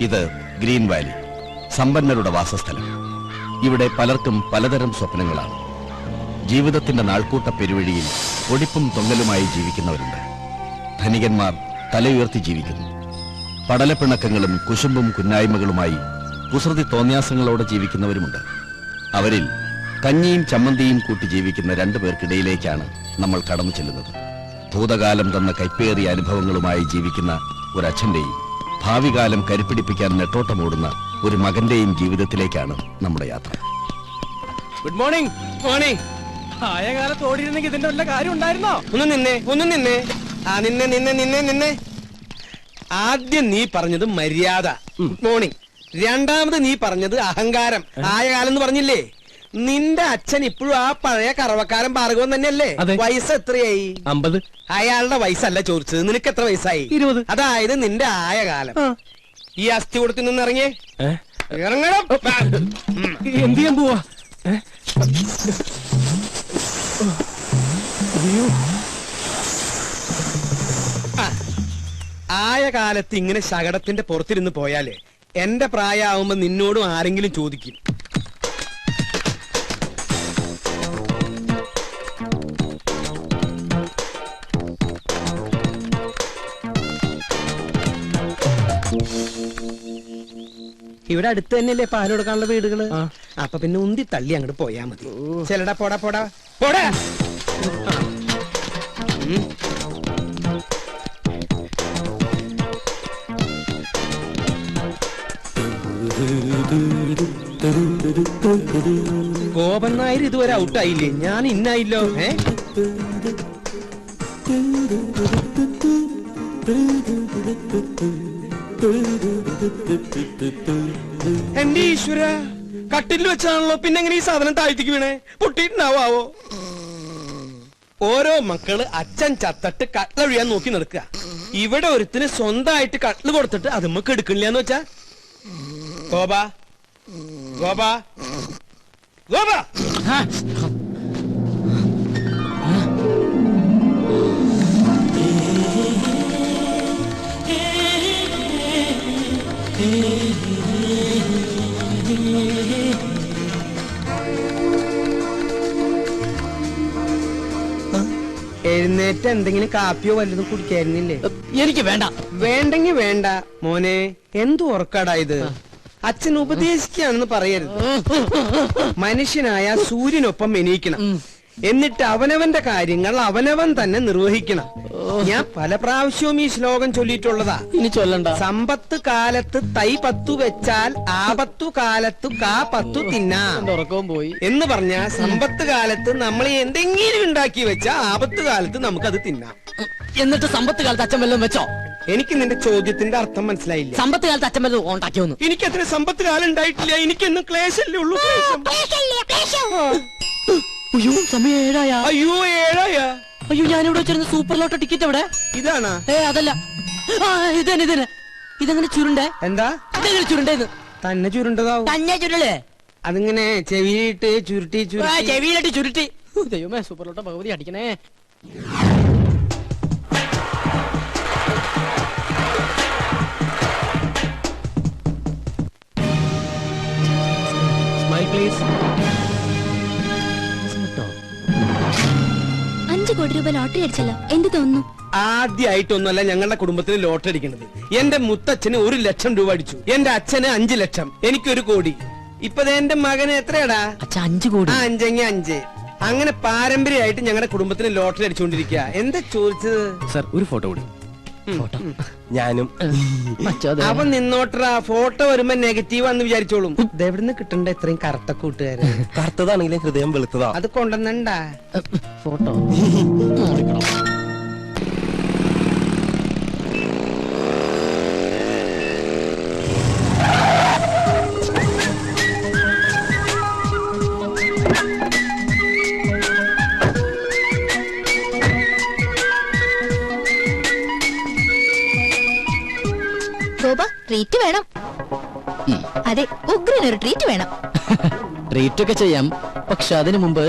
ഇത് green Valley, സമ്പന്നരുടെ വാസസ്ഥലം. ഇവിടെ പലർക്കും പലതരം സ്വപ്നങ്ങളാണ്. ജീവിതത്തിന്റെ നാൾക്കൂട്ട പെരുവഴിയിൽ ഒടിപ്പും തൊങ്ങലുമായി ജീവിക്കുന്നവരുണ്ട്. ധനികന്മാർ തലയുയർത്തി ജീവിക്കുന്നു. പടലപ്പിണക്കങ്ങളും കുശുമ്പും കുന്നായ്മകളുമായി കുസൃതി തോന്യാസങ്ങളോടെ ജീവിക്കുന്നവരുമുണ്ട്. അവരിൽ കഞ്ഞിയും ചമ്മന്തിയും കൂട്ടി ജീവിക്കുന്ന 2 പേർക്കിടയിലേക്കാണ് നമ്മൾ കടന്നു ചെല്ലുന്നത്. ഭൂതകാലം തന്ന കൈപ്പേറിയ അനുഭവങ്ങളുമായി ജീവിക്കുന്ന ഒരച്ഛന്റെയും ഭാവികാലം കരുപ്പിടിപ്പിക്കാൻ നെട്ടോട്ടമോടുന്ന ഒരു മകന്റെയും ജീവിതത്തിലേക്കാണ് നമ്മുടെ യാത്ര. Good morning. മോർണിംഗ്. ആയ കാലത്ത് ഓടിയിരുന്നെങ്കിൽ ഇതിന്റെ വല്ല കാര്യം ഉണ്ടായിരുന്നോ? ഒന്ന് നിന്നെ. നിന്നെ. ആദ്യം നീ പറഞ്ഞത് മര്യാദ, ഗുഡ് മോർണിംഗ്. രണ്ടാമത് നീ പറഞ്ഞത് അഹങ്കാരം, ആയ കാലം എന്ന് പറഞ്ഞില്ലേ? നിന്റെ അച്ഛൻ ഇപ്പോഴും ആ പഴയ കറവക്കാരൻ ഭാർഗവൻ തന്നെയല്ലേ? വയസ്സ് എത്രയായി? 50. അയാളുടെ വയസ്സല്ല ചോദിച്ചത്, നിനക്ക് എത്ര വയസ്സായി? 20. അതായത് നിന്റെ ആയ കാലം. ഈ അസ്ഥി കൊടുത്തു നിന്ന് ഇറങ്ങിയേ. ഇറങ്ങണം. എന്ത് ചെയ്യാൻ പോവാ? ആയ കാലത്ത് ഇങ്ങനെ ശകടത്തിന്റെ പുറത്തിരുന്ന് പോയാല് എന്റെ പ്രായമാവുമ്പോ നിന്നോടും ആരെങ്കിലും ചോദിക്കും. ഇവിടെ അടുത്ത് തന്നെയല്ലേ പാല് കൊടുക്കാനുള്ള വീടുകള്? അപ്പൊ പിന്നെ ഉന്തി തള്ളി അങ്ങോട്ട് പോയാ മതി. ചെലടാ പോടാ പോടാ പോടാ. ഗോപൻ നായർ ഇതുവരെ ഔട്ടായില്ലേ? ഞാൻ ഇന്നായില്ലോ. എന്റെ ഈശ്വര, കട്ടിൽ വെച്ചാണല്ലോ. പിന്നെ എങ്ങനെ ഈ സാധനം താഴ്ത്തിക്ക് വീണേ? പൊട്ടിയിട്ടുണ്ടാവോ? ഓരോ മക്കള് അച്ഛൻ ചത്തട്ട് കട്ടിലൊഴിയാൻ നോക്കി നടക്കുക. ഇവിടെ ഒരുത്തിന് സ്വന്തമായിട്ട് കട്ടില് കൊടുത്തിട്ട് അത് നമുക്ക് എടുക്കണില്ലാന്ന് വെച്ചാ. ഗോപാ ഗോപാ ഗോപാ, എഴുന്നേറ്റ് എന്തെങ്കിലും കാപ്പിയോ വല്ലതും കുടിക്കായിരുന്നില്ലേ? എനിക്ക് വേണ്ട. വേണ്ടെങ്കി വേണ്ട മോനെ. എന്തു ഉറക്കാടാ ഇത്? അച്ഛൻ ഉപദേശിക്കുകയാണെന്ന് പറയരുത്. മനുഷ്യനായ സൂര്യനൊപ്പം എണീക്കണം. എന്നിട്ട് അവനവന്റെ കാര്യങ്ങൾ അവനവൻ തന്നെ നിർവഹിക്കണം. ഞാൻ പല പ്രാവശ്യവും ഈ ശ്ലോകം ചൊല്ലിയിട്ടുള്ളതാ. ഇനി ചൊല്ലണ്ട. സമ്പത്ത് കാലത്ത് തൈ 10 വെച്ചാൽ ആപത്തു കാലത്തു കാ 10 തിന്നാം ഉറക്കവും പോയി എന്ന് പറഞ്ഞ സമ്പത്ത് കാലത്ത് നമ്മൾ എന്തെങ്കിലും ഉണ്ടാക്കി വെച്ചാ ആപത്ത് കാലത്ത് നമുക്കത് തിന്നാം. എന്നിട്ട് സമ്പത്ത് കാലത്ത് അച്ഛൻ വല്ലതും വെച്ചോ? എനിക്ക് നിന്റെ ചോദ്യത്തിന്റെ അർത്ഥം മനസ്സിലായില്ല. സമ്പത്ത് കാലത്ത് അച്ഛൻ വല്ലതും ഉണ്ടാക്കിയോന്ന്? എനിക്ക് അത്ര സമ്പത്ത് കാലം ഉണ്ടായിട്ടില്ല. എനിക്കെന്നും ക്ലേശല്ലേ ഉള്ളൂ. അയ്യോ, സമയം 7 അയ്യോ 7. അയ്യോ, ഞാനിവിടെ വെച്ചിരുന്ന സൂപ്പർ ലോട്ടോ ടിക്കറ്റ് എവിടെ? ഇതാണാ? അതല്ല, ഇതന്നെ. ഇതെങ്ങനെ ചുരുണ്ടേ? എന്താ ഇതെങ്ങനെ ചുരുണ്ടേന്ന്? തന്നെ ചുരുണ്ടതാവും. തന്നെ ചുരുളേ? അതിങ്ങനെ ചെവിയിട്ട് ചുരുട്ടി ചെവിയിലിട്ട് ചുരുട്ടി. ദൈവമേ, സൂപ്പർ ലോട്ടോ ഭഗവതി അടിക്കണേ. Smile please. 5 കോടി രൂപ ലോട്ടറി അടിച്ചല്ലോ, എന്ത് തോന്നുന്നു? ആദ്യമായിട്ടൊന്നുമല്ല ഞങ്ങളുടെ കുടുംബത്തിന് ലോട്ടറി അടിക്കുന്നത്. എന്റെ മുത്തച്ഛന് 1 ലക്ഷം രൂപ അടിച്ചു. എന്റെ അച്ഛന് 5 ലക്ഷം, എനിക്ക് 1 കോടി. ഇപ്പൊ എന്റെ മകന് എത്രയാടാ? 5 കോടി. 5 അങ്ങനെ പാരമ്പര്യമായിട്ട് ഞങ്ങളുടെ കുടുംബത്തിന് ലോട്ടറി അടിച്ചുകൊണ്ടിരിക്കുക. എന്താ ചോദിച്ചത്? സർ, ഒരു ഫോട്ടോ കൂടി. ഞാനും. അവൻ നിന്നോട്ടറാ. ഫോട്ടോ വരുമ്പോ നെഗറ്റീവ് ആണെന്ന് വിചാരിച്ചോളും. ഇതെവിടുന്ന് കിട്ടണ്ട ഇത്രയും കറുത്ത കൂട്ടുകാര്? കറുത്തതാണെങ്കിലും ഹൃദയം വെളുത്തതാ. അത് കൊണ്ടുവന്നണ്ടാ ഫോട്ടോ. ട്രീറ്റ് വേണം. അതെ, ഉഗ്രനൊരു ട്രീറ്റ് വേണം. ട്രീറ്റ് ഒക്കെ ചെയ്യാം, പക്ഷെ അതിനു മുമ്പ്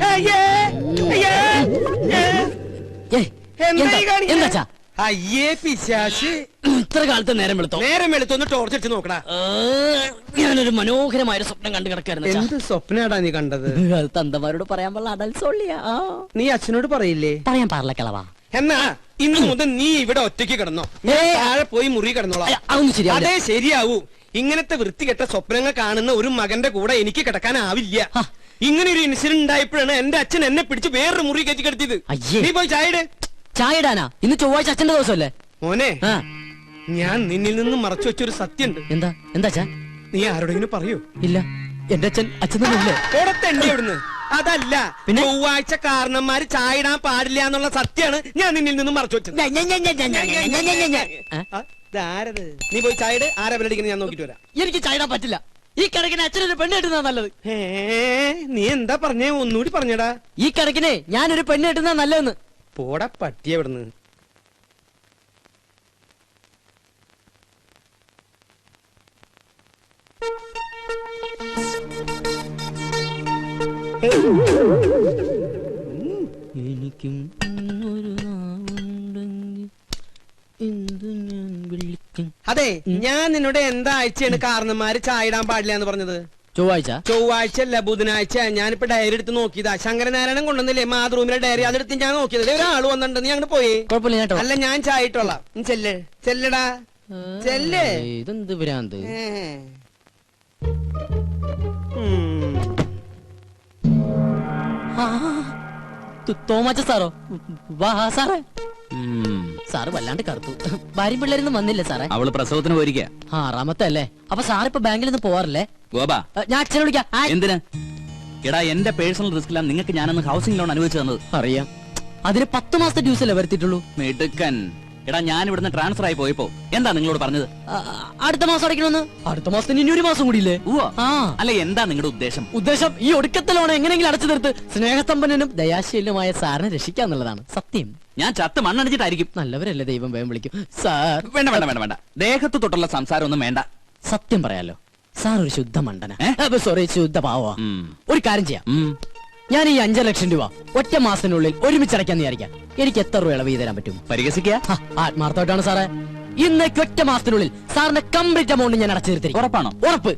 അയ്യേ, അയ്യേ, ഏ. ഏയ്, എന്താ ഈ എന്താ കാണിക്കണേ? എന്താച്ചാ അയ്യേ പിശാശ്, ഇത്ര കാലത്ത് നേരം വെളുത്തോ? നേരം വെളുത്തൊന്ന് ടോർച്ചടിച്ച് നോക്കടാ. ഞാനൊരു മനോഹരമായ സ്വപ്നം കണ്ടു കിടക്കായിരുന്നു അച്ഛാ. എന്ത് സ്വപ്നാടാ നീ കണ്ടത്? അത് തന്തമാരോട് പറയാൻ പാടില്ല, അടൽസോളിയാ. നീ അച്ഛനോട് പറയില്ലേ? പറയാൻ പാടില്ല കിളവാ. എന്നാ ഇന്ന് മുതൽ നീ ഇവിടെ ഒറ്റയ്ക്ക് കിടന്നോ, ഞാൻ താഴെ പോയി മുറി കിടന്നോളാം. അതൊന്നും ശരിയാവില്ല. അതേ ശരിയാവൂ. ഇങ്ങനത്തെ വൃത്തികെട്ട സ്വപ്നങ്ങൾ കാണുന്ന ഒരു മകന്റെ കൂടെ എനിക്ക് കിടക്കാനാവില്ല. ഇങ്ങനെ ഒരു ഇൻസിഡന്റ് ഉണ്ടായപ്പോഴാണ് എന്റെ അച്ഛൻ എന്നെ പിടിച്ച് വേറൊരു മുറി കയറ്റി കിടത്തിയത്. അയ്യേ. നീ പോയി ചായയുടെ. ചായ ഇടാനാ? ഇന്ന് ചൊവ്വാഴ്ച അച്ഛന്റെ ദിവസമല്ലേ? മോനെ, ആ, ഞാൻ നിന്നിൽ നിന്നും മറച്ചു വെച്ചൊരു സത്യമുണ്ട്. എന്താ എന്താച്ചാ? നീ ആരോടെങ്കിലും പറയൂ? ഇല്ല, എന്റെ അച്ഛൻ തന്നെ. ഓടത്തെണ്ടി അവിടുന്ന്. അതല്ല, പിന്നെ? ചൊവ്വാഴ്ച കാരണന്മാര് ചായ ഇടാൻ പാടില്ല എന്നുള്ള സത്യമാണ് ഞാൻ നിന്നിൽ നിന്നും മറച്ചു വെച്ചത്. ആ, ഇതാരത്? നീ പോയി ചായ ഇട്. ആരാ ബലടിക്കുന്നത് ഞാൻ നോക്കിട്ട് വരാം. എനിക്ക് ചായ ഇടാൻ പറ്റില്ല. ഈ കണക്കിന് അച്ഛനൊരു പെണ്ണ് കിട്ടുന്നതാ നല്ലത്. നീ എന്താ പറഞ്ഞേ? ഒന്നുകൂടി പറഞ്ഞടാ. ഈ കണക്കിനെ ഞാനൊരു പെണ്ണ് കിട്ടുന്നതാ നല്ലതെന്ന്. പോടാ പട്ടി അവിടുന്ന്. എനിക്കും ഒരു നാവുണ്ടെങ്കിൽ എന്തു ഞാൻ വിളിക്കും. അതെ, ഞാൻ നിന്നോട് എന്താ ആഴ്ചയാണ് കാരണന്മാര് ചായ ഇടാൻ പാടില്ല എന്ന് പറഞ്ഞത്? ചൊവ്വാഴ്ച. ചൊവ്വാഴ്ച അല്ല, ബുധനാഴ്ച. ഞാനിപ്പോ ഡയറി എടുത്ത് നോക്കിയതാ. ശങ്കരനാരായണൻ കൊണ്ടുവന്നില്ലേ മാതൃഭൂമിയിലെ ഡയറി, അതെടുത്ത് ഞാൻ നോക്കിയത്. ഒരാൾ വന്നിട്ടുണ്ട്, നീ അങ്ങോട്ട് പോയി. കുഴപ്പമില്ല കേട്ടോ. അല്ല, ഞാൻ ചായ ഇട്ടോളാം. നീ ചെല്ല്, ചെല്ലടാ, ചെല്ല്. ഇതെന്ത് ഭ്രാന്ത്. തോമാച്ച സാറോ? വാ സാറേ. സാറ് വല്ലാണ്ട് കറുത്തു. ഭാര്യയും പിള്ളേരൊന്നും വന്നില്ല സാറേ. അവള് പ്രസവത്തിന് പോയിരിക്ക. 6ാമത്തെ അല്ലേ? അപ്പൊ സാർ ഇപ്പൊ ബാങ്കിൽ നിന്ന് പോവാറില്ലേ? ഗോപാ, ഞാൻ അച്ഛനെ വിളിക്കാം. എന്തിന്? എടാ, എന്റെ പേഴ്സണൽ റിസ്കിലാണ് നിങ്ങൾക്ക് ഞാനന്ന് ഹൗസിംഗ് ലോൺ അനുവദിച്ചു തന്നത്. അറിയാം. അതിന് 10 മാസത്തെ ഡ്യൂസ് അല്ലേ വരുത്തിയിട്ടുള്ളൂ? മിടുക്കൻ. എടാ, ഞാൻ ഇവിടുന്ന് ട്രാൻസ്ഫർ ആയി പോയപ്പോ എന്താ നിങ്ങളോട് പറഞ്ഞത്? അടുത്ത മാസം അടയ്ക്കണമെന്ന്. അടുത്ത മാസത്തിന് ഇനി 1 മാസം കൂടിയില്ലേ? ആ, അല്ല, എന്താ നിങ്ങളുടെ ഉദ്ദേശം? ഉദ്ദേശം ഈ ഒടുക്കത്തെ ലോൺ എങ്ങനെയെങ്കിലും അടച്ചു തീർത്ത് സ്നേഹസമ്പന്നനും ദയാശീലനുമായ സാറിനെ രക്ഷിക്കാന്നുള്ളതാണ്. സത്യം. ഞാൻ ചത്ത് മണ്ണടിച്ചിട്ടായിരിക്കും. നല്ലവരല്ലേ, ദൈവം വേഗം വിളിക്കും. സാർ വേണ്ട വേണ്ട വേണ്ട വേണ്ട, ദേഹത്ത് തൊട്ടുള്ള സംസാരം ഒന്നും വേണ്ട. സത്യം പറയാലോ, സാർ ഒരു ശുദ്ധ മണ്ടന. സോറി, ശുദ്ധ പാവ. ഒരു കാര്യം ചെയ്യാം. ഞാൻ ഈ 5 ലക്ഷം രൂപ ഒറ്റ മാസത്തിനുള്ളിൽ ഒരുമിച്ചടയ്ക്കാന്ന് വിചാരിക്കാം. എനിക്ക് എത്ര രൂപ ഇളവ് തരാൻ പറ്റും? പരിഹസിക്കുക? ആത്മാർത്ഥമായിട്ടാണ് സാറേ. ഇന്നേക്ക് ഒറ്റ മാസത്തിനുള്ളിൽ സാറിന്റെ കംപ്ലീറ്റ് എമൗണ്ട് ഞാൻ അടച്ചു തീർത്തിരിക്കും. ഉറപ്പാണോ? ഉറപ്പ്.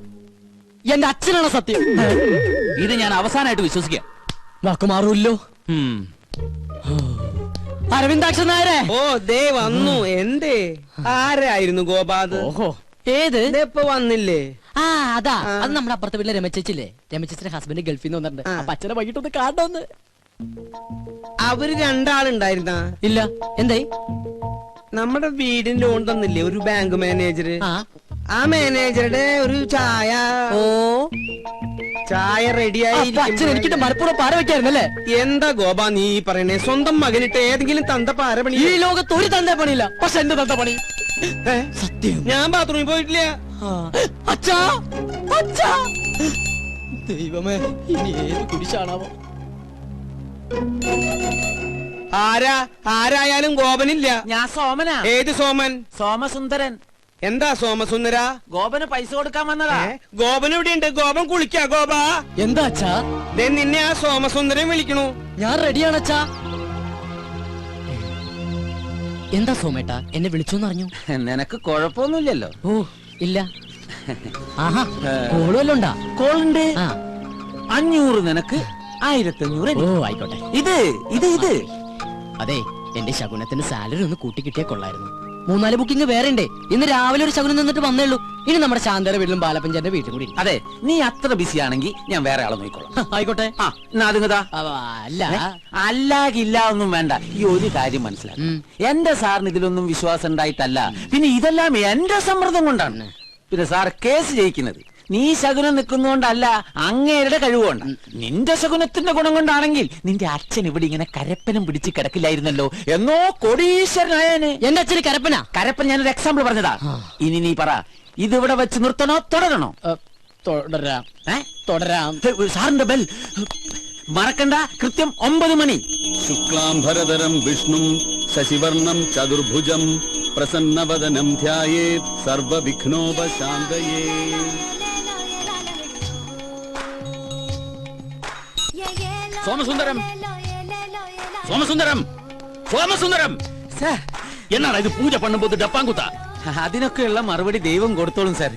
എന്റെ അച്ഛനാണ് സത്യം. ഇത് ഞാൻ അവസാനമായിട്ട് വിശ്വസിക്കാം. വാക്ക് മാറൂല്ലോ. അരവിന്ദാക്ഷൻ നായരെ. ഓ, ദേ വന്നു. എന്തേ? ആരായിരുന്നു ഗോപാത്? ഓഹോ, ഏത്? ഇപ്പൊ വന്നില്ലേ? ആ, അതാ. അത് നമ്മുടെ അപ്പുറത്തെ വീട്ടിലെ രമേച്ചില്ലേ? രമേച്ചിന്റെ ഹസ്ബൻഡ് ഗൾഫിൽ നിന്ന് വന്നിട്ടുണ്ട്. അപ്പൊ അച്ഛനെ വൈകിട്ടൊന്ന് കാണണമെന്ന്. അവര് 2 ആളുണ്ടായിരുന്ന? ഇല്ല. എന്തായി? നമ്മുടെ വീടിന്റെ ലോൺ തന്നില്ലേ ഒരു ബാങ്ക് മാനേജർ? ആ മാനേജറുടെ ഒരു ചായ. ഓ, ചായ അച്ഛൻ എനിക്കിട്ട് മലപ്പുറം പാര വെക്കായിരുന്നല്ലേ? എന്താ ഗോപാ നീ പറയണേ? സ്വന്തം മകനിട്ട് ഏതെങ്കിലും തന്ത പാര പണി? ഈ ലോകത്ത് ഒരു തന്ത പണിയില്ല, പക്ഷെ എന്റെ തന്ത പണി. സത്യം. ഞാൻ ബാത്റൂമിൽ പോയിട്ടില്ല. അച്ഛാ, അച്ഛാ, ദൈവമേ, ഇനി ഏത് കുരിശാണാവോ? ആരായാലും ഗോപനില്ല. ഞാൻ സോമനാ. ഏത് സോമൻ? സോമസുന്ദരൻ. എന്താ സോമസുന്ദര? ഗോപന് പൈസ കൊടുക്കാൻ വന്നതാ. ഗോപൻ ഇവിടെ ഉണ്ട്. ഗോപൻ കുളിക്കാ. ഗോപാ, എന്താ അച്ഛാ? നിന്നെ ആ സോമസുന്ദരൻ വിളിക്കണു. ഞാൻ റെഡിയാണ് അച്ഛാ. എന്താ സോമേട്ടാ, എന്നെ വിളിച്ചോന്ന് അറിഞ്ഞു? നിനക്ക് കുഴപ്പമൊന്നുമില്ലല്ലോ? ഓ, ഇല്ല. ആഹാ, കോള് വല്ലതും ഉണ്ടാ? കോളുണ്ട്. ആ, 500 നിനക്ക്, 1500 ഓ, ആയിക്കോട്ടെ. ഇത് അതെ, എന്റെ ശകുനത്തിന് സാലറി ഒന്ന് കൂട്ടി കിട്ടിയാ കൊള്ളായിരുന്നു. 3-4 ബുക്കിംഗ് വേറെ ഉണ്ട്. ഇന്ന് രാവിലെ ഒരു ശകുനം നിന്നിട്ട് വന്നേ ഉള്ളൂ. ഇനി നമ്മുടെ ശാന്തയുടെ വീട്ടിലും ബാലപ്പഞ്ചാന്റെ വീട്ടിലും കൂടി. അതെ, നീ അത്ര ബിസി ആണെങ്കിൽ ഞാൻ വേറെ ആളെ നോക്കിക്കോളാം. ആയിക്കോട്ടെ. അല്ല, അല്ലാകില്ല ഒന്നും വേണ്ട. ഈ ഒരു കാര്യം മനസ്സിലാക്കി, എന്റെ സാറിന് ഇതിലൊന്നും വിശ്വാസം ഉണ്ടായിട്ടല്ല, പിന്നെ ഇതെല്ലാം എന്റെ സമ്മർദ്ദം കൊണ്ടാണ്. പിന്നെ സാർ കേസ് ജയിക്കുന്നത് നീ ശകുനം നിൽക്കുന്നോണ്ടല്ല, അങ്ങേരുടെ കഴിവുകൊണ്ട്. നിന്റെ ശകുനത്തിന്റെ ഗുണം കൊണ്ടാണെങ്കിൽ നിന്റെ അച്ഛൻ ഇവിടെ ഇങ്ങനെ കരപ്പനം പിടിച്ച് കിടക്കില്ലായിരുന്നല്ലോ, എന്നോ കോടീശ്വരനായന്. എന്റെ അച്ഛന് കരപ്പനാ? കരപ്പൻ ഞാനൊരു എക്സാമ്പിൾ പറഞ്ഞതാ. ഇനി നീ പറ, ഇതിവിടെ വെച്ച് നിർത്തണോ തുടരണോ? തുടരാം. തുടരാം. സാറിന്റെ ബെൽ മറക്കണ്ട, കൃത്യം 9 മണി. ശുക്ലാംബരധരം വിഷ്ണും ശശിവർണം ചതുർഭുജം പ്രസന്നവദനം ധ്യായേത് സർവവിഘ്നോപശാന്തയേ. സോമസുന്ദരം സോമസുന്ദരം സോമസുന്ദരം എന്നാണ് ഇത് പൂജ പണ്ണുമ്പോൾ ഡപ്പാങ്കുത്ത? അതിനൊക്കെയുള്ള മറുപടി ദൈവം കൊടുത്തോളും സാർ.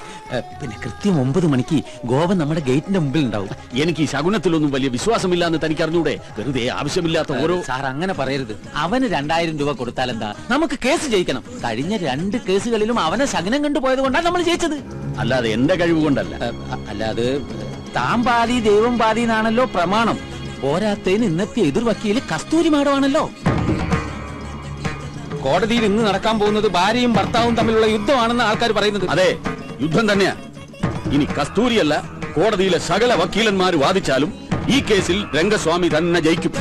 പിന്നെ കൃത്യം 9 മണിക്ക് ഗോപൻ നമ്മുടെ ഗേറ്റിന്റെ മുമ്പിൽ ഉണ്ടാവും. എനിക്ക് ഈ ശകുനത്തിലൊന്നും വലിയ വിശ്വാസമില്ലാന്ന് തനിക്ക് അറിഞ്ഞൂടെ? വെറുതെ ആവശ്യമില്ലാത്ത ഓരോ... സാർ അങ്ങനെ പറയരുത്. അവന് 2000 രൂപ കൊടുത്താൽ എന്താ? നമുക്ക് കേസ് ജയിക്കണം. കഴിഞ്ഞ 2 കേസുകളിലും അവനെ ശകുനം കണ്ടുപോയത് കൊണ്ടാണ് നമ്മൾ ജയിച്ചത്. അല്ലാതെ എന്റെ കഴിവ് കൊണ്ടല്ല. അല്ലാതെ താൻ പാതി ദൈവം പാതി എന്നാണല്ലോ പ്രമാണം. പോരാത്തതിന് ഇന്നത്തെ എതിർ വക്കീല് കസ്തൂരി മാഡമാണല്ലോ. കോടതിയിൽ ഇന്ന് നടക്കാൻ പോകുന്നത് ഭാര്യയും ഭർത്താവും തമ്മിലുള്ള യുദ്ധമാണെന്ന് ആൾക്കാർ പറയുന്നത്. അതെ, യുദ്ധം തന്നെയാ. ഇനി കസ്തൂരിയല്ല, കോടതിയിലെ സകല വക്കീലന്മാർ വാദിച്ചാലും ഈ കേസിൽ രംഗസ്വാമി തന്നെ ജയിക്കും.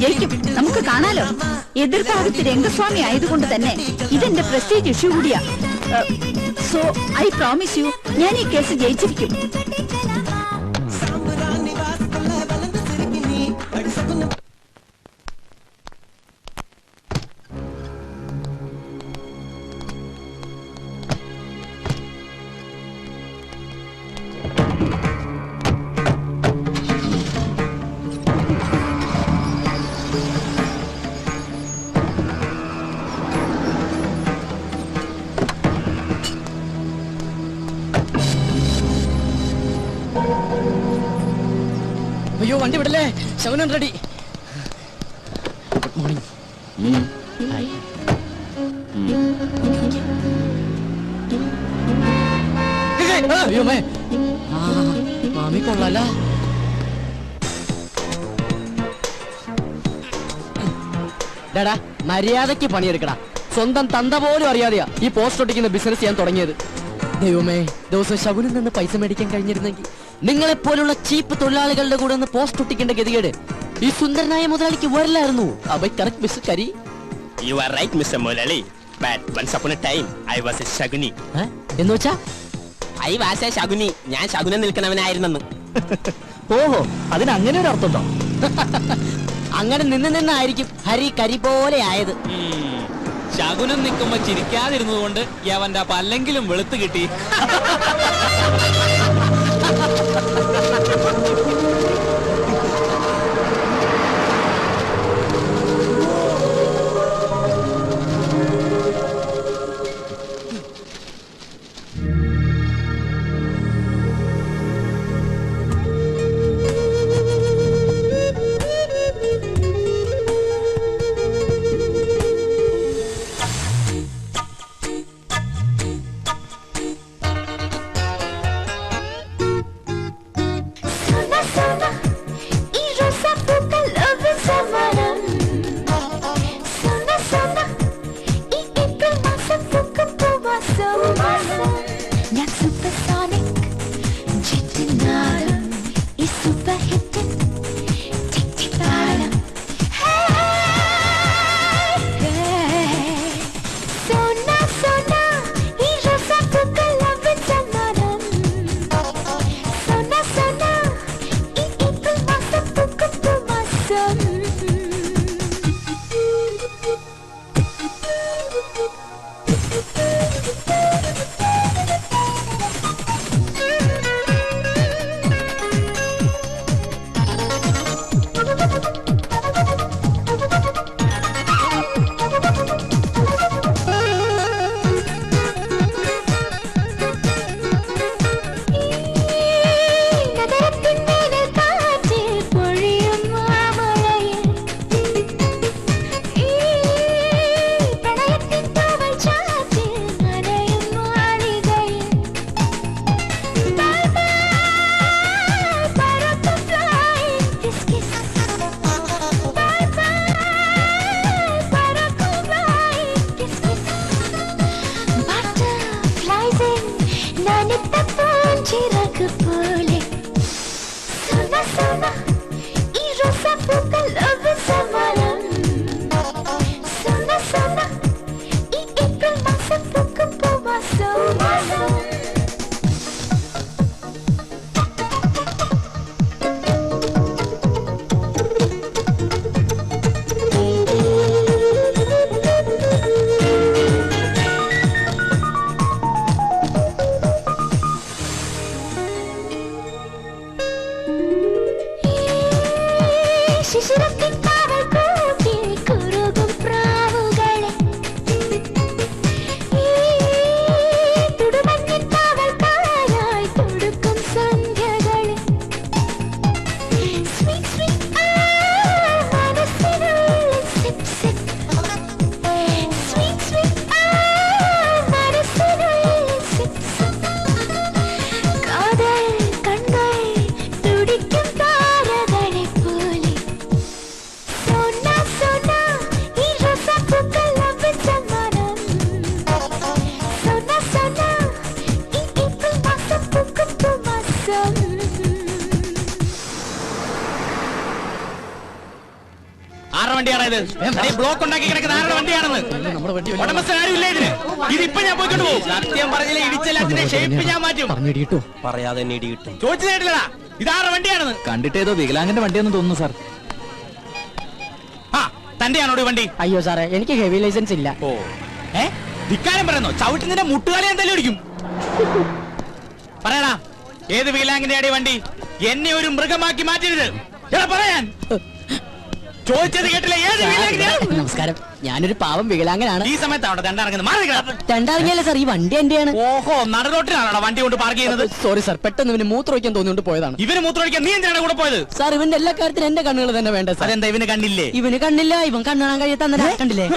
ജയിക്കും. നമുക്ക് കാണാലോ. എതിർഭാഗത്ത് രംഗസ്വാമി ആയതുകൊണ്ട് തന്നെ ഇതെന്റെ പ്രസ്റ്റീജ് ഇഷ്യൂ കൂടിയാ. സോ ഐ പ്രോമിസ് യു, ഞാൻ ഈ കേസ് ജയിച്ചിരിക്കും. അയ്യോ, വണ്ടി വിടല്ലേ, ശകുനം റെഡി. Good morning. അയ്യോ മാമി കൊള്ളാല. ഡാടാ, മര്യാദയ്ക്ക് പണിയെടുക്കടാ. സ്വന്തം തന്ത പോലും അറിയാതെയാ ഈ പോസ്റ്റ് ഒട്ടിക്കുന്ന ബിസിനസ് ചെയ്യാൻ തുടങ്ങിയത്. ദൈവമേ, ദിവസം ശകുനിൽ നിന്ന് പൈസ മേടിക്കാൻ കഴിഞ്ഞിരുന്നെങ്കിൽ നിങ്ങളെപ്പോലുള്ള ചീപ്പ് തൊഴിലാളികളുടെ കൂടെ ഒന്ന് പോസ്റ്റ് ഒട്ടിക്കേണ്ട ഗതികേട് ഈ സുന്ദരനായ മുതലാളിക്ക് വരില്ലായിരുന്നു. കറക്റ്റ് മിസ്റ്റർ കരി. You are right, Mr. Molali. But once upon a time, I was a Shaguni. എന്ന് വെച്ചാ I was a Shaguni. ഞാൻ ശകുനം നിൽക്കുന്നവനായിരുന്നെന്ന്. ഓഹോ, അതിന് അങ്ങനെ ഒരു അർത്ഥമുണ്ടോ? അങ്ങനെ നിന്നായിരിക്കും ഹരി കരി പോലെ ആയത്. ശകുനം നിൽക്കുമ്പോ ചിരിക്കാതിരുന്നത് കൊണ്ട് അവന്റെ പല്ലെങ്കിലും വെളുത്ത് കിട്ടി. വണ്ടിയാണ് ഇത്? ഈ ബ്ലോക്ക് ഉണ്ടാക്കി കിടക്കുന്ന ആരുടെ വണ്ടിയാണെന്ന്? നമ്മുടെ വണ്ടി ഉടമസ്ഥൻ ആരും ഇല്ല ഇതിന്. ഇതിപ്പോ ഞാൻ പോയിക്കൊണ്ട് പോകും. സത്യം പറഞ്ഞില്ല, ഇടിച്ചെല്ലാത്തിന്റെ ഷേപ്പ് ഞാൻ മാറ്റും. പറഞ്ഞിട്ടോ പറയാതെ തന്നെ ഇടി കിട്ടും. ചോദിച്ചതായിട്ടില്ലടാ, ഇതാരുടെ വണ്ടിയാണെന്ന്? കണ്ടിട്ട് ഏതോ വികലാംഗന്റെ വണ്ടിയാണെന്ന് തോന്നുന്നു സാർ. ആ, തന്റെയാണോ ഈ വണ്ടി? അയ്യോ സാറേ, എനിക്ക് ഹെവി ലൈസൻസ് ഇല്ല. ഓ, ധിക്കാരം പറയുന്നോ? ചവിട്ടുന്നതിന്റെ മുട്ടുകാലി എന്തായാലും ഇടിക്കും. പറയടാ, ഏത് വികലാംഗന്റെ അടി വണ്ടി? എന്നെ ഒരു മൃഗമാക്കി മാറ്റരുത്. എടാ പറയാൻ ചോദിച്ചത് കേട്ടില്ല. ഏത് വികലാംഗന്റെ? നമസ്കാരം, ഞാനൊരു പാവം വികലാംഗനാണ്. ഈ സമയത്ത് അവിടെ രണ്ടിറങ്ങുന്നത് മാറി നിൽക്കണം. രണ്ടാറിഞ്ഞല്ലേ സാർ, ഈ വണ്ടി എന്റെയാണ്. ഓഹോ, നടുറോട്ടിലാണോ വണ്ടി കൊണ്ട് പാർക്ക് ചെയ്യുന്നത്? സോറി സാർ, പെട്ടെന്ന് ഇവന് മൂത്രമൊഴിക്കാൻ തോന്നിയോണ്ട് പോയതാണ്. ഇവന് മൂത്രമൊഴിക്കാൻ നീ എന്തിനാണ് കൂടെ പോയത്? സാർ, ഇവന്റെ എല്ലാ കാര്യത്തിലും എന്റെ കണ്ണുകൾ തന്നെ വേണ്ട സാർ. അതെന്താ ഇവന് കണ്ടില്ലേ? ഇവന് കണ്ണില്ല, ഇവൻ കണ്ണാൻ കഴിയാത്ത അന്നേരം കണ്ടില്ലേ?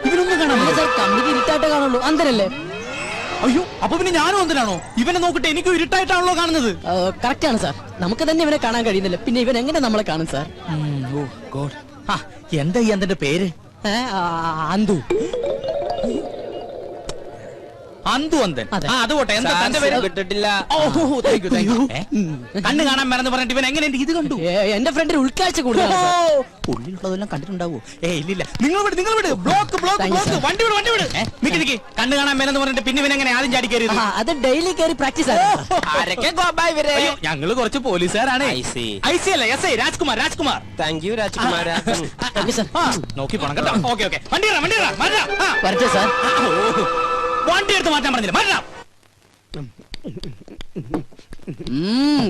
ഇവനൊന്നും കാണാൻ സാർ, കണ്ണിക്ക് ഇരുട്ടായിട്ട് കാണുള്ളൂ, അന്തരല്ലേ? അയ്യോ, അപ്പൊ പിന്നെ ഞാനും എന്തിനാണോ? ഇവനെ നോക്കിട്ട് എനിക്കും ഇരുട്ടായിട്ടാണല്ലോ കാണുന്നത്. കറക്റ്റ് ആണ് സാർ, നമുക്ക് തന്നെ ഇവനെ കാണാൻ കഴിയുന്നില്ല, പിന്നെ ഇവൻ എങ്ങനെ നമ്മളെ കാണും സാർ? ഓ ഗോഡ്. എന്താ ഈ അന്തന്റെ പേര്? അന്തു. അന്തു അന്തൻ. അതെ. അത് പോട്ടെ, എന്താ തന്റെ പേര്? കിട്ടിട്ടില്ല. കണ്ണ് കാണാൻ മറന്ന് പറഞ്ഞിട്ട് ഇവൻ എങ്ങനെ ഇത് കണ്ടു? എന്റെ ഫ്രണ്ടിന് ഉൾക്കാഴ്ച കൂടുതലാണ് സാർ. ഉള്ളിലുള്ളതെല്ലാം കണ്ടിട്ടുണ്ടാവോ? ഇല്ലില്ല. നിങ്ങൾ വിട്. Block Thank you, sir. വണ്ടി വിട്. നിക്ക്. കണ്ണ് കാണാൻ മേലെന്ന് പറഞ്ഞിട്ട് പിന്നെ ഇവൻ എങ്ങനെ ആദ്യം ചാടി കയറിയത്? അത് ഡെയിലി കയറി പ്രാക്ടീസ് ആണ്. ആരൊക്കെ ഗോപാ ഇവരെ? അയ്യോ, ഞങ്ങള് കുറച്ച് പോലീസുകാരാണ്. I see. ഐ അല്ല, S I Rajkumar. Thank you രാജ്കുമാര. Thank you, sir. നോക്കി പോണം കേട്ടോ. ഓക്കെ. വണ്ടി മാറ്റാം. വരട്ടെ സാർ. വണ്ടി എടുത്ത് മാറ്റാൻ പറഞ്ഞില്ല, മാറ്റാം.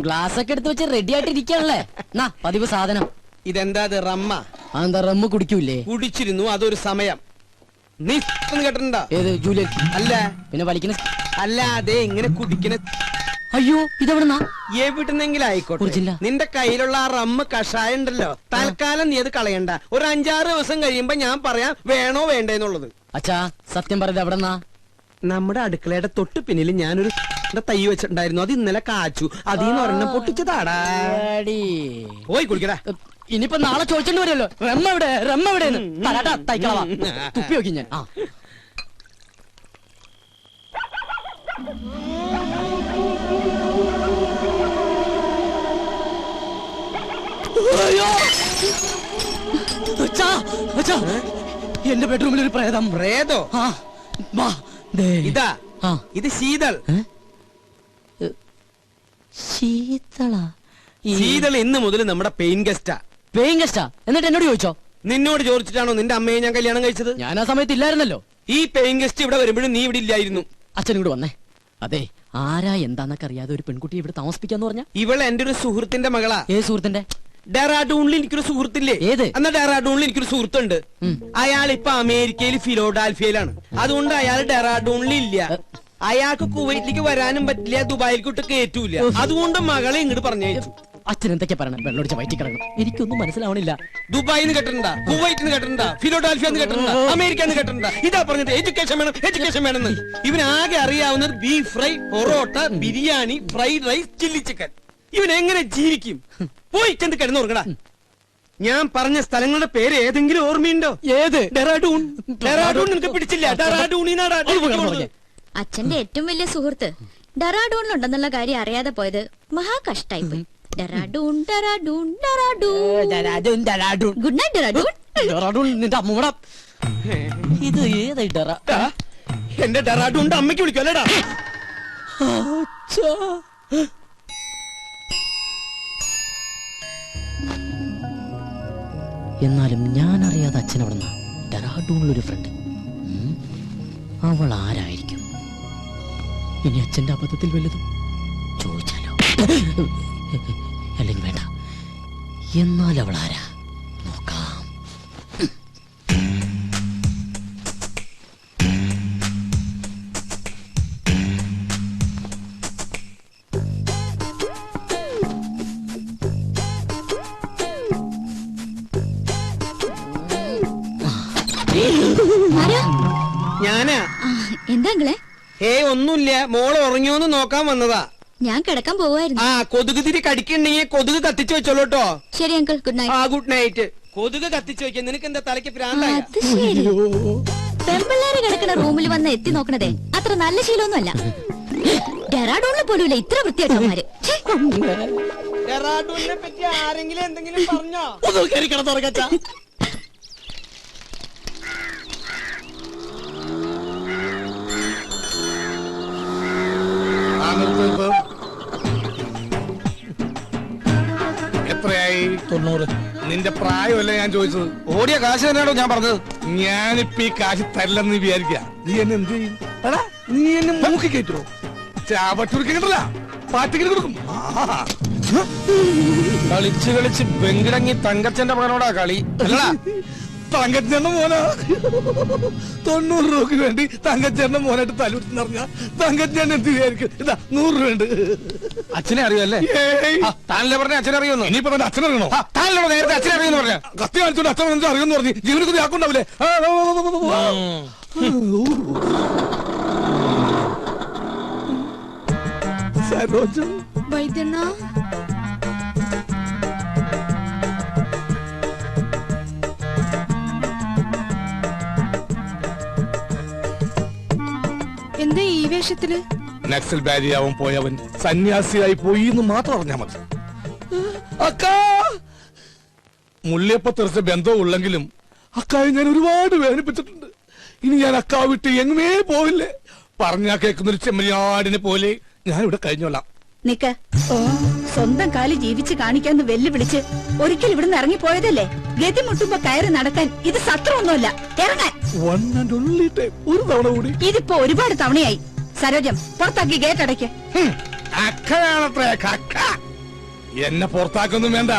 ഗ്ലാസ് ഒക്കെ എടുത്ത് വെച്ച് റെഡി ആയിട്ട് ഇരിക്കാണല്ലേ? നാ പതിവ് സാധനം. ഇതെന്താ ഇത്, റമ്മ? അതെന്താ, റമ്മ് കുടിക്കൂലേ? കുടിച്ചിരുന്നു, അതൊരു സമയം. നീ കേട്ടിട്ടുണ്ടോ? ഏത് ജൂലിയൻ? അല്ല പിന്നെ വലിക്കുന്ന അല്ല, അതെ ഇങ്ങനെ കുടിക്കണ. അയ്യോ, ഇതെവിടുന്നാ? എവിടുന്നെങ്കിലും ആയിക്കോട്ടെ, കുടിച്ചില്ല. നിന്റെ കയ്യിലുള്ള ആ റമ്മ് കഷായം ഉണ്ടല്ലോ, തൽക്കാലം നീ അത് കളയണ്ട. ഒരു 5-6 ദിവസം കഴിയുമ്പോ ഞാൻ പറയാം വേണോ വേണ്ടേന്നുള്ളത്. അച്ഛാ, സത്യം പറയുന്നത് എവിടെന്നാ? നമ്മുടെ അടുക്കളയുടെ തൊട്ട് പിന്നിൽ ഞാനൊരു തൈ വെച്ചിട്ടുണ്ടായിരുന്നു, അത് ഇന്നലെ കാച്ചു. അതീന്ന് ഒരെണ്ണം പൊട്ടിച്ചതാടാ. പോയി കുടിക്കടാ. ഇനിയിപ്പോ നാളെ ചോദിച്ചോണ്ട് വരുമല്ലോ, റമ്മ എവിടെ തരാട്ടാ, തൈക്കളവാ. തുപ്പി നോക്കി ഞാൻ. എന്റെ ബെഡ്റൂമിൽ ഒരു പ്രേതം. പ്രേതോ? ഇതാ, ഇത് ശീതൾ. ശീതൾ ഇന്ന് മുതൽ നമ്മുടെ പെയിൻ ഗസ്റ്റാ. പേയിങ് ഗസ്റ്റാ? എന്നിട്ട് എന്നോട് ചോദിച്ചോ? നിന്നോട് ചോദിച്ചിട്ടാണോ നിന്റെ അമ്മയെ ഞാൻ കല്യാണം കഴിച്ചത്? ഞാൻ ആ സമയത്ത് ഇല്ലായിരുന്നല്ലോ. ഈ പെയിൻ ഗസ്റ്റ് ഇവിടെ വരുമ്പോഴും നീ ഇവിടെ ഇല്ലായിരുന്നു. അച്ഛൻ ഇങ്ങോട്ട് വന്നേ. അതെ, ആരാ എന്താന്നൊക്കെ അറിയാതെ ഒരു പെൺകുട്ടി ഇവിടെ താമസിപ്പിക്കാന്ന് പറഞ്ഞ? ഇവൾ എന്റെ ഒരു സുഹൃത്തിന്റെ മകളാ. ഏത് സുഹൃത്തിന്റെ? ഡെറാഡൂണിൽ എനിക്കൊരു സുഹൃത്തില്ലേ? ഏത്? എന്നാ ഡെറാഡൂണിൽ എനിക്കൊരു സുഹൃത്തുണ്ട്. അയാൾ ഇപ്പൊ അമേരിക്കയിൽ ഫിലോഡാൽഫിയയിലാണ്. അതുകൊണ്ട് അയാൾ ഡെറാഡൂണിൽ ഇല്ല. അയാൾക്ക് കുവൈറ്റിലേക്ക് വരാനും പറ്റില്ല, ദുബായിൽക്കോട്ട് കയറ്റൂല. അതുകൊണ്ട് മകളെ ഇങ്ങോട്ട് പറഞ്ഞയച്ചു. അച്ഛൻ എന്തൊക്കെ പറയണം? വെള്ളമടിച്ച് വയറ്റി കിടക്കണം. എനിക്കൊന്നും മനസ്സിലാവണില്ല. ദുബായിന്ന് കേട്ടിട്ടുണ്ടാ, കുവൈറ്റിന്ന് കേട്ടിട്ടുണ്ടാ, ഫിലോഡാൽഫിയെന്ന് കേട്ടിട്ടുണ്ടാ, അമേരിക്കന്ന് കേട്ടിട്ടുണ്ടാ. ഇതാ പറഞ്ഞത് എഡ്യൂക്കേഷൻ വേണമെന്ന്. ഇവനാകെ അറിയാവുന്നത് beef fry, parotta, biryani, fried rice, chilli chicken. ഇവൻ എങ്ങനെ ജീവിക്കും? പോയി ചെന്ന് കിടന്നുറങ്ങടാ. ഞാൻ പറഞ്ഞ സ്ഥലങ്ങളുടെ പേര് ഏതെങ്കിലും ഓർമ്മയുണ്ടോ? ഏത്? ഡെറാഡൂൺ. ഡെറാഡൂൺ നിനക്ക് പിടിച്ചില്ല? ഡെറാഡൂണിനാടാ. അച്ഛന്റെ ഏറ്റവും വലിയ സുഹൃത്ത് ഡെറാഡൂണിലുണ്ടെന്നുള്ള കാര്യം അറിയാതെ പോയത് മഹാ കഷ്ടായി പോയി. ഡെറാഡൂൺ. Good night Dehradun. നിന്റെ അമ്മൂട. ഇത് ഏതായി ഡെറാ? എന്റെ ഡെറാഡൂണിന്റെ അമ്മയ്ക്ക് വിളിക്കുമല്ലേടാ. എന്നാലും ഞാൻ അറിയാതെ അച്ഛൻ അവിടുന്ന് ഡെറാഡൂണിലൊരു ഫ്രണ്ട്. അവൾ ആരായിരിക്കും? ഇനി അച്ഛന്റെ അബദ്ധത്തിൽ വല്ലതും ചോദിച്ചാലോ? അല്ലെങ്കിൽ വേണ്ട. എന്നാൽ അവൾ ആരാ നോക്കാം. ഞാനാ. എന്താ? ഒന്നുമില്ല, മോള് ഉറങ്ങിയോന്ന് നോക്കാൻ വന്നതാ. ഞാൻ കിടക്കാൻ പോവായിരുന്നു. ആ, കൊതുക് തിരി കടിക്കണ്ടെങ്കിൽ കൊതുക് കത്തിച്ചു വെച്ചോളൂ കേട്ടോ. ശരി അങ്കിൾ, ഗുഡ് നൈറ്റ്. ആ, ഗുഡ് നൈറ്റ്. കൊതുക് കത്തിച്ചു വെക്കാൻ നിനക്ക് എന്താ തലയ്ക്ക് പ്രാന്തായ? അത് ശരി. പെമ്പിള്ളേര് കിടക്കുന്ന റൂമിൽ വന്ന് എത്തി നോക്കണതേ അത്ര നല്ല ശീലമൊന്നുമല്ല. ഡെറാഡൂണിൽ പോലുമില്ല ഇത്ര വൃത്തിയായിട്ടവന്മാര്. ഡെറാഡൂണിനെ പറ്റി ആരെങ്കിലും എന്തെങ്കിലും പറഞ്ഞോ? 90. നിന്റെ പ്രായമല്ലേ ഞാൻ ചോദിച്ചത്? ഓടിയ കാശ് തന്നെയാണോ ഞാൻ പറഞ്ഞത്? ഞാനിപ്പ ഈ കാശ് തരില്ലെന്ന് വിചാരിക്കുക. നീ എന്നെ എന്ത് ചെയ്യും? എടാ, നീ എന്നെ മൂക്കി കയറ്റുമോ? ചാവട്ടൂർക്ക് കിട്ടില്ല, പാറ്റിക്കിട്ട് കൊടുക്കും. കളിച്ച് കളിച്ച് വെങ്കിടങ്ങി തങ്കച്ചന്റെ മകനോടാ കളി അല്ലടാ. തങ്കച്ചേട്ടന്റെ മോനാ. 90 രൂപക്ക് വേണ്ടി തങ്കച്ചേട്ടന്റെ മോനായിട്ട് തലൂട്ടെന്ന് പറഞ്ഞ തങ്കച്ചേട്ടൻ എന്ത് വിചാരിക്കും? ഇതാ 100 രൂപ ഉണ്ട്. അച്ഛനെ അറിയുമല്ലേ? താനല്ലേ പറഞ്ഞ അച്ഛനെ അറിയുന്നു? ഇനിയിപ്പോ തന്റെ അച്ഛനറിയണോ? താനല്ലോ നേരത്തെ അച്ഛനെ അറിയുന്നു പറഞ്ഞ. കത്തി കാണിച്ചോണ്ട് അച്ഛൻ അറിയുമെന്ന് പറഞ്ഞു. ജീവനക്ക് ആക്കുണ്ടാവില്ലേ? സരോജ വൈദ്യണ്ണ, എന്താ ഈ വേഷത്തില്? നക്സൽ ബാരിയാവൻ പോയവൻ സന്യാസിയായി പോയി എന്ന് മാത്രം അറിഞ്ഞാ മതി. അക്കാ, മുള്ളിയപ്പ തെറിച്ച ബന്ധവും ഉള്ളെങ്കിലും അക്കായെ ഞാൻ ഒരുപാട് വേദനിപ്പിച്ചിട്ടുണ്ട്. ഇനി ഞാൻ അക്കാ വിട്ട് എങ്ങുമേ പോവില്ലേ. പറഞ്ഞാ കേൾക്കുന്നൊരു ചെമ്മരിയാടിനെ പോലെ ഞാൻ ഇവിടെ കഴിഞ്ഞോളാം. നിക്ക, സ്വന്തം കാലി ജീവിച്ച് കാണിക്കാന്ന് വെല്ലുവിളിച്ച് ഒരിക്കൽ ഇവിടുന്ന് ഇറങ്ങിപ്പോയതല്ലേ? ഗതി മുട്ടുമ്പോ കയറി നടക്കാൻ ഇത് സത്രമൊന്നുമല്ല. ഇറങ്ങാൻ ഒരു തവണ കൂടി. ഇതിപ്പോ ഒരുപാട് തവണയായി. സരോജം, പുറത്താക്കി ഗേറ്റ് അടയ്ക്ക്. അക്കയാണത്രേ കക്ക. എന്നെ പുറത്താക്കൊന്നും വേണ്ട.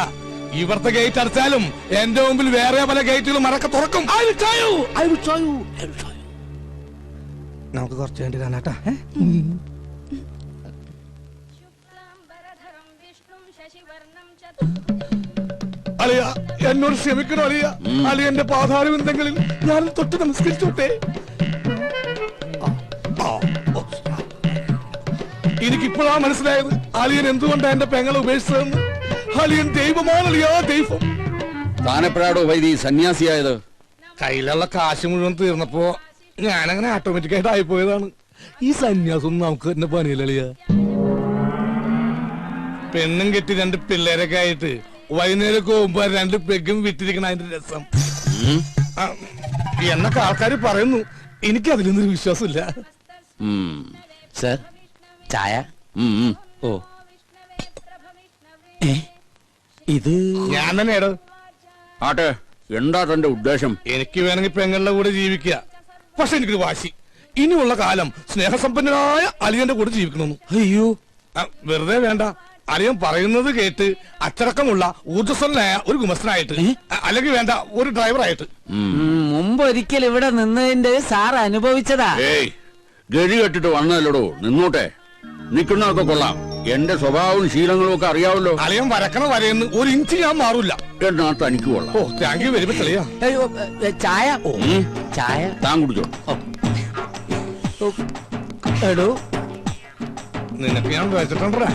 ഇവിടുത്തെ ഗേറ്റ് അടച്ചാലും എന്റെ മുമ്പിൽ വേറെ പല ഗേറ്റുകളും മറക്ക തുറക്കും. നമുക്ക് കുറച്ച് വേണ്ടി കാണാട്ടാ. അളിയ, എന്നോട് ക്ഷമിക്കണോ അളിയ? അളിയന്റെ പാതാരവിന്ദങ്ങളിൽ ഞാൻ തൊട്ട് നമസ്കരിച്ചോട്ടെ. എനിക്കിപ്പോഴാ മനസ്സിലായത് അളിയൻ എന്തുകൊണ്ടാ എന്റെ പെങ്ങളെ ഉപേക്ഷിച്ചതെന്ന്. അളിയൻ ദൈവമാണ് അളിയാ, ദൈവം. താനെപ്പോഴാടോ വൈദി സന്യാസിയായത്? കയ്യിലുള്ള കാശ് മുഴുവൻ തീർന്നപ്പോ ഞാനങ്ങനെ ഓട്ടോമാറ്റിക്കായിട്ട് ആയിപ്പോയതാണ്. ഈ സന്യാസം നമുക്ക് തന്നെ പണിയില്ല. പെണ്ണും കെട്ടി 2 പിള്ളേരൊക്കെ ആയിട്ട് വൈകുന്നേരം പോകുമ്പോ 2 പെഗും വിട്ടിരിക്കണ അതിന്റെ രസം എന്നൊക്കെ ആൾക്കാർ പറയുന്നു. എനിക്ക് അതിലൊന്നും വിശ്വാസമില്ല. സർ, ചായ. ഓ, ഇത് ഞാൻ തന്നെയാടോ. ആട്ടെ, എന്താ തന്റെ ഉദ്ദേശം? എനിക്ക് വേണമെങ്കിൽ പെങ്ങളുടെ കൂടെ ജീവിക്കുക. പക്ഷെ എനിക്കൊരു വാശി, ഇനിയുള്ള കാലം സ്നേഹസമ്പന്നനായ അളിയന്റെ കൂടെ ജീവിക്കണമെന്ന്. അയ്യോ, വെറുതെ വേണ്ട. അളിയൻ പറയുന്നത് കേട്ട് അച്ചടക്കമുള്ള ഊർജ്ജസ്വലനായ ഒരു ഗുമസ്തനായിട്ട്, അല്ലെങ്കിൽ വേണ്ട ഒരു ഡ്രൈവറായിട്ട്. മുമ്പ് ഒരിക്കൽ ഇവിടെ നിന്നതിന്റെ സാർ അനുഭവിച്ചതാ. ഏയ്, ഗതി കെട്ടിട്ട് വന്നതല്ലടോ, നിന്നോട്ടെ. നിൽക്കുന്നതൊക്കെ കൊള്ളാം. എന്റെ സ്വഭാവവും ശീലങ്ങളും ഒക്കെ അറിയാവല്ലോ. അളിയൻ വരക്കണ വരയെന്ന് 1 ഇഞ്ച് ഞാൻ മാറൂല. എന്നാ തനിക്ക് കൊള്ളാം. ഓ, താങ്ക് യു വെരി മച്ച് അളിയാ. ചായ. ഓ, ചായ താൻ കുടിച്ചോ. എടോ, നിനക്ക് ഞാൻ വെച്ചിട്ടുണ്ടേ.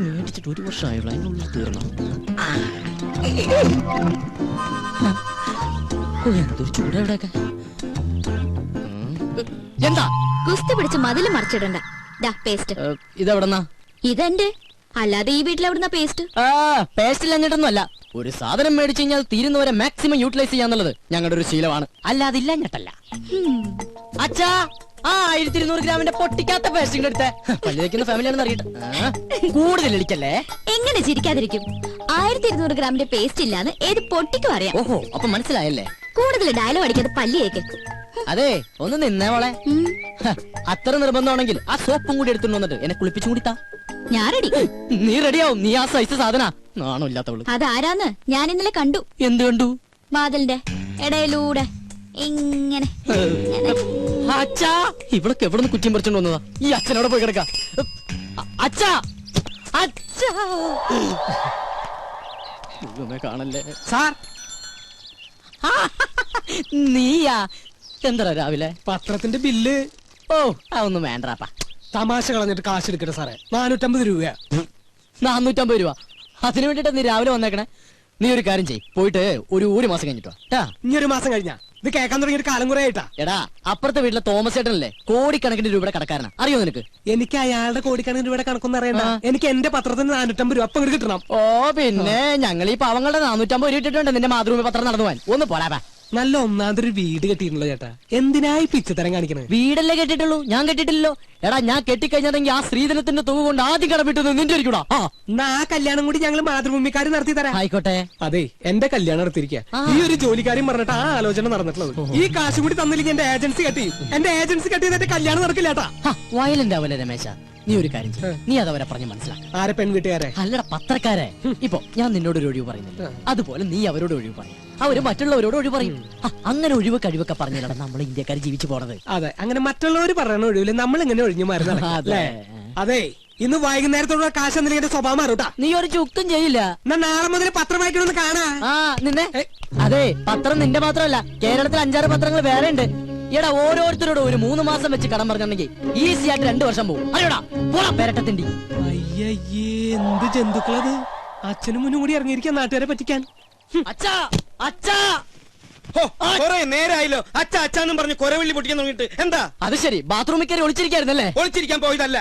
മേടിച്ചിട്ട് 1 വർഷമായുള്ളൂ, അതിനുള്ളിൽ തീർന്നു. എന്തൊരു ചൂടാ ഇവിടെയൊക്കെ. എന്താ കുസ്തി പിടിച്ച് മതില് മറിച്ചിടണ്ട. പേസ്റ്റ് ഇതെവിടെന്നാ? ഇതെന്റെ, അല്ലാതെ ഈ വീട്ടിൽ എവിടുന്ന പേസ്റ്റ്? പേസ്റ്റ് ഇല്ലഞ്ഞിട്ടൊന്നും അല്ല. ഒരു സാധനം മേടിച്ചു കഴിഞ്ഞാൽ തീരുന്നവരെ മാക്സിമം യൂട്ടിലൈസ് ചെയ്യാന്നുള്ളത് ഞങ്ങളുടെ ഒരു ശീലമാണ്. അല്ലാതെ ഇല്ലഞ്ഞിട്ടല്ല. അച്ഛാ, 1200 ഗ്രാമിന്റെ പൊട്ടിക്കാത്ത പേസ്റ്റിംഗ് എടുത്തേ. പല്ലിക്കുന്ന ഫാമിലിയാണെന്ന് അറിയട്ടെ. കൂടുതൽ ഇടിക്കല്ലേ. എങ്ങനെ ചിരിക്കാതിരിക്കും? 1200 ഗ്രാമിന്റെ പേസ്റ്റ് ഇല്ലാന്ന് ഏത് പൊട്ടിക്കും അറിയാം. ഓഹോ, അപ്പൊ മനസ്സിലായല്ലേ. കൂടുതൽ ഡയലോഗ് അടിക്കാതെ പല്ലിയേക്ക്. അതെ, ഒന്ന് നിന്നേ മോളെ. അത്ര നിർബന്ധമാണെങ്കിൽ ആ സോപ്പും കൂടി എടുത്തുകൊണ്ട് വന്നിട്ട് എന്നെ കുളിപ്പിച്ചും കൂടി താ. ഞാൻ റെഡി. നീ റെഡിയാവും. നീ ആ സൈസ് സാധന. നാണോ ഇല്ലാത്തവള്. അതാരാന്ന് ഞാൻ ഇന്നലെ കണ്ടു. എന്ത് കണ്ടു? വാതിലിന്റെ ഇടയിലൂടെ ഇങ്ങനെ. അച്ഛാ, ഇവളൊക്കെ എവിടെ നിന്ന് കുറ്റിയും പറിച്ചോണ്ട് വന്നതാ? ഈ അച്ഛനോടെ പോയി കിടക്ക. അച്ഛാ, അച്ഛാ, കാണല്ലേ സാർ. നീയാ? എന്താ രാവിലെ പത്രത്തിന്റെ ബില്ല്? ഓ, അതൊന്നും വേണ്ടപ്പാ. തമാശ കളഞ്ഞിട്ട് കാശ് എടുക്കട്ടെ സാറേ. 450 രൂപയാ. 450 രൂപ? അതിനു വേണ്ടിട്ട് നീ രാവിലെ വന്നേക്കണേ. നീ ഒരു കാര്യം ചെയ്യ്, പോയിട്ട് ഒരു മാസം കഴിഞ്ഞിട്ടോ. ഇനി 1 മാസം കഴിഞ്ഞാ ഇത് കേൾക്കാൻ തുടങ്ങിയൊരു കാലം കുറെ ആയിട്ടാ. എടാ അപ്പുറത്തെ വീട്ടിലെ തോമസ് ചേട്ടനല്ലേ കോടിക്കണക്കിന് രൂപയുടെ കടക്കാരനാ, അറിയോ നിനക്ക്? എനിക്ക് അയാളുടെ കോടിക്കണക്കിന് രൂപയുടെ കണക്കൊന്നും അറിയണ്ട. എനിക്ക് എന്റെ പത്രത്തിന് 450 രൂപ അപ്പം കിട്ടണം. ഓ പിന്നെ ഞങ്ങൾ ഈ പാവങ്ങളുടെ 450 രൂപ ഇട്ടിട്ടുണ്ട് നിന്റെ മാതൃഭൂമി പത്രം നടന്നു പോവാൻ. ഒന്ന് പോരാ. നല്ല ഒന്നാമതൊരു വീട് കെട്ടിയിട്ടുണ്ടല്ലോ ചേട്ടാ. എന്തിനായി പിച്ചത്തരം കാണിക്കണേ? വീടല്ലേ കെട്ടിട്ടുള്ളൂ, ഞാൻ കെട്ടിട്ടില്ലല്ലോ. എടാ ഞാൻ കെട്ടിക്കഴിഞ്ഞതെങ്കിൽ ആ സ്ത്രീധനത്തിന്റെ തുക കൊണ്ട് ആദ്യം കടമിട്ടത് നിന്റെ ഒരിക്കൂടാ. ആ കല്യാണം കൂടി ഞങ്ങൾ മാതൃഭൂമിക്കാർ നടത്തി തരാം. ആയിക്കോട്ടെ. അതെ എന്റെ കല്യാണം നടത്തിയിരിക്കുക. ഈ ഒരു ജോലിക്കാരും പറഞ്ഞിട്ട് ആ ആലോചന നടന്നിട്ടുള്ളത്. ഈ കാശ് കൂടി തന്നില്ലെങ്കിൽ എന്റെ ഏജൻസി കെട്ടി എന്റെ കല്യാണം നടക്കില്ലാട്ടാ. വയലന്റ് ആവല്ലേ രമേശ? നീ ഒരു കാര്യം ചെയ്യ്. നീ അതവരെ പറഞ്ഞ് മനസ്സിലാക്കാം. ആരെ പെൺവീട്ടുകാരെ? അല്ലടാ പത്രക്കാരെ. ഇപ്പൊ ഞാൻ നിന്നോടൊരു ഒഴിവ് പറയുന്നില്ല, അതുപോലെ നീ അവരോട് ഒഴിവ് പറയും, അവര് മറ്റുള്ളവരോട് ഒഴിവ് പറയും. അങ്ങനെ ഒഴിവ് കഴിവൊക്കെ പറഞ്ഞാലാണ് നമ്മൾ ഇന്ത്യക്കാർ ജീവിച്ചു പോണത്. അതെ, അങ്ങനെ മറ്റുള്ളവർ പറയണ ഒഴിവില് നമ്മൾ ഇങ്ങനെ ഒഴിഞ്ഞു മാറുന്നത്. അതെ, ഇന്ന് വൈകുന്നേരത്തോടുള്ള കാശ് എന്തെങ്കിലും എന്റെ സ്വഭാവം മാറൂട്ടാ. നീ ഒരു ചുക്കും ചെയ്യില്ല. നാളെ മുതൽ പത്രം വായിക്കണമെന്ന് കാണാ. നിന്നെ അതെ, പത്രം നിന്റെ മാത്രമല്ല, കേരളത്തിൽ 5-6 പത്രങ്ങൾ വേറെ ഉണ്ട്. എടാ ഓരോരുത്തരോടും ഒരു 3 മാസം വെച്ച് കടം പറഞ്ഞിട്ടുണ്ടെങ്കിൽ ഈസി ആയിട്ട് 2 വർഷം പോകും. അറിയോടാ പോടാ പെരട്ടത്തിണ്ടി. അയ്യേ എന്ത് ജന്തുക്കളത്. അച്ഛനും മുന്നും കൂടി ഇറങ്ങിയിരിക്കാൻ നാട്ടുകാരെ പറ്റിക്കാൻ. അച്ഛാ അച്ഛാ നേരായല്ലോ അച്ഛ അച്ഛനും പറഞ്ഞ് കൊരവള്ളി പൊട്ടിക്കാൻ തുടങ്ങിയിട്ട്. എന്താ അത് ശരി, ബാത്റൂമിൽ കയറി ഒളിച്ചിരിക്കായിരുന്നല്ലേ? ഒളിച്ചിരിക്കാൻ പോയതല്ല,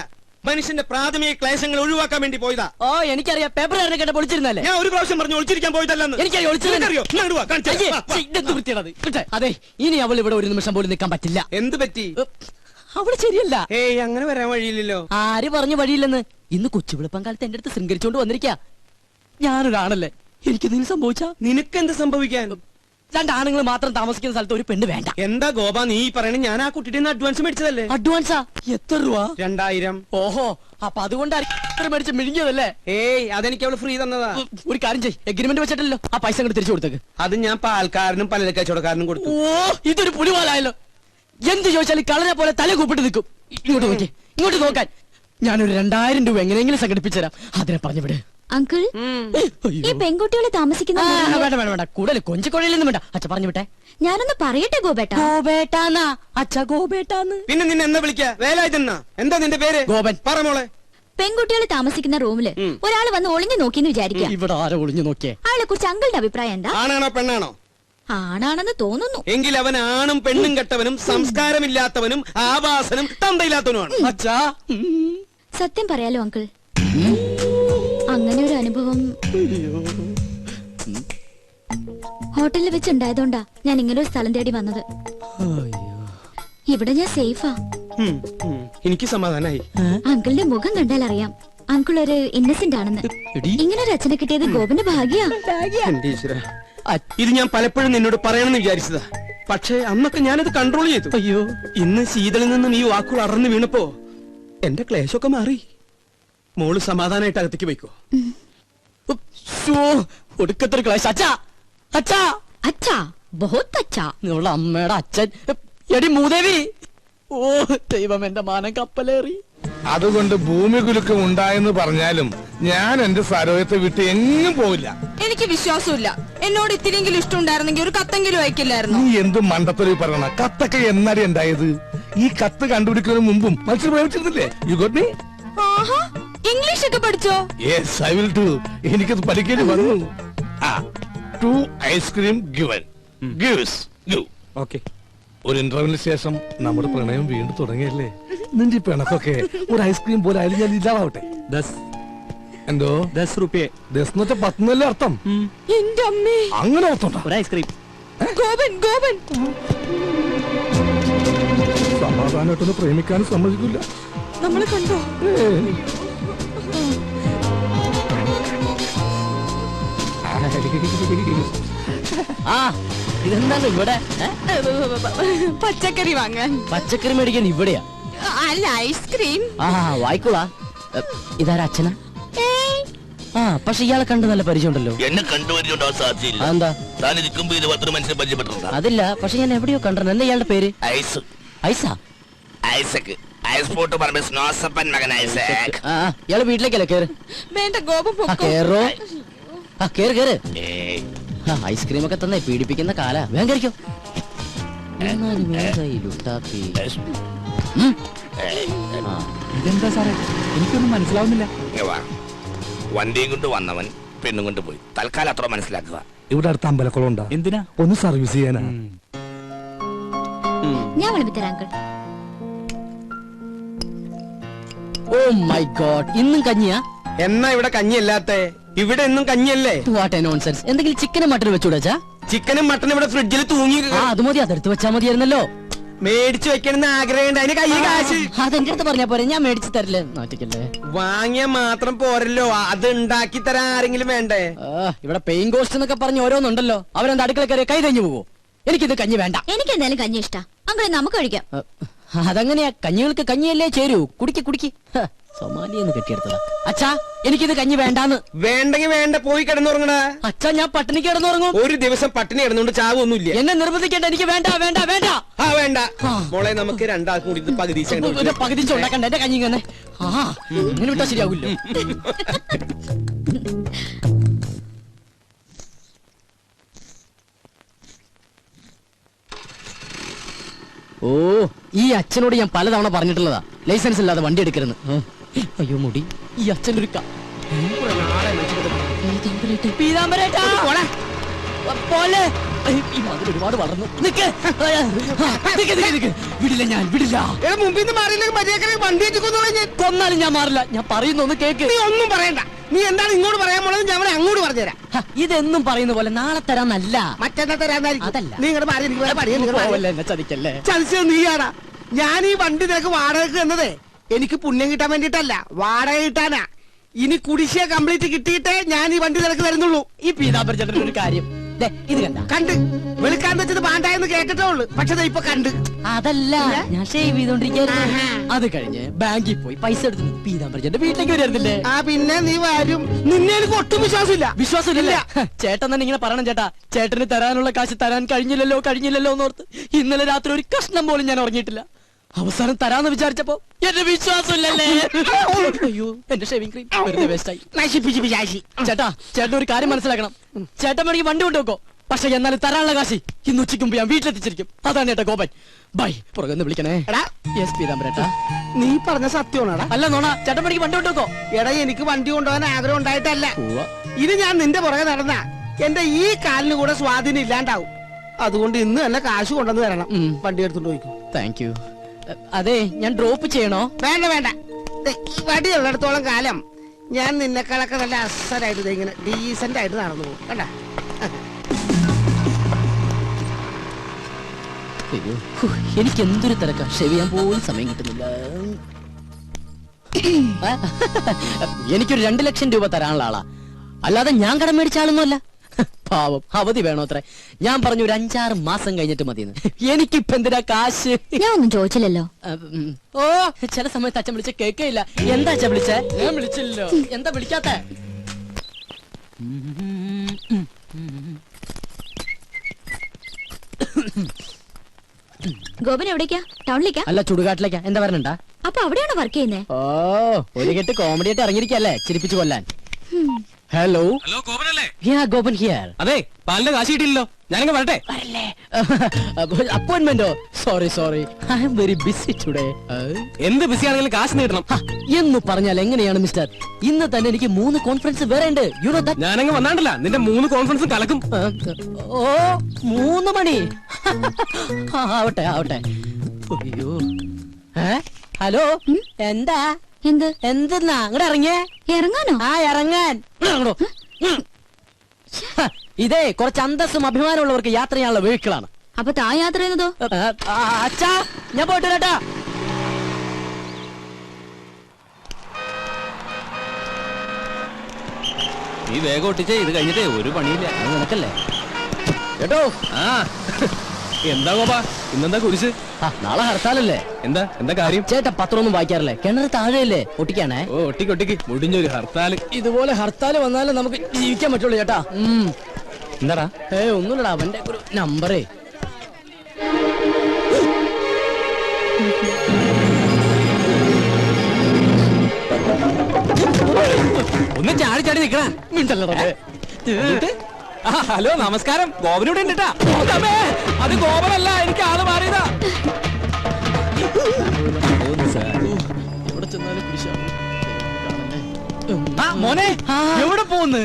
മനുഷ്യന്റെ പ്രാഥമിക ക്ലേശങ്ങൾ ഒഴിവാക്കാൻ വേണ്ടി പോയതാ. ഓ എനിക്കറിയാം, പേപ്പർ കേട്ട് ഒളിച്ചിരുന്നല്ലേ? ഞാൻ ഒരു പ്രാവശ്യം പറഞ്ഞു ഒളിച്ചിരിക്കാൻ പോയതല്ലെന്ന്. എനിക്കറിയോ അതെ, ഇനി അവൾ ഇവിടെ ഒരു നിമിഷം പോലും നിൽക്കാൻ പറ്റില്ല. എന്ത് പറ്റി? അവള് ശരിയല്ല. ഏയ് അങ്ങനെ വരാൻ വഴിയില്ലല്ലോ. ആര് പറഞ്ഞു വഴിയില്ലെന്ന്? ഇന്ന് കൊച്ചുവിളപ്പം കാലത്ത് എന്റെ അടുത്ത് ശൃംഗരിച്ചോണ്ട് വന്നിരിക്കാ. ഞാനൊരാണല്ലേ, എനിക്ക് നീ സംഭവിച്ചാ? നിനക്കെന്ത് സംഭവിക്കാൻ? 2 ആണുങ്ങൾ മാത്രം താമസിക്കുന്ന സ്ഥലത്ത് ഒരു പെണ്ണ് വേണ്ട. എന്താ ഗോപ നീ പറയണ? ഞാൻ ആ കുട്ടിയുടെ അഡ്വാൻസ് മേടിച്ചതല്ലേ. അഡ്വാൻസാ? എത്ര രൂപ? 2000. ഓഹോ, അപ്പൊ അതുകൊണ്ടാണ് മേടിച്ച് മിഴുങ്ങിയതല്ലേ? ഏയ് അതെനിക്ക് അവള് ഫ്രീ തന്നതാ. ഒരു കാര്യം ചെയ്യ്, എഗ്രിമെന്റ് വെച്ചിട്ടല്ലോ ആ പൈസ അങ്ങോട്ട് തിരിച്ചു കൊടുത്തേക്ക്. അത് ഞാൻ പാൽക്കാരനും പലചരക്ക് കച്ചവടക്കാരനും കൊടുത്തു. ഓ ഇതൊരു പുലിവാലായല്ലോ. എന്ത് ചോദിച്ചാലും കളനെ പോലെ തല കൂപ്പിട്ട് നിൽക്കും. ഇങ്ങോട്ട് നോക്കി, ഇങ്ങോട്ട് നോക്കാൻ. ഞാനൊരു 2000 രൂപ എങ്ങനെയെങ്കിലും സംഘടിപ്പിച്ചുതരാം. അതിനെ പറഞ്ഞു വിട്. അങ്കിൾ, ഈ പെൺകുട്ടികളെ താമസിക്കുന്ന വേണ്ട വേണ്ട വേണ്ട, കൂടുതൽ കൊഞ്ചിക്കൊഴയിലൊന്നും വേണ്ട. അച്ഛ പറഞ്ഞു വിട്ടെ. ഞാനൊന്ന് പറയട്ടെ ഗോപേട്ട. ഗോപേട്ടാന്നാ അച്ഛ, ഗോപേട്ടാന്ന്. പിന്നെ നിന്നെ എന്താ വിളിക്കാ? വേലായുധനാ? എന്താ നിന്റെ പേര്? ഗോപൻ. പറ മോളെ. പെൺകുട്ടികൾ താമസിക്കുന്ന റൂമില് ഒരാൾ വന്ന് ഒളിഞ്ഞു നോക്കിന്ന് വിചാരിക്കുക. ഇവിടെ ആരോ ഒളിഞ്ഞു നോക്കിയേ? അയാളെ കുറിച്ച് അങ്കിളുടെ അഭിപ്രായം എന്താ? ആണാണോ പെണ്ണാണോ? ആണാണെന്ന് തോന്നുന്നു. എങ്കിൽ അവൻ ആണും പെണ്ണും കെട്ടവനും സംസ്കാരമില്ലാത്തവനും ആവാസനും തന്തയില്ലാത്തവനുമാണ്. അച്ഛാ സത്യം പറയാലോ അങ്കിൾ, അങ്ങനെ ഒരു അനുഭവം ഹോട്ടലിൽ വെച്ചുണ്ടായതുകൊണ്ടാ ഞാൻ ഇങ്ങനെ ഒരു സ്ഥലം തേടി വന്നത്. ഇവിടെ ഞാൻ സേഫാ. എനിക്ക് സമാധാനായി. അങ്കിളിന്റെ മുഖം കണ്ടാൽ അറിയാം അങ്കിൾ ഒരു ഇന്നസെന്റ് ആണെന്ന്. ഇങ്ങനെ ഒരു അച്ഛനെ കിട്ടിയത് ഗോപന്റെ ഭാഗ്യാ. ഇത് ഞാൻ പലപ്പോഴും നിന്നോട് പറയണമെന്ന് വിചാരിച്ചതാ, പക്ഷേ അന്നൊക്കെ ഞാനത് കൺട്രോൾ ചെയ്തു. അയ്യോ, ഇന്ന് ശീതളിൽ നിന്നും ഈ വാക്കുകൾ അറന്നു വീണപ്പോ എന്റെ ക്ലേശമൊക്കെ മാറി. മോള് സമാധാനായിട്ട് അകത്തേക്ക് പോയിക്കോ. ഒടുക്കത്തൊരു ക്ലാസ്. അച്ഛാ അച്ഛാ അച്ഛാ, ബഹുത്ത് അച്ഛാ. നിങ്ങളുടെ അമ്മയുടെ അച്ഛൻ. എടി മൂദേവി. ഓ ദൈവം, എന്റെ മാനം കപ്പലേറി. അതുകൊണ്ട് ഭൂമി കുലുക്കം ഉണ്ടായെന്ന് പറഞ്ഞാലും ഞാൻ എന്റെ സരോയത്തെ വിട്ട് എങ്ങും പോവില്ല. എനിക്ക് വിശ്വാസമില്ല. എന്നോട് ഇത്തിരിയെങ്കിലും ഇഷ്ടം ഉണ്ടായിരുന്നെങ്കിൽ ഒരു കത്തെങ്കിലും അയക്കില്ലായിരുന്നു. നീ എന്ത് മണ്ടത്തൊരു പറയണ? കത്തൊക്കെ എന്നാടി ഉണ്ടായത്? ഈ കത്ത് കണ്ടുപിടിക്കുന്നതിന് മുമ്പും മനുഷ്യർ പ്രേമിച്ചിരുന്നില്ലേ? You got me? ഇംഗ്ലീഷ് ഒക്കെ പഠിച്ചോ? Yes I will do. എനിക്കത് പഠിക്കേണ്ടി വന്നു. 2 ice cream given gives give. Okay. ഒരു ഇന്റർവ്യൂവിന് ശേഷം നമ്മുടെ പ്രണയം വീണ്ടും തുടങ്ങിയല്ലേ? നിന്റെ പിണക്കൊക്കെ ഒരു ഐസ്ക്രീം പോലെ ആയാലും ഞാൻ ഇല്ലാതാവട്ടെ. എന്തോ 10 രൂപയെ? 10 എന്ന് വെച്ചാൽ 10 അർത്ഥം. എന്റെ അമ്മേ, അങ്ങനെ അർത്ഥം. ഒരു ഐസ്ക്രീം. ഗോപൻ ഗോപൻ. സമാധാനമായിട്ടൊന്ന് പ്രേമിക്കാനും സമ്മതിക്കില്ല. നമ്മളെ കണ്ടോ? ആ ഇതെന്താണ് ഇവിടെ? പച്ചക്കറി വാങ്ങാൻ. പച്ചക്കറി മേടിക്കാൻ ഇവിടെയാ? അല്ല, ഐസ്ക്രീം. ആ വായിക്കോളാ. ഇതാരാ അച്ഛനാ? ആ പക്ഷെ ഇയാളെ കണ്ട് നല്ല പരിചയമുണ്ടല്ലോ. എന്നെ കണ്ടുപരിചയമുണ്ടോ? സാധ്യയില്ല. എന്താ? താൻ ഇരിക്കുമ്പോ 20 മനുഷ്യരെ പരിചയപ്പെട്ടിട്ടുണ്ടോ? അതില്ല, പക്ഷെ ഞാൻ എവിടെയോ കണ്ടിട്ടുണ്ട്. എന്താ ഇയാളുടെ പേര്? ഐസ്. ഐസാ? ഐസക്. ഐസ് പോട്ട് പറഞ്ഞ സ്നോസപ്പൻ മകൻ ഐസക്. ആ ഇയാള് വീട്ടിലേക്കല്ലേ? കേറ്. വേണ്ട ഗോപൻ പൊക്കോ. കേറോ? ആ കേറ് കേറ്. ഏയ് ഐസ്ക്രീം ഒക്കെ തന്നെ പീഡിപ്പിക്കുന്ന കാല. വേഗം കഴിക്കോ. ഇതെന്താ സാറേ, എനിക്കൊന്നും മനസ്സിലാവുന്നില്ല. വണ്ടിയും കൊണ്ട് വന്നവൻ പെണ്ണും കൊണ്ട് പോയി. തൽക്കാലം അത്ര മനസ്സിലാക്കുക. ഇവിടെ അടുത്ത അമ്പലക്കുളം ഉണ്ടാ? എന്തിനാ? ഒന്ന് സർവീസ് ചെയ്യാനാ. ഞാൻ വിളമ്പിത്തരാം അങ്കിൾ. ഓ മൈ ഗോഡ്, ഇന്നും കഞ്ഞിയാ? എന്നാ ഇവിടെ കഞ്ഞിയല്ലാത്ത? ഇവിടെ എന്നും കഞ്ഞിയല്ലേ? What A nonsense. എന്തെങ്കിലും ചിക്കനും മട്ടനും വെച്ചൂടാ? ചിക്കനും മട്ടനും ഇവിടെ ഫ്രിഡ്ജിൽ തൂങ്ങി. അത് മതി, അതെടുത്ത് വെച്ചാ മതിയായിരുന്നല്ലോ. മേടിച്ചു വെക്കണമെന്ന് ആഗ്രഹമുണ്ട്, അതിന് കയ്യിൽ കാശ്. അതെന്റെ അടുത്ത് പറഞ്ഞാ പോരെ, ഞാൻ മേടിച്ചു തരില്ലേ. നാട്ടിക്കല്ലേ. വാങ്ങിയ മാത്രം പോരല്ലോ, അത് ഉണ്ടാക്കി തരാൻ ആരെങ്കിലും വേണ്ടേ? ഇവിടെ പെയിൻ കോസ്റ്റ് എന്നൊക്കെ പറഞ്ഞ് ഓരോന്നുണ്ടല്ലോ. അവരെന്താ അടുക്കള കയറി കൈ തഞ്ഞു പോവോ? എനിക്കിത് കഞ്ഞി വേണ്ട. എനിക്ക് എന്തായാലും കഞ്ഞി ഇഷ്ടാ അങ്കിൾ, നമുക്ക് കഴിക്കാം. അതങ്ങനെയാ, കഞ്ഞികൾക്ക് കഞ്ഞിയല്ലേ ചേരൂ. കുടിക്ക് കുടിക്ക്. സൊമാലിയെന്ന് കെട്ടിയെടുത്തതാ. അച്ഛാ, എനിക്കിത് കഞ്ഞി വേണ്ടാന്ന്. വേണ്ടെങ്കിൽ വേണ്ട, പോയി കിടന്നുറങ്ങണ. അച്ഛാ, ഞാൻ പട്ടിണി കിടന്നുറങ്ങും. ഒരു ദിവസം പട്ടിണി കിടന്നുകൊണ്ട് ചാവൊന്നുമില്ല. എന്നെ നിർബന്ധിക്കേണ്ട, എനിക്ക് വേണ്ട വേണ്ട വേണ്ട. ആ വേണ്ട മോളെ, നമുക്ക് രണ്ടാൾക്കും കൂടി ഇത് പകുതി പകുതി ഉണ്ടാക്കണ്ട. എന്റെ കഞ്ഞി ഇങ്ങനെ ഇങ്ങനെ വിട്ടാ ശരിയാവില്ല. ഓ, ഈ അച്ഛനോട് ഞാൻ പലതവണ പറഞ്ഞിട്ടുള്ളതാ ലൈസൻസ് ഇല്ലാതെ വണ്ടി എടുക്കരുന്ന്. അയ്യോ മുടി, ഈ അച്ഛൻ്റെ ഒരു ഒരുപാട് വളർന്നു. വിടില്ല, ഞാൻ വിടില്ല. കൊന്നാലും ഞാൻ മാറില്ല. ഞാൻ പറയുന്നൊന്ന് കേക്ക്. നീ ഒന്നും പറയണ്ട. നീ എന്താണ് ഇങ്ങോട്ട് പറയാൻ പോണത്? ഞാൻ അങ്ങോട്ട് പറഞ്ഞുതരാം. ഇതെന്നും പറയുന്ന പോലെ നാളെ തരാന്നല്ല, മറ്റന്നാ തരാന്നായിരിക്കും. അതല്ല. നീ ഇങ്ങോട്ട് മാറി. എന്നെ ചതിക്കല്ലേ. ചതിച്ചത് നീയാടാ. ഞാൻ ഈ വണ്ടി നിനക്ക് വാടകയ്ക്ക് തന്നതേ എനിക്ക് പുണ്യം കിട്ടാൻ വേണ്ടിട്ടല്ല, വാടക കിട്ടാനാ. ഇനി കുടിശ്ശിക കംപ്ലീറ്റ് കിട്ടിയിട്ടേ ഞാൻ ഈ വണ്ടി നിനക്ക് തരുന്നുള്ളൂ. ഈ പീതാംബര ചേട്ടൻ ഒരു കാര്യം ഇത് കണ്ട് വെളുക്കാൻ വെച്ചത് പാണ്ടായെന്ന് കേട്ടിട്ടേ ഉള്ളു. പക്ഷെ ഇപ്പൊ കണ്ട്. അതല്ല, ഞാൻ ഷേവ് ചെയ്തോണ്ടിരിക്കുന്നു. അത് കഴിഞ്ഞ് ബാങ്കിൽ പോയി പൈസ എടുത്തു പീതാംബര ചേട്ടന്റെ വീട്ടിലേക്ക് വരുന്നില്ലേ? ആ പിന്നെ നീ വരും. നിന്നെ എനിക്ക് ഒട്ടും വിശ്വാസമില്ല. വിശ്വാസമില്ല. ചേട്ടൻ തന്നെ ഇങ്ങനെ പറയണം ചേട്ടാ. ചേട്ടന് തരാനുള്ള കാശ് തരാൻ കഴിഞ്ഞില്ലല്ലോ എന്നോർത്ത് ഇന്നലെ രാത്രി ഒരു കഷ്ണം പോലും ഞാൻ ഉറങ്ങിയിട്ടില്ല. അവസാനം തരാന്ന് വിചാരിച്ചപ്പോ എന്റെ വിശ്വാസമില്ലല്ലേ. അയ്യോ, എന്റെ ഷേവിംഗ് ക്രീം വെറുതെ വേസ്റ്റായി. ചേട്ടാ, ചേട്ടൻ ഒരു കാര്യം മനസ്സിലാക്കണം. ചേട്ടൻ വേണമെങ്കിൽ വണ്ടി കൊണ്ടുവെക്കോ, പക്ഷെ എന്നാലും തരാനുള്ള കാശി ഇന്ന് ഉച്ചയ്ക്ക് മുമ്പ് ഞാൻ വീട്ടിലെത്തിച്ചിരിക്കും. അതാണ് ചേട്ടാ ഗോപൻ. ബൈ. പുറകെന്ന് വിളിക്കണേ. യെസ് പീതാംബരേട്ടാ. നീ പറഞ്ഞ സത്യമാണോടാ? അല്ല നോണ. ചേട്ടൻ വേണമെങ്കിൽ വണ്ടി കൊണ്ടുവെക്കോ. എടാ, എനിക്ക് വണ്ടി കൊണ്ടുപോകാൻ ആഗ്രഹം ഉണ്ടായിട്ടല്ല. ഇനി ഞാൻ നിന്റെ പുറകെ നടന്ന എന്റെ ഈ കാലിന് കൂടെ സ്വാധീനം ഇല്ലാണ്ടാവും. അതുകൊണ്ട് ഇന്ന് തന്നെ കാശ് കൊണ്ടുവന്ന് തരണം. വണ്ടി എടുത്തോണ്ട് പോയിക്കോ. Thank you. അതെ, ഞാൻ ഡ്രോപ്പ് ചെയ്യണോ? വേണ്ട വേണ്ട. ഈ വടി ഉള്ളിടത്തോളം കാലം ഞാൻ നിന്നെക്കാളൊക്കെ നല്ല അസലായിട്ട് ഇങ്ങനെ ഡീസന്റ് ആയിട്ട് നടന്നു പോകും. കണ്ട. എനിക്ക് എന്തൊരു തിരക്കാ. ഷേവ് ചെയ്യാൻ പോലും സമയം കിട്ടുന്നില്ല. എനിക്കൊരു 2 ലക്ഷം രൂപ തരാനുള്ള ആളാ, അല്ലാതെ ഞാൻ കടം മേടിച്ച ആളൊന്നുമല്ല. പാവം, അവധി വേണോ അത്ര? ഞാൻ പറഞ്ഞു ഒരു 5-6 മാസം കഴിഞ്ഞിട്ട് മതിയെന്ന്. എനിക്കിപ്പ എന്തിനാ കാശ്? ഞാൻ ഒന്നും ചോദിച്ചില്ലല്ലോ. ഓ, ചില സമയത്ത് അച്ഛൻ വിളിച്ച കേൾക്കയില്ല. എന്താ അച്ഛൻ വിളിച്ചേ? ഞാൻ വിളിച്ചില്ലല്ലോ. എന്താ വിളിക്കാത്ത? ഗോപൻ എവിടേക്കാ? ടൗണിലേക്കാ? അല്ല, ചുടുകാട്ടിലേക്കാ. എന്താ പറഞ്ഞണ്ടാ? അപ്പൊ അവിടെയാണോ വർക്ക് ചെയ്യുന്നേ? ഓ, ഒരു കെട്ട് കോമഡി ആയിട്ട് ഇറങ്ങിയിരിക്കല്ലേ ചിരിപ്പിച്ചു കൊല്ലാൻ. ഹലോ ഗോപനല്ലേ? ഗോപൻ ഹിയർ. അതെ, പാലിന്റെ കാശ് കിട്ടിയില്ലല്ലോ. ഞാനങ്ങ് വരട്ടെ. അപ്പോയിന്റ്മെന്റോ? Sorry I am very busy today. എന്ത് ബിസി ആണെങ്കിലും കാശ് നേടണം എന്ന് പറഞ്ഞാൽ എങ്ങനെയാണ് മിസ്റ്റർ? ഇന്ന് തന്നെ എനിക്ക് 3 കോൺഫറൻസ് വേറെ ഉണ്ട്. You know that. ഞാനങ്ങ് വന്നാണ്ടല്ല, നിന്റെ 3 കോൺഫറൻസും കലക്കും. ഓ, 3 മണി. ആവട്ടെ. അയ്യോ, ഹലോ. എന്താ? എന്തെന്നാ അങ്ങോട്ട് ഇറങ്ങിയേ? ഇറങ്ങാനോ? ആ, ഇറങ്ങാൻ. ഇതേ കുറച്ച് അന്തസ്സും അഭിമാനമുള്ളവർക്ക് യാത്ര ചെയ്യാനുള്ള വെഹിക്കിളാണ്. അപ്പൊ താ യാത്ര ചെയ്യുന്നതോ? അച്ഛാ, ഞാൻ പോയിട്ട് വരാട്ടാ. ഈ വേഗം ഒട്ടിച്ചേ, ഇത് കഴിഞ്ഞിട്ടേ ഒരു പണിയില്ല. അത് നിനക്കല്ലേ കേട്ടോ? ആ, എന്താ ഗോപാ, ഇന്നെന്താ കുരിശ്? നാളെ ഹർത്താലല്ലേ? എന്താ കാര്യം? ചേട്ടാ, പത്രമൊന്നും വായിക്കാറില്ലേ? കിണറ് താഴെയല്ലേ? ഒട്ടിക്കാണേ. ഓ, ഒട്ടിക്ക് മുടിഞ്ഞൊരു ഹർത്താല്. ഇതുപോലെ ഹർത്താല് വന്നാലേ നമുക്ക് ജീവിക്കാൻ പറ്റുള്ളൂ ചേട്ടാ. എന്താടാ? ഒന്നുമില്ലടാ, അവന്റെ ഒരു നമ്പറേ. ഒന്ന് ചാടി നിക്കണ. ഹലോ, നമസ്കാരം. ഗോപനൂടെ ഉണ്ടിട്ടാ. അത് ഗോപനല്ല, എനിക്ക് ആള് മാറിയതാ. എവിടെ ചെന്നാലും മോനെ എവിടെ പോകുന്നു?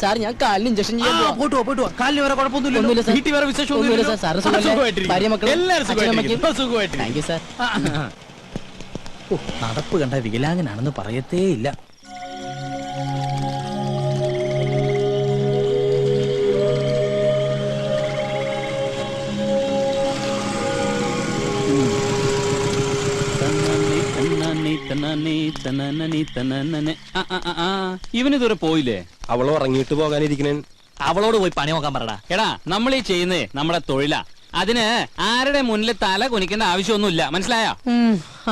സാർ ഞാൻ കാലിന് ഇഞ്ചക്ഷൻ ചെയ്യാൻ പോവാ. പോയിട്ട് കാലിന് വേറെ ഒന്നുമില്ല കുഴപ്പമൊന്നുമില്ല. സാർ. വീട്ടിൽ വേറെ വിശേഷം ഒന്നുമില്ല സാർ. സാറ് സുഖമല്ലേ? ഭാര്യ മക്കളും എല്ലാവരും അച്ഛനമ്മയ്ക്കും? സുഖമായിട്ട്. Thank you sir. നടപ്പ് കണ്ട വികലാംഗനാണെന്ന് പറയത്തേ ഇല്ല. ഇവനിതുവരെ പോയില്ലേ? അവൾ ഉറങ്ങിയിട്ട് പോകാനിരിക്കണേ. അവളോട് പോയി പണി നോക്കാൻ പറടാ. എടാ നമ്മൾ ഈ ചെയ്യുന്നേ നമ്മുടെ തൊഴിലാ. അതിന് ആരുടെ മുന്നിൽ തല കുനിക്കേണ്ട ആവശ്യമൊന്നുമില്ല, മനസ്സിലായോ?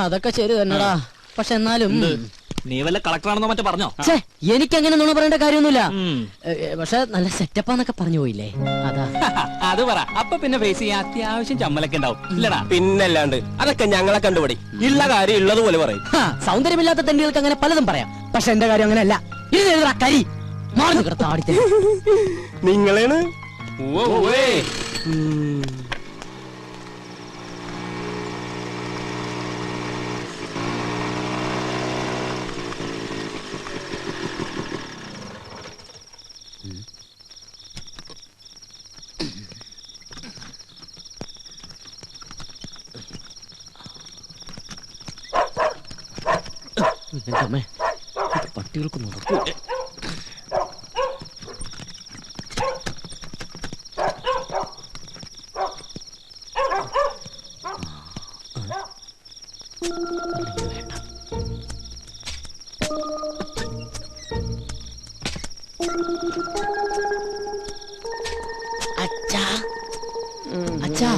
അതൊക്കെ ശരി തന്നെടാ. പക്ഷെ എന്നാലും നീ വല്ല കളക്ടറാണെന്നോ മറ്റോ പറഞ്ഞോ? എനിക്കങ്ങനെ നുണ പറയേണ്ട കാര്യമൊന്നുമില്ല. പക്ഷെ നല്ല സെറ്റപ്പാന്നൊക്കെ പറഞ്ഞു പോയില്ലേ, അതാ. അത് പറ. അപ്പൊ പിന്നെ ഫേസ് ചെയ്യാൻ അത്യാവശ്യം ചമ്മലൊക്കെ ഉണ്ടാവും, ഇല്ലടാ? പിന്നല്ലാണ്ട് അതൊക്കെ ഞങ്ങളെ കണ്ടുപിടി. ഉള്ള കാര്യം ഉള്ളതുപോലെ പറയും. സൗന്ദര്യമില്ലാത്ത തെണ്ടികൾക്ക് അങ്ങനെ പലതും പറയാം. പക്ഷെ എന്റെ കാര്യം അങ്ങനെയല്ല. ഇത് എഴുതാ കരി മാറി താടിത്തെ നിങ്ങളാണ്. പട്ടികൾക്ക് നടക്കൂ. അച്ഛാ, അച്ഛാ,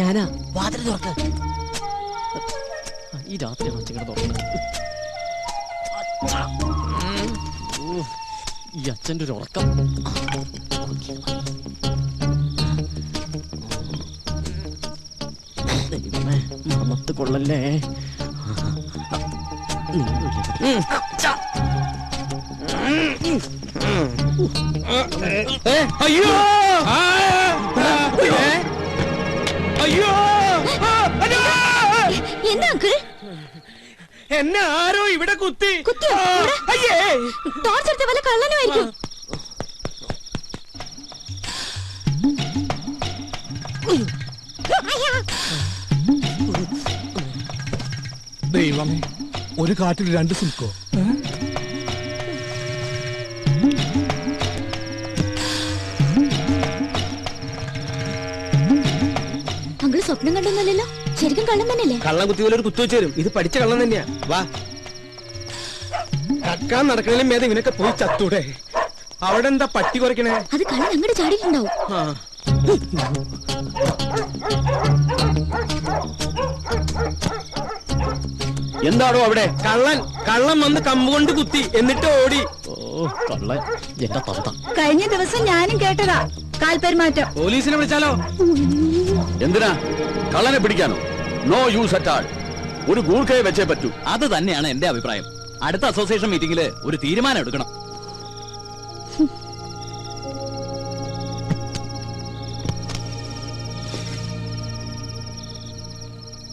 ഞാനാ. വാതിൽ തുറക്ക്. ഈ രാത്രിയാണ് അച്ഛങ്ങനെ തുറക്കുന്നത്. ഈ അച്ഛൻ്റെ ഒരു ഉറക്കം. ദൈവമേ, മണത്ത് കൊള്ളല്ലേ. അയ്യോ അയ്യോ എന്താ അങ്കിൾ? എന്നെ ആരോ ഇവിടെ കുത്തി. അയ്യേ, ടോർച്ചെടുത്ത വല്ല കള്ളനുമായിരിക്കും. ദൈവമേ, ഒരു കാട്ടിൽ രണ്ട് സിൽക്കോ? അങ്കിൾ സ്വപ്നം കണ്ടൊന്നുമല്ലല്ലോ, ശരിക്കും കള്ളം തന്നെയല്ലേ? കള്ളം കുത്തി പോലെ ഒരു കുത്തു വെച്ച് തരും. ഇത് പഠിച്ച കള്ളം തന്നെയാ. വാ, കക്കാൻ നടക്കണേലും മേധം ഇവനൊക്കെ പോയി ചത്തൂടെ. അവിടെ എന്താ പട്ടി കുറയ്ക്കണേ? അത് കള്ളൻ അങ്ങോട്ട് ചാടിയിട്ടുണ്ടാവും. എന്താണോ അവിടെ? കള്ളൻ വന്ന് കമ്പ് കൊണ്ട് കുത്തി, എന്നിട്ട് ഓടി. കള്ളൻ എന്റെ തന്ത. കഴിഞ്ഞ ദിവസം ഞാനും കേട്ടതാ കാൽപെരുമാറ്റം. പോലീസിനെ വിളിച്ചാലോ? എന്തിനാ? കള്ളനെ പിടിക്കാനോ? No use at all. ഒരു ഗൂർഖയെ വെച്ചേ പറ്റൂ. അത് തന്നെയാണ് എന്റെ അഭിപ്രായം. അടുത്ത അസോസിയേഷൻ മീറ്റിംഗില് ഒരു തീരുമാനം എടുക്കണം.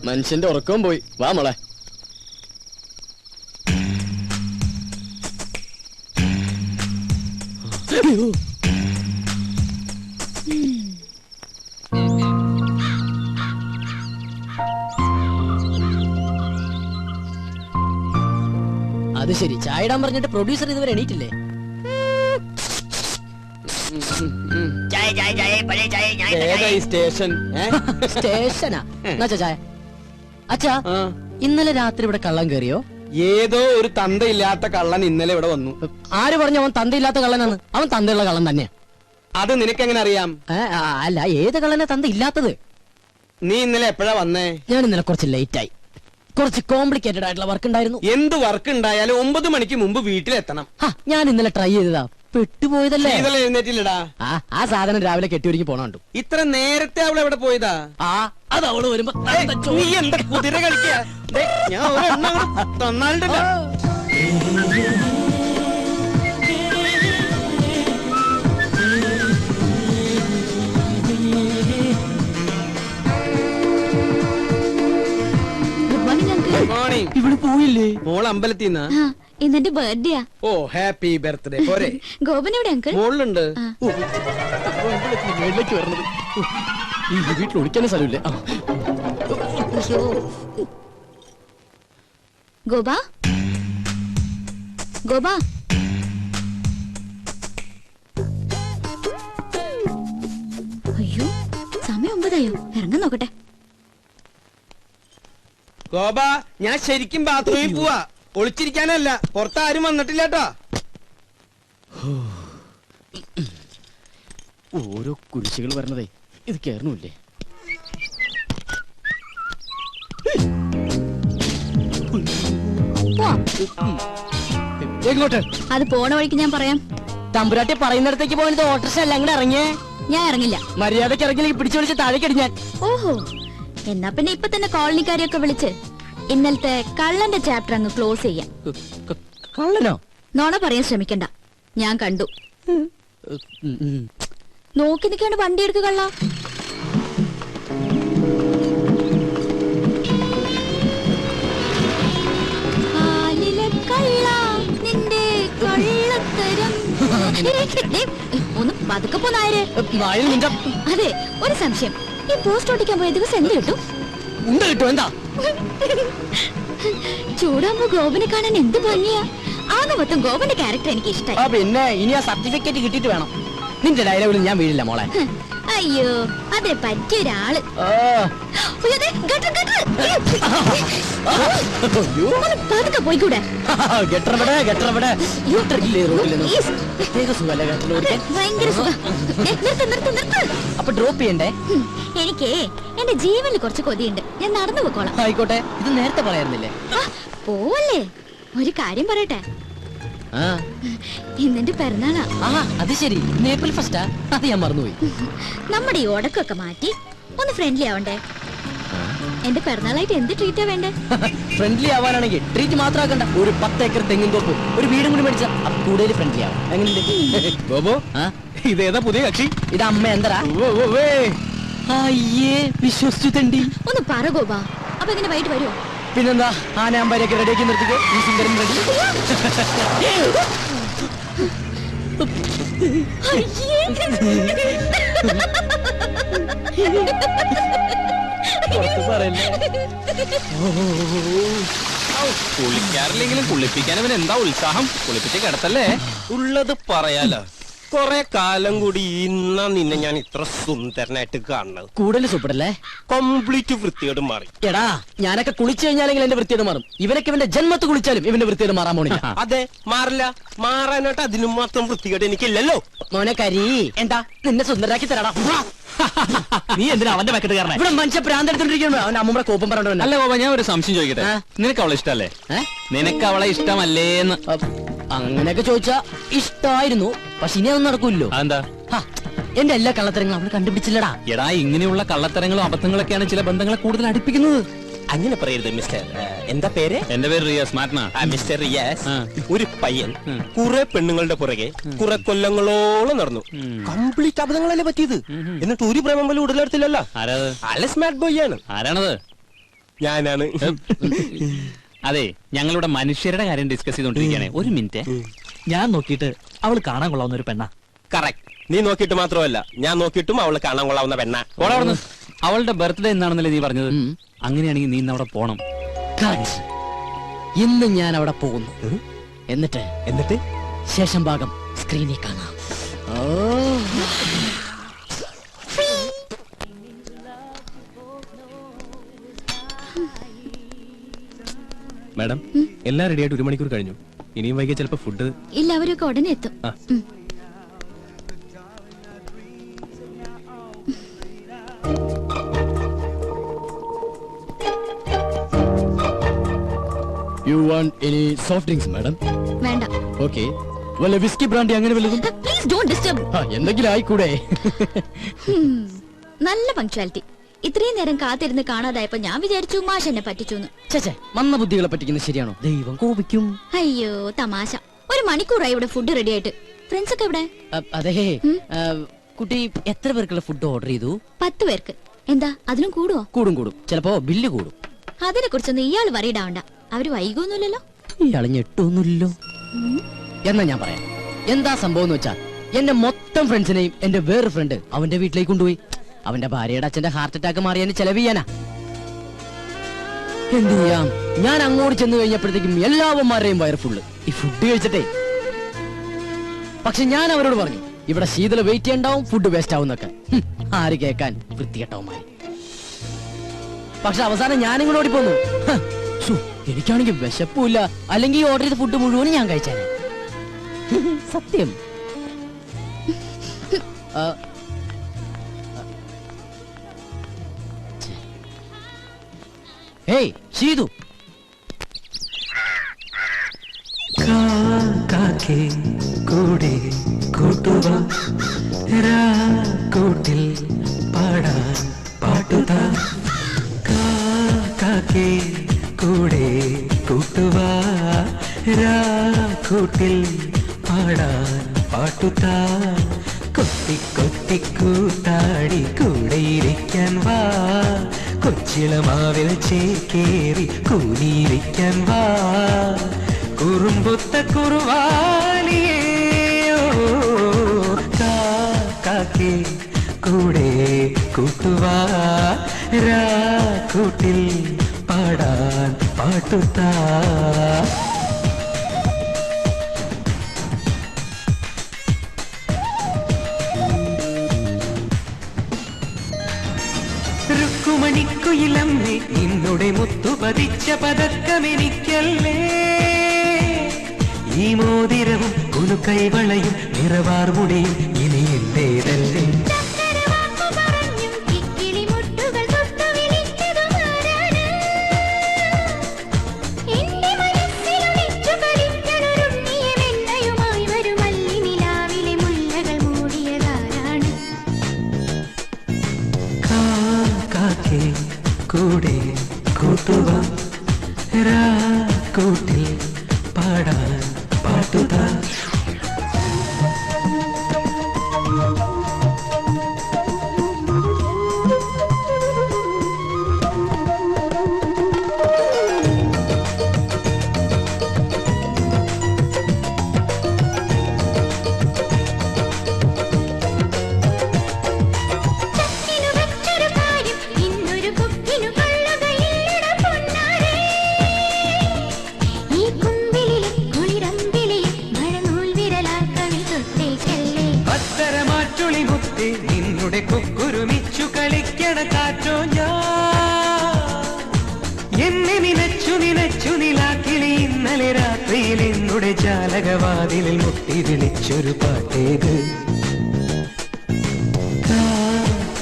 മനുഷ്യന്റെ ഉറക്കവും പോയി. വാ മോളെ. അത് ശരി, ചായ ഇടാൻ പറഞ്ഞിട്ട് പ്രൊഡ്യൂസർ ഇതുവരെ എണീറ്റില്ലേ? ഏതാ ഈ സ്റ്റേഷൻ? സ്റ്റേഷനാ? എന്നാ ചായ. അച്ഛാ, ഇന്നലെ രാത്രി ഇവിടെ കള്ളൻ കയറിയോ? ഏതോ ഒരു തന്തയില്ലാത്ത കള്ളൻ ഇന്നലെ ഇവിടെ വന്നു. ആര് പറഞ്ഞു അവൻ തന്തയില്ലാത്ത കള്ളനാണ്? അവൻ തന്തയുള്ള കള്ളൻ തന്നെയാ. അത് നിനക്കെങ്ങനെ അറിയാം? അല്ല, ഏത് കള്ളനെ തന്ത ഇല്ലാത്തത്? നീ ഇന്നലെ എപ്പോഴാ വന്നേ? ഞാൻ ഇന്നലെ കുറച്ച് ലേറ്റ് ആയി. കുറച്ച് കോംപ്ലിക്കേറ്റഡ് ആയിട്ടുള്ള വർക്ക് ഉണ്ടായിരുന്നു. എന്ത് വർക്ക് ഉണ്ടായാലും 9 മണിക്ക് മുമ്പ് വീട്ടിലെത്തണം. ഞാൻ ഇന്നലെ ട്രൈ ചെയ്തതാ, പെട്ടുപോയതല്ലേ. എഴുന്നേറ്റില്ലടാ. ആ സാധനം രാവിലെ കെട്ടിയൊരുക്കി പോണുണ്ട്. ഇത്ര നേരത്തെ അവൾ എവിടെ പോയതാ? അത് അവള് വരുമ്പോ നീ എന്താ കുതിര കളിക്കാ? ഞാൻ ഒരെണ്ണം തന്നാലുണ്ടല്ലോ. Good morning uncle. മോർണിംഗ്. ഇവിടെ പോയില്ലേ? മോൾ അമ്പലത്തിൽ നിന്നാ? ഇന്നെന്റെ ബർത്ത്ഡേയാ. ഓ ഹാപ്പി ബർത്ത്ഡേ. പോരെ ഗോപൻ എവിടെ അങ്കിൾ? മോളിലുണ്ട്. മേളിലേക്ക് വരണത് ഈ വീട്ടിൽ ഒളിക്കാനും സ്ഥലമില്ലേ? ഗോപാ, ഗോപാ, അയ്യോ സമയം 9 ഇറങ്ങാൻ നോക്കട്ടെ. ഗോപ, ഞാൻ ശരിക്കും ബാത്റൂമിൽ പോവാ. ഒളിച്ചിരിക്കാനല്ല. പുറത്താരും വന്നിട്ടില്ല കേട്ടോ. ഓരോ കുരിശുകൾ വരണതേ ഇത് കേറണില്ലേ? എങ്ങോട്ട്? അത് പോണ വഴിക്ക് ഞാൻ പറയാം. തമ്പുരാട്ടി പറയുന്നിടത്തേക്ക് പോയത് ഓട്ടർഷ അല്ല, അങ്ങോട്ട് ഇറങ്ങിയേ. ഞാൻ ഇറങ്ങില്ല. മര്യാദക്ക് ഇറങ്ങില്ലെങ്കിൽ പിടിച്ചു വിളിച്ച് താഴേക്കടി ഞാൻ. ഓഹോ, എന്നാ പിന്നെ ഇപ്പൊ തന്നെ കോളനിക്കാരെയൊക്കെ വിളിച്ച് ഇന്നലത്തെ കള്ളന്റെ ചാപ്റ്റർ അങ്ങ് ക്ലോസ് ചെയ്യാം. കള്ളനോ? നോണ പറയാൻ ശ്രമിക്കണ്ട, ഞാൻ കണ്ടു. നോക്കി നിൽക്കാണ്ട് വണ്ടി എടുക്കുക കള്ള. ഒന്ന് പതുക്കെ പോന്നായര്. അതെ, ഒരു സംശയം. ഈ പോസ്റ്റ് ഓടിക്കാൻ പോയ ദിവസം എന്ത് കിട്ടും? എന്താ ചൂടാകുമ്പോ ഗോപനെ കാണാൻ എന്ത് ഭംഗിയാ. ആകെ മൊത്തം ഗോപന്റെ ക്യാരക്ടർ എനിക്ക് ഇഷ്ടമായി. പിന്നെ ഇനി ആ സർട്ടിഫിക്കറ്റ് കിട്ടിയിട്ട് വേണം. നിന്റെ ഡയലോഗിൽ ഞാൻ വീഴില്ല മോളെ. അയ്യോ, അതെ പറ്റിയൊരാള്. പതുക്കെ പോയിക്കൂടെ? ഭയങ്കര സുഖം. അപ്പൊ ഡ്രോപ്പ് ചെയ്യണ്ടേ? എനിക്ക് എന്റെ ജീവനിൽ കുറച്ച് കൊതിയുണ്ട്. ഞാൻ നടന്നു പോക്കോളാം. ആയിക്കോട്ടെ, ഇത് നേരത്തെ പറയാറുന്നില്ലേ? പോവല്ലേ, ഒരു കാര്യം പറയട്ടെ. ഇന്നെന്റെ പിറന്നാളാ. അത് ശരി, ഏപ്രിൽ ഫസ്റ്റാ. അത് ഞാൻ മറന്നുപോയി. നമ്മുടെ ഈ ഉടക്കൊക്കെ മാറ്റി ഒന്ന് ഫ്രണ്ട്ലി ആവണ്ടേ? എന്റെ പിറന്നാളായിട്ട് എന്ത് ട്രീറ്റാ വേണ്ടേ? ഫ്രണ്ട്ലി ആവാനാണെങ്കിൽ ട്രീറ്റ് മാത്രമാക്കണ്ട, ഒരു 10 ഏക്കർ തെങ്ങിൻ തോപ്പ്, ഒരു വീടും കൂടി മേടിച്ച കൂടുതൽ ഫ്രണ്ട്ലി ആവും. എങ്ങനെയുണ്ട്? ഇതേതാ പുതിയ കക്ഷി? ഇത് അമ്മ എന്തരാ? അയ്യേ, വിശ്വസിച്ചു തണ്ടി. ഒന്ന് പറ ഗോപാ, അപ്പൊ എങ്ങനെ വൈകിട്ട് വരുമോ? പിന്നെന്താ, ആനാമ്പാരൊക്കെ റെഡിയാക്കി നിർത്തിക്കോ. ഈ സുന്ദരൻ റെഡി. കുളിക്കാറില്ലെങ്കിലും കുളിപ്പിക്കാൻ അവൻ എന്താ ഉത്സാഹം. കുളിപ്പിച്ച് കിടത്തല്ലേ? ഉള്ളത് പറയാലോ. കൊറേ കാലം കൂടി ഇന്നാ നിന്നെ ഞാൻ ഇത്ര സുന്ദരനായിട്ട് കാണുന്നത്. കൂടുതൽ സൂപ്പറല്ലേ? കംപ്ലീറ്റ് വൃത്തിയോട് മാറി. എടാ, ഞാനൊക്കെ കുളിച്ചു കഴിഞ്ഞാലെങ്കിൽ എന്റെ വൃത്തിയോട് മാറും. ഇവനൊക്കെ ഇവന്റെ ജന്മത്ത് കുളിച്ചാലും ഇവന്റെ വൃത്തിയോട് മാറാൻ പോണില്ല. അതെ, മാറില്ല. മാറാനായിട്ട് അതിനും മാത്രം വൃത്തികേട് എനിക്കില്ലല്ലോ. മോനെ കരി, എന്താ നിന്നെ സുന്ദരാക്കി തരാടാ. നീ എന്തിനാ അവന്റെ പാക്കറ്റ് കാരണം? ഇവിടെ മനുഷ്യ പ്രാന്തെടുത്തോണ്ടിരിക്കുന്നു. അവൻ അമ്മൂടെ കോപ്പം പറഞ്ഞോ. അല്ല ഗോപ, ഞാൻ ഒരു സംശയം ചോദിക്കട്ടെ. നിനക്ക് അവളെ ഇഷ്ടല്ലേ? നിനക്ക് അവളെ ഇഷ്ടമല്ലേന്ന്? അങ്ങനെയൊക്കെ ചോദിച്ചാ ഇഷ്ടമായിരുന്നു, പക്ഷെ ഇനി അതൊന്നും നടക്കൂല്ലോ. എന്താ? എന്റെ എല്ലാ കള്ളത്തരങ്ങളും അവള് കണ്ടുപിടിച്ചില്ലടാ. എടാ, ഇങ്ങനെയുള്ള കള്ളത്തരങ്ങളും അബദ്ധങ്ങളൊക്കെയാണ് ചില ബന്ധങ്ങളെ കൂടുതൽ അടുപ്പിക്കുന്നത്. അങ്ങനെ പറയരുത് മിസ്റ്റർ. എന്താ പേര്? എന്റെ പേര് റിയാസ്. മാറ്റനാ. മിസ്റ്റർ റിയാസ്, ഒരു പയ്യൻ കുറെ പെണ്ണുങ്ങളുടെ പുറകെ കുറെ കൊല്ലങ്ങളോളം നടന്നു. കംപ്ലീറ്റ് അബദ്ധങ്ങളല്ലേ പറ്റിയത്. എന്നിട്ട് ഒരു പ്രേമം പോലും ഉടലെടുത്തില്ലല്ലോ. ആരാത്? സ്മാർട്ട് ബോയ് ആണ്. ആരാണത്? ഞാനാണ്. അതെ, ഞങ്ങളുടെ മനുഷ്യരുടെ കാര്യം ഡിസ്കസ് ചെയ്തോണ്ടിരിക്കുകയാണ്. ഒരു മിനിറ്റ്. ഞാൻ നോക്കിയിട്ട് അവള് കാണാൻ കൊള്ളാവുന്ന ഒരു പെണ്ണ. കറക്റ്റ്. നീ നോക്കിയിട്ട് മാത്രമല്ല, ഞാൻ നോക്കിയിട്ടും അവള് കാണാൻ കൊള്ളാവുന്ന പെണ്ണ. അവളുടെ ബർത്ത്ഡേ എന്നാണെന്നല്ലേ നീ പറഞ്ഞത്? അങ്ങനെയാണെങ്കിൽ നീ ഇന്ന് അവിടെ പോണം. ഇന്ന് ഞാൻ അവിടെ പോകുന്നു. എന്നിട്ട് ശേഷം ഭാഗം സ്ക്രീനിൽ കാണാം. മാഡം, എല്ലാം റെഡിയായിട്ട് 1 മണിക്കൂർ കഴിഞ്ഞു. ഇനിയും വൈകിയ ചിലപ്പോ ഫുഡ് ഇല്ല, അവരൊക്കെ ഉടനെ എത്തും. You want any soft drinks, madam? വേണ്ട. Okay. വല്ല വിസ്കി ബ്രാൻഡി അങ്ങനെ വല്ലതും? Please don't disturb. എന്തെങ്കിലും ആയിക്കൂടെ? നല്ല പങ്ക്ച്വാലിറ്റി. ഇത്രയും നേരം കാത്തിരുന്ന് കാണാതായപ്പോ ഞാൻ വിചാരിച്ചു മാഷ് എന്നെ പറ്റിച്ചു. ചേച്ചേ, മന്ന ബുദ്ധികളെ പറ്റിക്കുന്നത് ശരിയാണോ? ദൈവം കോപിക്കും. അയ്യോ തമാശ. 1 മണിക്കൂറായി ഇവിടെ ഫുഡ് റെഡി ആയിട്ട്. ഫ്രണ്ട്സ് ഒക്കെ എവിടെ? അതെ, കുട്ടി എത്ര പേർക്കുള്ള ഫുഡ് ഓർഡർ ചെയ്തു? 10 പേർക്ക്. എന്താ അതിനും കൂടുവോ? കൂടും. ചിലപ്പോ ബില്ല് കൂടും. അതിനെ കുറിച്ചൊന്നും ഇയാൾ വറീഡ് ആവണ്ട. അവര് വൈകൊന്നുമില്ലല്ലോ. ഇയാള് ഞെട്ടൊന്നുമില്ലല്ലോ. എന്നാ ഞാൻ പറയാം എന്താ സംഭവം എന്ന് വെച്ചാ, എന്റെ മൊത്തം ഫ്രണ്ട്സിനെയും എന്റെ വേറെ ഫ്രണ്ട് അവന്റെ വീട്ടിലേക്ക് കൊണ്ടുപോയി. അവന്റെ ഭാര്യയുടെ അച്ഛന്റെ ഹാർട്ട് അറ്റാക്ക് മാറിയതിന് ചെലവ് ചെയ്യാനാ. എന്ത് ചെയ്യാം, ഞാൻ അങ്ങോട്ട് ചെന്ന് കഴിഞ്ഞപ്പോഴത്തേക്കും എല്ലാവന്മാരുടെയും വയറ് ഫുള്ള് ഈ ഫുഡ് കഴിച്ചിട്ടേ. പക്ഷെ ഞാൻ അവരോട് പറഞ്ഞു ഇവിടെ ശീതള വെയിറ്റ് ചെയ്യണ്ടാവും, ഫുഡ് വേസ്റ്റ് ആവും എന്നൊക്കെ. ആര് കേൾക്കാൻ, വൃത്തികെട്ടവന്മാര്. പക്ഷെ അവസാനം ഞാനിങ്ങോട്ട് ഓടിപ്പോന്നു. എനിക്കാണെങ്കിൽ വിശപ്പില്ല, അല്ലെങ്കിൽ ഈ ഓർഡർ ചെയ്ത ഫുഡ് മുഴുവനും ഞാൻ കഴിച്ചേനെ. സത്യം. ഏയ് ഷീതു, കാക്കേ കൂടെ കൂട്ടുക കൂട്ടിൽ പാടാൻ പാട്ടുക. കാക്കേ കൂടെ കൂട്ടുക കൂട്ടിൽ പാടാൻ പാട്ടുക. കൊത്തി കൊത്തി കൂട്ടാടി കൂടെയിരിക്കാൻ വാ, കൊച്ചിളമാവിൽ ചേക്കേറി കൂടിയിരിക്കാൻ വാ. കുറുമ്പൊത്ത കുറുവാലിയോ കാക്കേ കൂടെ കൂട്ടുവാ കൂട്ടിൽ പാടാൻ പാട്ടുത്താ. രുക്കുമണിക്കുയിലമ്മേ നിന്നുടെ മുത്തു പതിച്ച പതക്കമെനിക്കല്ലേ. ഈ മോതിരവും കുലു കൈവളയും നിറവാർമുടിയും ഇനി എന്റേതല്ലേ. കാക്കേ കൂടെ കൂട്ടുക കൂട്ടിൽ പാടാൻ പാട്ടുക. നിന്നുടെ കുക്കുരുമിച്ചു കളിക്കണ കാറ്റോ ഞാൻ. എന്നെ നിനച്ചു നിനച്ചു നിലാക്കിളി ഇന്നലെ രാത്രിയിൽ എന്നുടെ ജാലകവാതിലിൽ മുട്ടി വിളിച്ചൊരു പാട്ടേത്.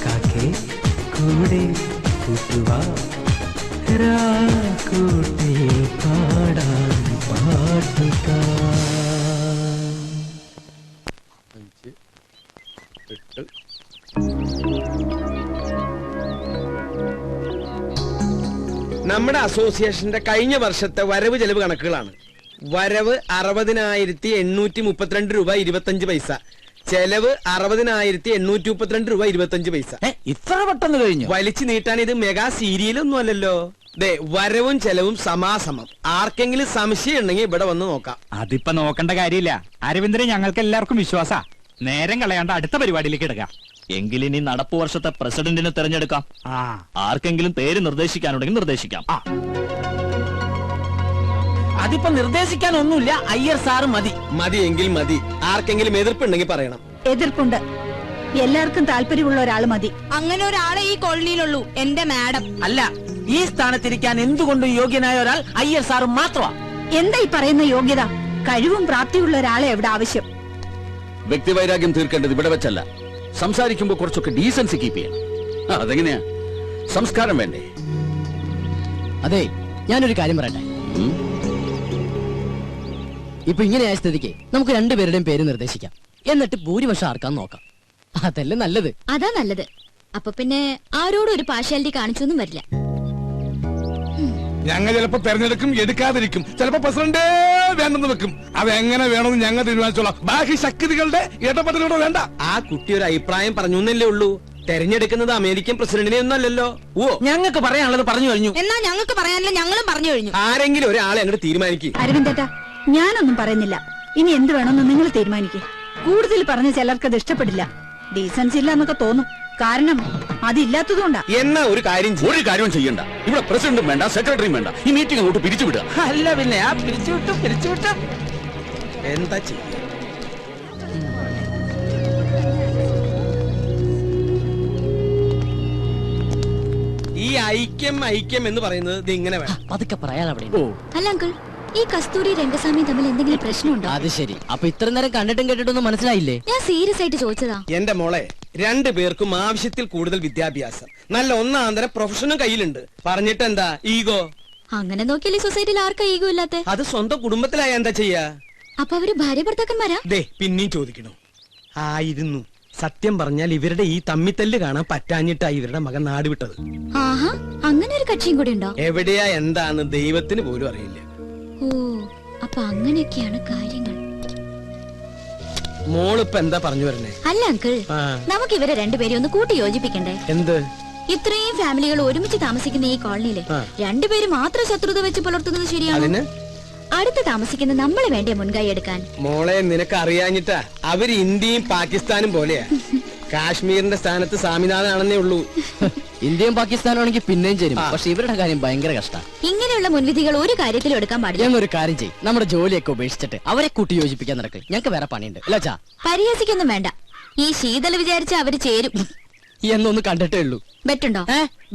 കാക്കേ കൂടെ കൂട്ടുവാ കൂട്ടിൽ പാടാൻ പാട്ടുക. നമ്മുടെ അസോസിയേഷന്റെ കഴിഞ്ഞ വർഷത്തെ വരവ് ചെലവ് കണക്കുകളാണ്. വരവ് 60,832 രൂപ 25 പൈസ, ചെലവ് 60,832 രൂപ 25 പൈസ. ഇത്ര പെട്ടെന്ന് കഴിഞ്ഞു? വലിച്ചു നീട്ടാൻ ഇത് മെഗാ സീരിയലൊന്നും അല്ലല്ലോ. ദേ വരവും ചെലവും സമാസമം. ആർക്കെങ്കിലും സംശയം ഉണ്ടെങ്കിൽ ഇവിടെ വന്ന് നോക്കാം. അതിപ്പോ നോക്കേണ്ട കാര്യമില്ല അരവിന്ദനെ, ഞങ്ങൾക്ക് എല്ലാവർക്കും വിശ്വാസാ. നേരം കളയാണ്ട് അടുത്ത പരിപാടിയിലേക്ക് എടുക്കാം. എങ്കിലിനി നടപ്പു വർഷത്തെ പ്രസിഡന്റിനെ തെരഞ്ഞെടുക്കാം. ആർക്കെങ്കിലും പേര് നിർദ്ദേശിക്കാനുണ്ടെങ്കിൽ നിർദ്ദേശിക്കാം. അതിപ്പോ നിർദ്ദേശിക്കാൻ ഒന്നുമില്ല, അയ്യർ സാറ് മതി. മതി എങ്കിൽ മതി. ആർക്കെങ്കിലും എതിർപ്പുണ്ടെങ്കിൽ പറയണം. എതിർപ്പുണ്ട്. എല്ലാവർക്കും താല്പര്യമുള്ള ഒരാൾ മതി. അങ്ങനെ ഒരാളെ ഈ കോളനിയിലുള്ളൂ, എന്റെ മാഡം. അല്ല, ഈ സ്ഥാനത്തിരിക്കാൻ എന്തുകൊണ്ടും യോഗ്യനായ ഒരാൾ അയ്യർ സാറ് മാത്രമാ. എന്താ ഈ പറയുന്ന യോഗ്യത? കഴിവും പ്രാപ്തിയുള്ള ഒരാളെ എവിടെ ആവശ്യം. വ്യക്തിവൈരാഗ്യം തീർക്കേണ്ടത് ഇവിടെ വെച്ചല്ല. സംസാരിക്കുമ്പോ കുറച്ചൊക്കെ ഡീസൻസി കീപ്പ് ചെയ്യണം. അതെങ്ങനെയാ? സംസ്കാരം വേണ്ടേ? അതെ, ഞാനൊരു കാര്യം പറയട്ടെ. ഇപ്പൊ ഇങ്ങനെയായ സ്ഥിതിക്ക് നമുക്ക് രണ്ടുപേരുടെയും പേര് നിർദ്ദേശിക്കാം. എന്നിട്ട് ഭൂരിപക്ഷം ആർക്കാന്ന് നോക്കാം. അതല്ലേ നല്ലത്? അതാ നല്ലത്. അപ്പൊ പിന്നെ ആരോടും ഒരു പാർഷ്യാലിറ്റി കാണിച്ചൊന്നും വരില്ല. ഞങ്ങൾ ചിലപ്പോ തെരഞ്ഞെടുക്കും, എടുക്കാതിരിക്കും. ചിലപ്പോ പ്രസിഡന്റേ വേണ്ടെന്ന് വെക്കും. അതെങ്ങനെ വേണമെന്ന് ഞങ്ങൾ തീരുമാനിച്ചോളാം. ബാക്കി ശക്തികളുടെ ഇടപെടലുകൂടെ വേണ്ട. ആ കുട്ടി ഒരു അഭിപ്രായം പറഞ്ഞു എന്നല്ലേ ഉള്ളൂ. തെരഞ്ഞെടുക്കുന്നത് അമേരിക്കൻ പ്രസിഡന്റിനെ ഒന്നല്ലല്ലോ. ഓ, ഞങ്ങൾക്ക് പറയാനുള്ളത് പറഞ്ഞു കഴിഞ്ഞു. എന്നാ ഞങ്ങൾക്ക് പറയാനില്ല, ഞങ്ങളും പറഞ്ഞു കഴിഞ്ഞു. ആരെങ്കിലും ഒരാളെ അങ്ങോട്ട് തീരുമാനിക്കും. അരവിന്ദേട്ടാ, ഞാനൊന്നും പറയുന്നില്ല. ഇനി എന്ത് വേണമെന്ന് നിങ്ങൾ തീരുമാനിക്കേ. കൂടുതൽ പറഞ്ഞ ചിലർക്കത് ഇഷ്ടപ്പെടില്ല, ഡീസൻസ് ഇല്ല എന്നൊക്കെ തോന്നും. കാരണം അതില്ലാത്തതുകൊണ്ടാ. എന്നാ ഒരു കാര്യം ചെയ്യണ്ട. ഇവിടെ പ്രസിഡന്റും വേണ്ട, സെക്രട്ടറിയും വേണ്ട. ഈ മീറ്റിംഗ് അങ്ങോട്ട് പിരിച്ചുവിടുക. അല്ല പിന്നെ ആ പിരിച്ചുവിട്ടു. എന്താ ചെയ്യ? ഈ ഐക്യം എന്ന് പറയുന്നത് ഇത് ഇങ്ങനെ വേണം. പതുക്കെ പറയാൻ അവിടെ. അല്ല അങ്കിൾ, ഈ കസ്തൂരി രംഗസ്വാമി തമ്മിൽ എന്തെങ്കിലും പ്രശ്നമുണ്ടോ? അത് ശരി. അപ്പൊ ഇത്ര നേരം കണ്ടിട്ടും കേട്ടിട്ടൊന്നും മനസ്സിലായില്ലേ? ഞാൻ സീരിയസ് ആയിട്ട് ചോദിച്ചതാ. എന്റെ മോളെ, രണ്ടുപേർക്കും ആവശ്യത്തിൽ കൂടുതൽ വിദ്യാഭ്യാസം, നല്ല ഒന്നാന്തരം പ്രൊഫഷനും കയ്യിലുണ്ട്. പറഞ്ഞിട്ട് എന്താ ഈഗോ? അങ്ങനെ നോക്കിയാൽ ഈ സൊസൈറ്റിയിൽ ആർക്കാ ഈഗോ ഇല്ലാത്തെ? അത് സ്വന്തം കുടുംബത്തിലായ എന്താ ചെയ്യാ? അപ്പൊ അവര് ഭാര്യ ഭർത്താക്കന്മാരാ? പിന്നെയും ചോദിക്കണോ? ആയിരുന്നു. സത്യം പറഞ്ഞാൽ ഇവരുടെ ഈ തമ്മിത്തല്ല് കാണാൻ പറ്റാഞ്ഞിട്ടാ ഇവരുടെ മകൻ നാട് വിട്ടത്. ആഹാ, അങ്ങനെ ഒരു കക്ഷിയും കൂടെ ഉണ്ടോ? എവിടെയാ എന്താന്ന് ദൈവത്തിന് പോലും അറിയില്ല. ഓ, അപ്പൊ അങ്ങനെയൊക്കെയാണ് കാര്യങ്ങൾ. മോളിപ്പ എന്താ പറഞ്ഞു വരണേ? അല്ല അങ്കിൾ, നമുക്ക് ഇവരെ രണ്ടുപേരെ ഒന്ന് കൂട്ടി യോജിപ്പിക്കണ്ടേ? എന്ത്? ഇത്രയും ഫാമിലികൾ ഒരുമിച്ച് താമസിക്കുന്ന ഈ കോളനിയില് രണ്ടുപേരും മാത്രം ശത്രുത വെച്ച് പുലർത്തുന്നത് ശരിയാണ്? അടുത്ത് താമസിക്കുന്ന നമ്മള് വേണ്ടേ മുൻകൈ എടുക്കാൻ? മോളെ, നിനക്ക് അറിയാഞ്ഞിട്ടാ. അവര് ഇന്ത്യയും പാകിസ്ഥാനും പോലെയാ. കാശ്മീരിന്റെ സ്ഥാനത്ത് സ്വാമിനാഥനാണെന്നേ ഉള്ളൂ. ഇന്ത്യയും പാകിസ്ഥാനാണെങ്കിൽ പിന്നെയും ചേരും. പക്ഷെ ഇവരുടെ കാര്യം ഭയങ്കര കഷ്ടം. ഇങ്ങനെയുള്ള മുൻവിധികൾ ഒരു കാര്യത്തിലും എടുക്കാൻ പാടില്ല. ഞങ്ങൾ ഒരു കാര്യം ചെയ്യും, നമ്മുടെ ജോലിയൊക്കെ ഉപേക്ഷിച്ചിട്ട് അവരെ കൂട്ടി യോജിപ്പിക്കാൻ നടക്കും. ഞങ്ങൾക്ക് വേറെ പണിയുണ്ട്. ലജാ, പരിഹസിക്കൊന്നും വേണ്ട. ഈ ശീതൽ വിചാരിച്ച അവര് ചേരും എന്നൊന്ന് കണ്ടിട്ടേ ഉള്ളൂ. ബെറ്റുണ്ടോ?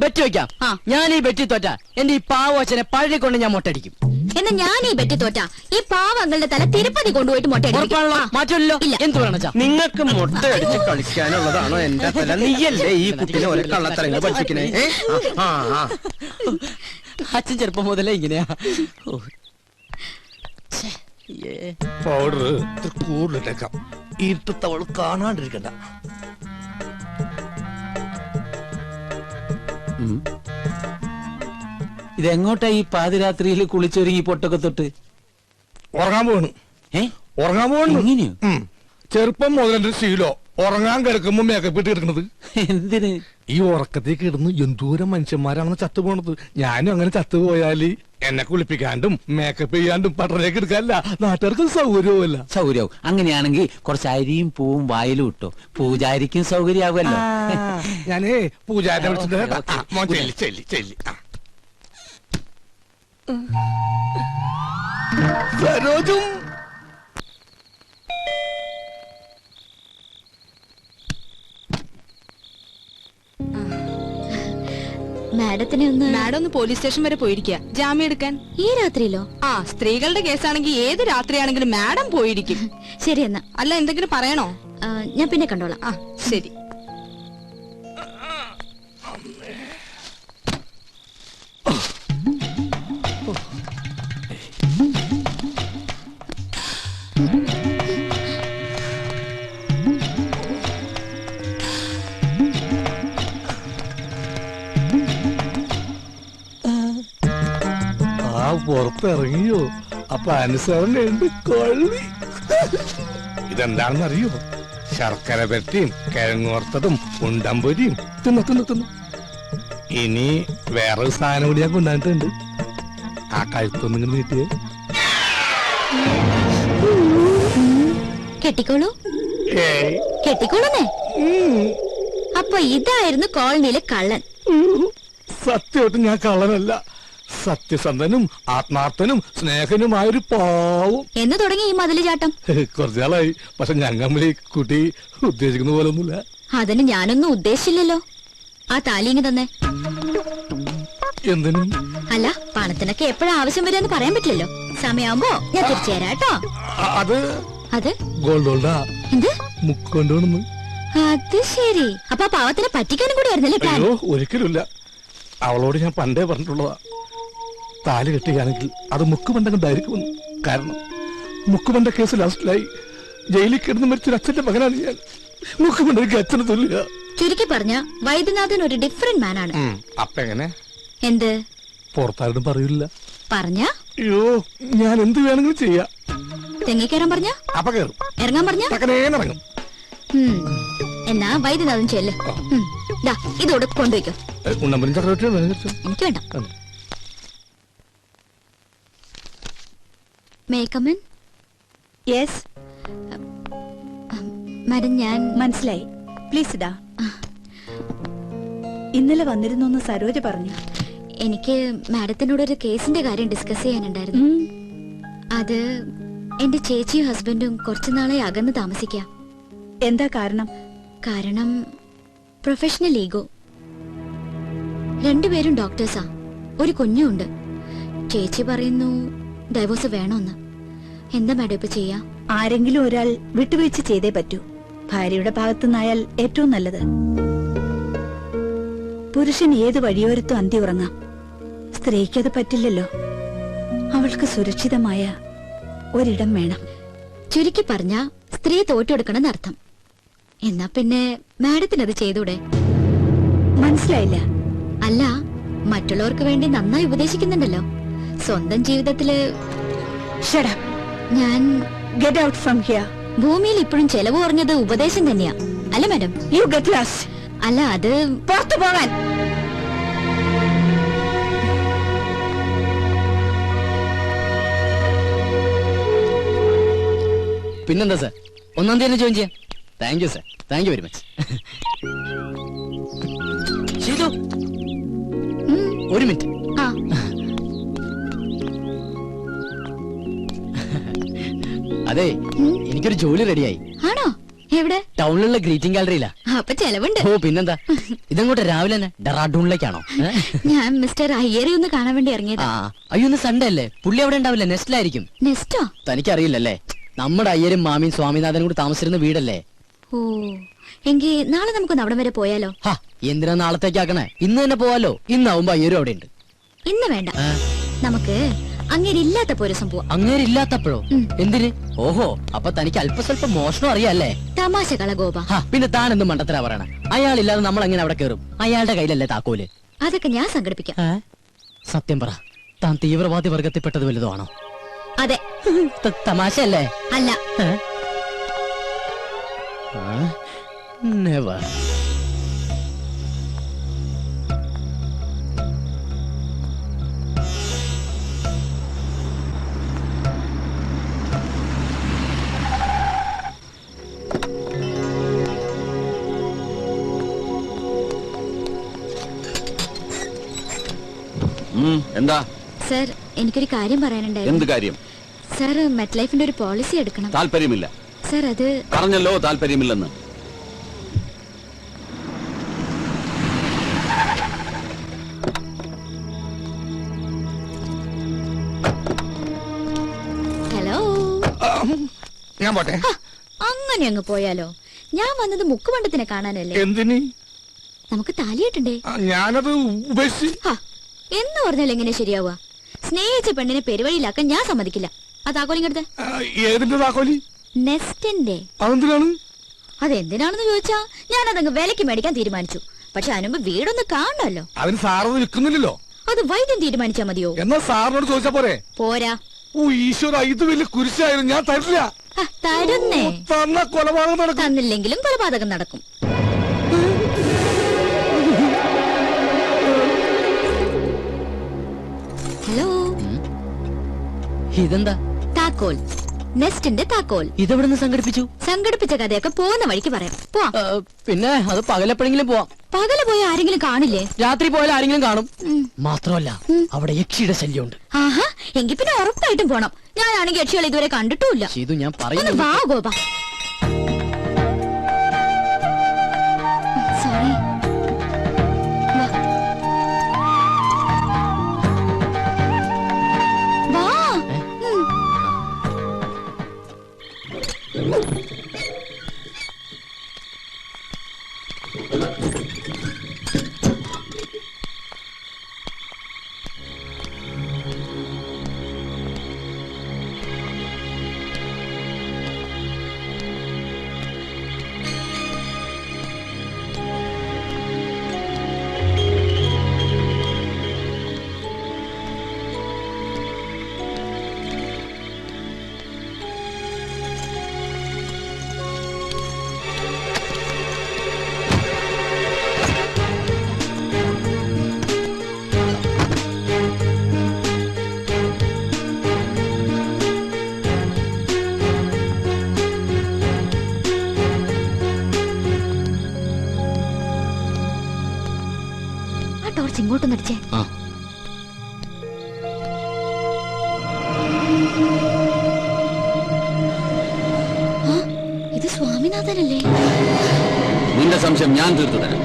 ബെറ്റ് വെക്കാം. ഞാൻ ഈ ബെറ്റി തോറ്റ എന്റെ ഈ പാവച്ചനെ പഴയ കൊണ്ട് ഞാൻ മൊട്ടടിക്കും. എന്നാ ഞാൻ ഈ ബെറ്റ് തോറ്റ ഈ പാവങ്ങളുടെ തല തിരുപ്പതി കൊണ്ടുപോയിട്ട് മൊട്ടയടിക്കും. മാറ്റമല്ലോ. എന്ത് വേണം? നിങ്ങൾക്ക് മൊട്ട അടിച്ച് കളിക്കാനുള്ളതാണോ എന്റെ തല? നീയല്ലേ ഈ കുട്ടിനെ ഒരു കള്ളത്തരങ്ങൾ പഠിപ്പിക്കണേ? അച്ഛൻ ചെറുപ്പം മുതലേ ഇങ്ങനെയാ. പൗഡർ കൂടുതലിട്ടേക്കാം. ഇരുട്ടത്തവൾ കാണാണ്ടിരിക്കണ്ട. ഇതെങ്ങോട്ടാ ഈ പാതിരാത്രിയിൽ കുളിച്ചൊരുങ്ങി പൊട്ടൊക്കെ തൊട്ട്? ഉറങ്ങാൻ പോകണം. ഉറങ്ങാൻ പോകണം. എങ്ങനെയോ? ചെറുപ്പം മുതലെന്റെ ശീലോ ഉറങ്ങാൻ കിടക്കുമ്പോ മേക്കപ്പ് ഇട്ട് കിടക്കുന്നത്. എന്തിന്? ഈ ഉറക്കത്തേക്ക് കിടന്ന് എന്തോരം മനുഷ്യന്മാരാണെന്ന് ചത്തുപോണത്. ഞാനും അങ്ങനെ ചത്തുപോയാല് എന്നെ കുളിപ്പിക്കാണ്ടും മേക്കപ്പ് ചെയ്യാണ്ടും പട്ടണേക്ക് എടുക്കാനല്ല, നാട്ടുകാർക്ക് സൗകര്യവുമല്ല. സൗകര്യവും. അങ്ങനെയാണെങ്കിൽ കുറച്ച് അരിയും പൂവും വായിലും ഇട്ടോ, പൂജാരിക്കും സൗകര്യമാകുമല്ലോ. ഞാനേ പൂജാരിനെ വിളിച്ചിട്ട് സരോജും മാഡം ഒന്ന് പോലീസ് സ്റ്റേഷൻ വരെ പോയിരിക്കുക ജാമ്യം എടുക്കാൻ. ഈ രാത്രിയിലോ? സ്ത്രീകളുടെ കേസാണെങ്കിൽ ഏത് രാത്രിയാണെങ്കിലും മാഡം പോയിരിക്കും. ശരി എന്നാ. അല്ല, എന്തെങ്കിലും പറയണോ? ഞാൻ പിന്നെ കണ്ടോളാം. ശരി. പുറത്തിറങ്ങിയോ? അപ്പൊ അനുസരണയുണ്ട് കൊള്ളി. ഇതെന്താണെന്നറിയോ? ശർക്കര പെട്ടിയും കിഴങ്ങോർത്തതും ഉണ്ടമ്പൊരിയും തിന്നു. ഇനി വേറൊരു സാധനം കൂടി ഞാൻ കൊണ്ടുവന്നിട്ടുണ്ട്. ആ കഴുത്തൊന്നും ഇങ്ങനെ നീട്ടിയേ. കെട്ടിക്കോളൂ. കെട്ടിക്കോളൂന്നേ. അപ്പൊ ഇതായിരുന്നു കോളനിയിലെ കള്ളൻ. സത്യമായിട്ടും ഞാൻ കള്ളനല്ല. സത്യസന്ധനും ആത്മാർത്ഥനും സ്നേഹനുമായൊരു പാവം. എന്ന് തുടങ്ങി ഈ മതില് ചാട്ടം? കുറച്ചാളായി. പക്ഷെ ഞങ്ങൾ ഈ കുട്ടി ഉദ്ദേശിക്കുന്ന പോലെ ഒന്നുമില്ല. അതിന് ഞാനൊന്നും ഉദ്ദേശിച്ചില്ലല്ലോ. ആ താലിങ്ങി തന്നെ. എന്തിനും? അല്ല, പണത്തിനൊക്കെ എപ്പോഴാ ആവശ്യം വരെയെന്ന് പറയാൻ പറ്റില്ലല്ലോ. സമയമാകുമ്പോ ഞാൻ തിരിച്ചു തരാം കേട്ടോ. അത് ഗോൾഡ് ഗോൾഡാ. എന്ത് മുക്കൊണ്ടോണെന്ന്? അത് ശരി. അപ്പൊ പാവത്തിനെ പറ്റിക്കാനും കൂടി ആയിരുന്നല്ലേ പ്ലാൻ? അയ്യോ, ഒരിക്കലുമില്ല. അവളോട് ഞാൻ പണ്ടേ പറഞ്ഞിട്ടുള്ളതാ, താലി കെട്ടുകയാണെങ്കിൽ അത് മുക്കുബന്ധം. കാരണം മുക്കുബന്ധ കേസ് ലാസ്റ്റിലായി ജയിലിൽ കിടന്ന് മരിച്ചൊരു അച്ഛന്റെ മകനാണ് ഞാൻ. മുക്കുബന്ധയ്ക്ക് അച്ഛന് തുല്യ. ചുരുക്കി പറഞ്ഞ വൈദ്യനാഥൻ ഒരു ഡിഫറെന്റ് മാൻ ആണ്. അപ്പൊ എങ്ങനെ? എന്ത്? പുറത്താരും പറയില്ല. പറഞ്ഞ? അയ്യോ, ഞാൻ എന്ത് വേണമെങ്കിലും ചെയ്യാം. തെങ്ങിക്കയറാൻ പറഞ്ഞ? അപ്പൊ കയറും. ഇറങ്ങാൻ പറഞ്ഞ? ഇറങ്ങും. എന്നാ വൈദ്യനാഥൻ ചെല്ല്. ഇതോടെ കൊണ്ടുവയ്ക്കോ. ഉണ്ണമ്പനും ചക്രവർത്തിയും എനിക്ക് വേണ്ട. May come in? Yes madam, ഞാൻ മനസ്സിലായി. പ്ലീസ് ഇടാ. ഇന്നലെ വന്നിരുന്നു സരോജ പറഞ്ഞു. എനിക്ക് മാഡത്തിനോട് ഒരു കേസിന്റെ കാര്യം ഡിസ്കസ് ചെയ്യാനുണ്ടായിരുന്നു. അത് എന്റെ ചേച്ചിയും ഹസ്ബൻഡും കുറച്ചുനാളെ അകന്ന് താമസിക്കാം. എന്താ കാരണം? കാരണം പ്രൊഫഷണൽ ഈഗോ. രണ്ടുപേരും ഡോക്ടേഴ്സാ, ഒരു കുഞ്ഞുണ്ട്. ചേച്ചി പറയുന്നു ഡൈവോഴ്സ് വേണമെന്ന്. എന്താ മാഡം ഇപ്പൊ ചെയ്യാ? ആരെങ്കിലും ഒരാൾ വിട്ടുവീഴ്ച ചെയ്തേ പറ്റൂ. ഭാര്യയുടെ ഭാഗത്തുനിന്നായാൽ ഏറ്റവും നല്ലത്. പുരുഷൻ ഏത് വഴിയോരത്തും അന്തി ഉറങ്ങാം. സ്ത്രീക്കത് പറ്റില്ലല്ലോ. അവൾക്ക് സുരക്ഷിതമായ ഒരിടം വേണം. ചുരുക്കി പറഞ്ഞ സ്ത്രീ തോറ്റെടുക്കണമെന്ന് അർത്ഥം. എന്നാ പിന്നെ മാഡത്തിനത് ചെയ്തൂടെ? മനസ്സിലായില്ല. അല്ല, മറ്റുള്ളവർക്ക് വേണ്ടി നന്നായി ഉപദേശിക്കുന്നുണ്ടല്ലോ. സ്വന്തം ജീവിതത്തില് ഞാൻ ഗെറ്റ് ഔട്ട് ഫ്രം ഹിയർ. ഭൂമിയിൽ ഇപ്പോഴും ചെലവ് കുറഞ്ഞത് ഉപദേശം തന്നെയാ, അല്ല മാഡം? You get lost. അല്ല, അത് പുറത്തു പോകാൻ. പിന്നെന്താ സാർ, 1-ാം തീയതി ജോയിൻ ചെയ്യാം. Thank you sir, thank you very much. Sheethu, ഒരു മിനിറ്റ്. അതെ, എനിക്കൊരു ജോലി റെഡിയായി. ആണോ? എവിടെ? ടൗണിലുള്ള ഗ്രീറ്റിംഗ് ഗാലറിയിലാ. അപ്പൊ ചെലവുണ്ട്. ഓ പിന്നെന്താ. ഇതങ്ങോട്ട് രാവിലെ തന്നെ ഡെറാഡൂണിലേക്കാണോ? ഞാൻ മിസ്റ്റർ അയ്യരെ ഒന്ന് കാണാൻ വേണ്ടി ഇറങ്ങിയതാ. അയ്യോ, ഒന്ന് സൺഡേ അല്ലേ? പുള്ളി അവിടെ ഉണ്ടാവില്ല, നെസ്റ്റിലായിരിക്കും. നെസ്റ്റോ? തനിക്കറിയില്ലല്ലേ, നമ്മുടെ അയ്യരും മാമിയും സ്വാമിനാഥനും കൂടി താമസിച്ചിരുന്ന വീടല്ലേ. ഓ, എങ്കിൽ നാളെ നമുക്കൊന്ന് അവിടം വരെ പോയാലോ? എന്തിനാ നാളത്തേക്കാക്കണേ? ഇന്ന് തന്നെ പോവാലോ. ഇന്നാവുമ്പോ അയ്യരും അവിടെ ഉണ്ട്. ഇന്ന് വേണ്ട, നമുക്ക് അങ്ങേരില്ലാത്തപ്പോ ഒരു സംഭവം. അങ്ങേരില്ലാത്തപ്പോഴോ? എന്തിന്? ഓഹോ, അപ്പൊ തനിക്ക് അല്പസ്വല്പം മോഷണം അറിയാല്ലേ? തമാശ കളഗോപ. പിന്നെ താൻ എന്ത് മണ്ടത്തരാ പറയണ? അയാളില്ലാതെ നമ്മൾ എങ്ങനെ അവിടെ കയറും? അയാളുടെ കയ്യിലല്ലേ താക്കോല്? അതൊക്കെ ഞാൻ സംഘടിപ്പിക്കാം. സത്യം പറ, താൻ തീവ്രവാദി വർഗത്തിൽപ്പെട്ടത് വലുതോ ആണോ? അതെ. തമാശയല്ലേ? അല്ല. നെവർ. എന്താ സർ, എനിക്കൊരു കാര്യം പറയാനുണ്ടായിരുന്നു. എന്ത് കാര്യം? സർ, മെറ്റ് ലൈഫിന്റെ ഒരു പോളിസി എടുക്കണം. താല്പര്യമില്ല. സർ, അത് പറഞ്ഞല്ലോ താല്പര്യമില്ലെന്ന്. ഹലോ. ഞാൻ പോട്ടെ. അങ്ങനെ അങ്ങ് പോയാലോ? ഞാൻ വന്നത് മുക്കുമണ്ടത്തിനെ കാണാനല്ലേ. എന്തിന്? നമുക്ക് താലിയിട്ടണ്ടേ? ഞാനത് ഉപേക്ഷിച്ച്. എന്ന് പറഞ്ഞാൽ എങ്ങനെ ശരിയാവുക? സ്നേഹിച്ച പെണ്ണിനെ പെരുവഴിയിലാക്കാൻ ഞാൻ സമ്മതിക്കില്ല. ആ താക്കോലിങ്ങടുത്ത്. ഏതിന്റെ താക്കോലി? നെസ്റ്റിന്റെ. അതെന്തിനാണ്? അതെന്തിനാണെന്ന് ചോദിച്ചാ ഞാൻ അതങ്ങ് വിലക്ക് മേടിക്കാൻ തീരുമാനിച്ചു. പക്ഷെ അതിനുമ്പ് വീടൊന്ന് കാണണല്ലോ. അതിന് സാറൊന്നും വിൽക്കുന്നില്ലല്ലോ. അത് വൈദ്യം തീരുമാനിച്ചാ മതിയോ? എന്നാ സാറിനോട് ചോദിച്ചാ പോരെ? പോരാ. ഓ ഈശ്വര, ഇത് വലിയ കുരിശായിരുന്നു. ഞാൻ തരില്ല. തരുന്നേ. തന്ന കൊലപാതകം നടക്കും. തന്നില്ലെങ്കിലും കൊലപാതകം നടക്കും. ഹലോ. ഇതെന്താ? താക്കോൽ. നെസ്റ്റിന്റെ താക്കോൽ. ഇതെവിടുന്ന് സംഘടിപ്പിച്ചു? സംഘടിപ്പിച്ച കഥയൊക്കെ പോകുന്ന വഴിക്ക് പറയാം. പിന്നെ അത് പകലെപ്പോഴെങ്കിലും പോവാം. പകല് പോയ ആരെങ്കിലും കാണില്ലേ? രാത്രി പോയാൽ ആരെങ്കിലും കാണും. മാത്രമല്ല, അവിടെ യക്ഷിയുടെ ശല്യമുണ്ട്. ആഹാ, എങ്കിൽ പിന്നെ ഉറപ്പായിട്ടും പോണം. ഞാനാണെങ്കിൽ യക്ഷികളെ ഇതുവരെ കണ്ടിട്ടുമില്ല. ഇത് ഞാൻ പറയുന്നത്. വാ ഗോപ. സോറി. വാ. ഇങ്ങോട്ടൊന്നടിച്ചേ. ഇത് സ്വാമിനാഥനല്ലേ? നിന്റെ സംശയം ഞാൻ തീർത്തു തരാം.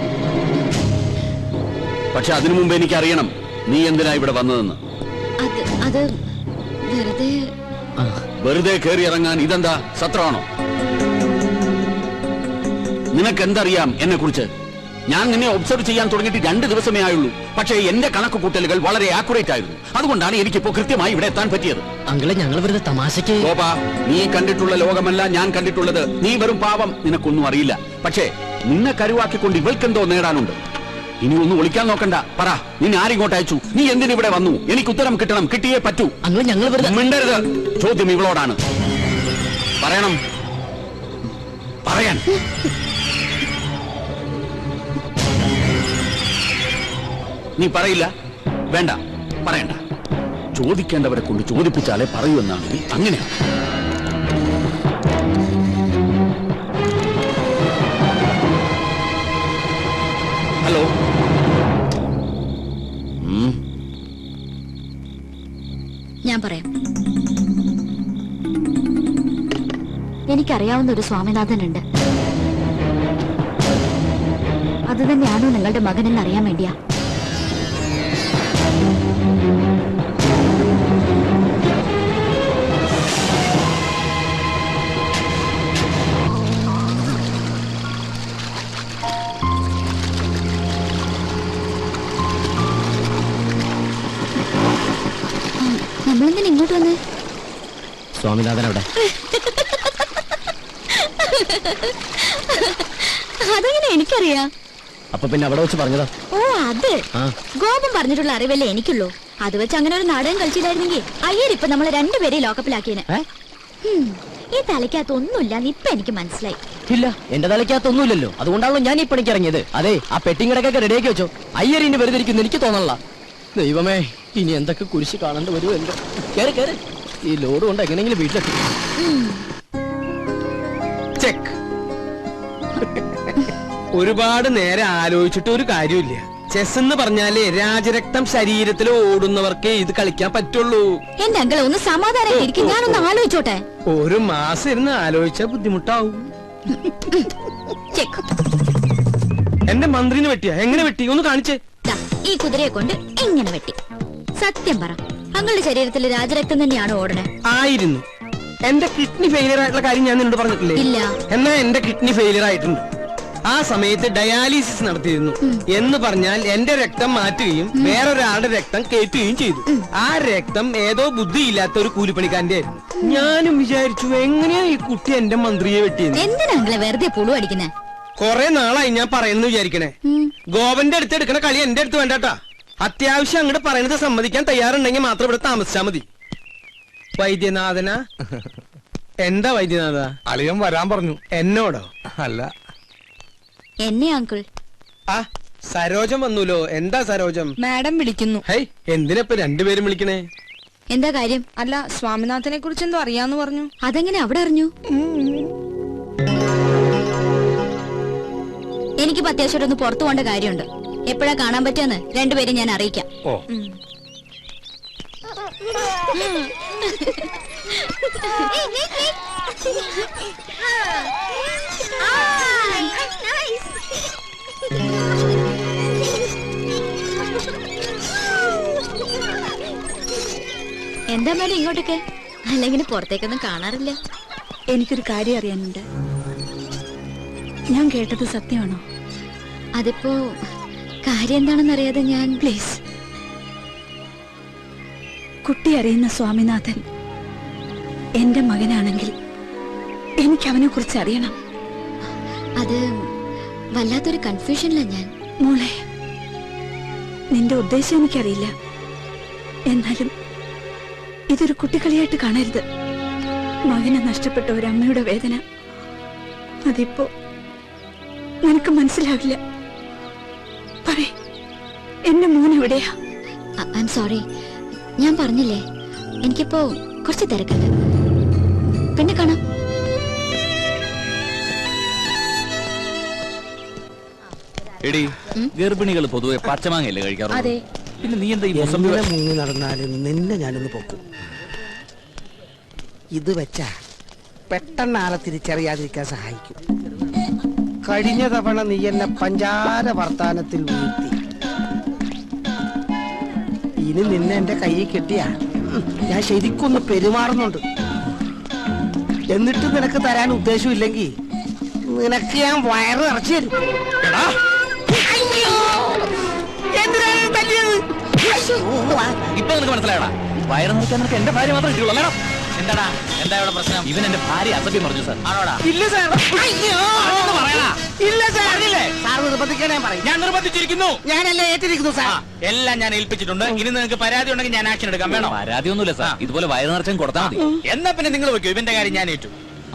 പക്ഷെ അതിനു മുമ്പ് എനിക്ക് അറിയണം നീ എന്തിനാ ഇവിടെ വന്നതെന്ന്. അത് വെറുതെ വെറുതെ കയറി ഇറങ്ങാൻ ഇതെന്താ സത്രമാണോ? നിനക്ക് എന്തറിയാം എന്നെ കുറിച്ച്? ഞാൻ നിന്നെ ഒബ്സർവ് ചെയ്യാൻ തുടങ്ങിയിട്ട് 2 ദിവസമേ ആയുള്ളൂ. പക്ഷേ എന്റെ കണക്ക് കൂട്ടലുകൾ വളരെ ആക്യുറേറ്റ് ആയിരുന്നു. അതുകൊണ്ടാണ് എനിക്കിപ്പോ കൃത്യമായി ഇവിടെ എത്താൻ പറ്റിയത്. അങ്കിളെ, ഞങ്ങൾ വെറുതെ തമാശക്ക്. ഗോപാ, നീ കണ്ടിട്ടുള്ള ലോകമല്ല ഞാൻ കണ്ടിട്ടുള്ളത്. നീ വെറും പാവം, നിനക്കൊന്നും അറിയില്ല. പക്ഷേ നിന്നെ കരുവാക്കിക്കൊണ്ട് ഇവൾക്കെന്തോ നേടാനുണ്ട്. ഇനി ഒന്നും ഒളിക്കാൻ നോക്കണ്ട. പറ, നിന്നെ ആരിങ്ങോട്ട് അയച്ചു? നീ എന്തിനിവിടെ വന്നു? എനിക്ക് ഉത്തരം കിട്ടണം. കിട്ടിയേ പറ്റൂ. അങ്കിളെ, ഞങ്ങൾ വെറുതെ. മിണ്ടരുത്. ചോദ്യം ഇവളോടാണ്. പറയണം. പറയാൻ. നീ പറയില്ല? വേണ്ട, പറയണ്ട. ചോദിക്കേണ്ടവരെ കൊണ്ട് ചോദിപ്പിച്ചാലേ പറയൂ എന്നാണെങ്കിൽ അങ്ങനെയാണ്. ഹലോ. ഞാൻ പറയാം. എനിക്കറിയാവുന്ന ഒരു സ്വാമിനാഥനുണ്ട്. അത് തന്നെയാണോ നിങ്ങളുടെ മകനെന്ന് അറിയാൻ വേണ്ടിയാ. നമ്മളെന്തിനാ ഇങ്ങോട്ട് വന്നേ? സ്വാമിനാഥൻ അവിടെ. അതെങ്ങനെ എനിക്കറിയാം? അപ്പൊ പിന്നെ അവിടെ വെച്ച് പറഞ്ഞതാ. ഓ, അത് ഗോപം പറഞ്ഞിട്ടുള്ള അറിവല്ലേ എനിക്കുള്ളൂ. അത് വെച്ച് അങ്ങനെ ഒരു നാടകം കളിച്ചില്ലായിരുന്നെങ്കിൽ അയ്യരിപ്പൊ നമ്മളെ 2 പേരെ ലോക്കപ്പിലാക്കിയേനെ. ഈ തലയ്ക്കകത്തൊന്നുമില്ല ഇപ്പൊ എനിക്ക് മനസ്സിലായി. ഇല്ല, എന്റെ തലയ്ക്കകത്തൊന്നുമില്ലല്ലോ. അതുകൊണ്ടാണല്ലോ ഞാൻ ഈ പണിക്ക് ഇറങ്ങിയത്. അതെ, ആ പെട്ടിയും കിടക്കൊക്കെ റെഡിയാക്കി വെച്ചോ. അയ്യരിന് വെറുതെ ഇരിക്കുന്നു എനിക്ക് തോന്നല്ല. ദൈവമേ, ഇനി എന്തൊക്കെ കുരിശ് കാണേണ്ടി വരുമോ എന്തോ. കേറി കേറി. ഈ ലോഡ് കൊണ്ട് എങ്ങനെയെങ്കിലും വീട്ടിലെത്തി. ചെക്ക്. ഒരുപാട് നേരം ആലോചിച്ചിട്ട് ഒരു കാര്യമില്ല. ചെസ് എന്ന് പറഞ്ഞാലേ രാജരക്തം ശരീരത്തിൽ ഓടുന്നവർക്കേ ഇത് കളിക്കാൻ പറ്റുള്ളൂ. എന്റെ അങ്കിളെ ഒന്ന് സമാധാനം. ഞാനൊന്ന് ആലോചിച്ചോട്ടെ. ഒരു മാസം ഇരുന്ന് ആലോചിച്ചാ ബുദ്ധിമുട്ടാവും. എന്റെ മന്ത്രിനെ വെട്ടിയാ? എങ്ങനെ വെട്ടി? ഒന്ന് കാണിച്ചേ. ഈ കുതിരയെ കൊണ്ട് എങ്ങനെ വെട്ടി? സത്യം പറ, അങ്ങളുടെ ശരീരത്തിൽ രാജരക്തം തന്നെയാണോ ഓടണേ? ആയിരുന്നു. എന്റെ കിഡ്നി ഫെയിലിയർ ആയിട്ടുള്ള കാര്യം ഞാൻ നിന്നോട് പറഞ്ഞിട്ടില്ലേ? ഇല്ല. എന്നാ എന്റെ കിഡ്നി ഫെയിലിയർ ആയിട്ടുണ്ട്. ആ സമയത്ത് ഡയാലിസിസ് നടത്തിയിരുന്നു. എന്ന് പറഞ്ഞാൽ എന്റെ രക്തം മാറ്റുകയും വേറൊരാളുടെ രക്തം കയറ്റുകയും ചെയ്തു. ആ രക്തം ഏതോ ബുദ്ധിയില്ലാത്ത ഒരു കൂലിപ്പണിക്കാരന്റെ ആയിരുന്നു. ഞാനും വിചാരിച്ചു എങ്ങനെയാ ഈ കുട്ടി എന്റെ മന്ത്രിയെ വെട്ടിയത്. എന്തിനാ അങ്കിളെ വെറുതെ പുളു അടിക്കുന്നേ? കൊറേ നാളായി ഞാൻ പറയുന്നു വിചാരിക്കണേ. ഗോവന്റെ അടുത്ത് എടുക്കണ കളി എന്റെ അടുത്ത് വേണ്ടാട്ടാ. അത്യാവശ്യം അങ്ങോട്ട് പറയുന്നത് സമ്മതിക്കാൻ തയ്യാറുണ്ടെങ്കിൽ മാത്രം ഇവിടെ താമസിച്ചാ മതി. വൈദ്യനാഥന. എന്താ വൈദ്യനാഥ? അളിയൻ വരാൻ പറഞ്ഞു. എന്നോടോ? അല്ല, എന്നെ അങ്കിൾ. ആ സരോജം വന്നൂലോ. എന്താ സരോജം? മാഡം വിളിക്കുന്നു. ഹൈ, എന്തിനപ്പൊ 2 പേരും വിളിക്കണേ? എന്താ കാര്യം? അല്ല, സ്വാമിനാഥനെ കുറിച്ച് എന്തോ അറിയാന്ന് പറഞ്ഞു. അതെങ്ങനെ അവിടെ അറിഞ്ഞു? എനിക്കിപ്പോ അത്യാവശ്യം ഒന്ന് പുറത്തു പോകേണ്ട കാര്യമുണ്ട്. എപ്പോഴാ കാണാൻ പറ്റുമെന്ന് 2 പേരും ഞാൻ അറിയിക്കാം. ഓ. എന്താ മേഡം ഇങ്ങോട്ടൊക്കെ? അല്ലെങ്കിൽ പുറത്തേക്കൊന്നും കാണാറില്ല. എനിക്കൊരു കാര്യം അറിയാനുണ്ട്. ഞാൻ കേട്ടത് സത്യമാണോ? അതിപ്പോ കാര്യം എന്താണെന്ന് അറിയാതെ ഞാൻ. പ്ലീസ്, കുട്ടി അറിയുന്ന സ്വാമിനാഥൻ എന്റെ മകനാണെങ്കിൽ എനിക്ക് അവനെ കുറിച്ച് അറിയണം. അത് വല്ലാത്തൊരു കൺഫ്യൂഷനിലാ ഞാൻ. മോളെ, നിന്റെ ഉദ്ദേശം എനിക്കറിയില്ല. എന്നാലും ഇതൊരു കുട്ടിക്കളിയായിട്ട് കാണരുത്. മകനെ നഷ്ടപ്പെട്ട ഒരു അമ്മയുടെ വേദന അതിപ്പോ നിനക്ക് മനസ്സിലാവില്ല. പറയ്, എന്റെ മോൻ എവിടെയാ? I am sorry. ഞാൻ പറഞ്ഞില്ലേ, എനിക്കിപ്പോ കുറച്ച് തിരക്കുണ്ട്. പിന്നെ കാണാം. എടി ഗർഭിണികൾ പൊതുവെ പച്ചമാങ്ങയല്ലേ കഴിക്കാറുള്ളൂ? അതെ. പിന്നെ നീ എന്താ ഈ മുസംബി മുങ്ങി നടന്നാലും നിന്നെ ഞാനൊന്ന് പൊക്കും. ഇത് വെച്ചാ പെട്ടെന്ന് ആളെ തിരിച്ചറിയാതിരിക്കാൻ സഹായിക്കും. കഴിഞ്ഞ തവണ നീ എന്നെ പഞ്ചാര വർത്താനത്തിൽ വീഴ്ത്തി. ഇനി നിന്നെ എന്റെ കയ്യിൽ കിട്ടിയാ ഞാൻ ശരിക്കൊന്ന് പെരുമാറുന്നുണ്ട്. എന്നിട്ട് നിനക്ക് തരാൻ ഉദ്ദേശമില്ലെങ്കിൽ നിനക്ക് ഞാൻ വയറ് നിറച്ചു തരും. ഇപ്പൊ നിനക്ക് മനസ്സിലായടാ, വയറ് നിൽക്കാൻ നിനക്ക് എന്റെ ഭാര്യ മാത്രമേ കിട്ടുള്ളൂ അല്ലേടാ? എന്താടാ, എന്താ ഇവിടെ പ്രശ്നം? ഇവൻ എന്റെ ഭാര്യ അസഭ്യം പറഞ്ഞു സാർ. ആണോടാ? ഇല്ല സാർ. പറയടാ. ഇല്ല സാർ. സാർ നിർബന്ധിക്കണേ പറയും. ഞാൻ നിർബന്ധിച്ചിരിക്കുന്നു. ഞാനല്ലേ ഏറ്റിരിക്കുന്നു സാർ. എല്ലാം ഞാൻ ഏൽപ്പിച്ചിട്ടുണ്ട്. ഇനി നിങ്ങൾക്ക് പരാതി ഉണ്ടെങ്കിൽ ഞാൻ ആക്ഷൻ എടുക്കാം. വേണോ? പരാതിയൊന്നുമില്ല സാർ, ഇതുപോലെ വയറ് നിറച്ചും കൊടുത്താൽ മതി. എന്നാ പിന്നെ നിങ്ങൾ വെക്കൂ, ഇവന്റെ കാര്യം ഞാൻ ഏറ്റു.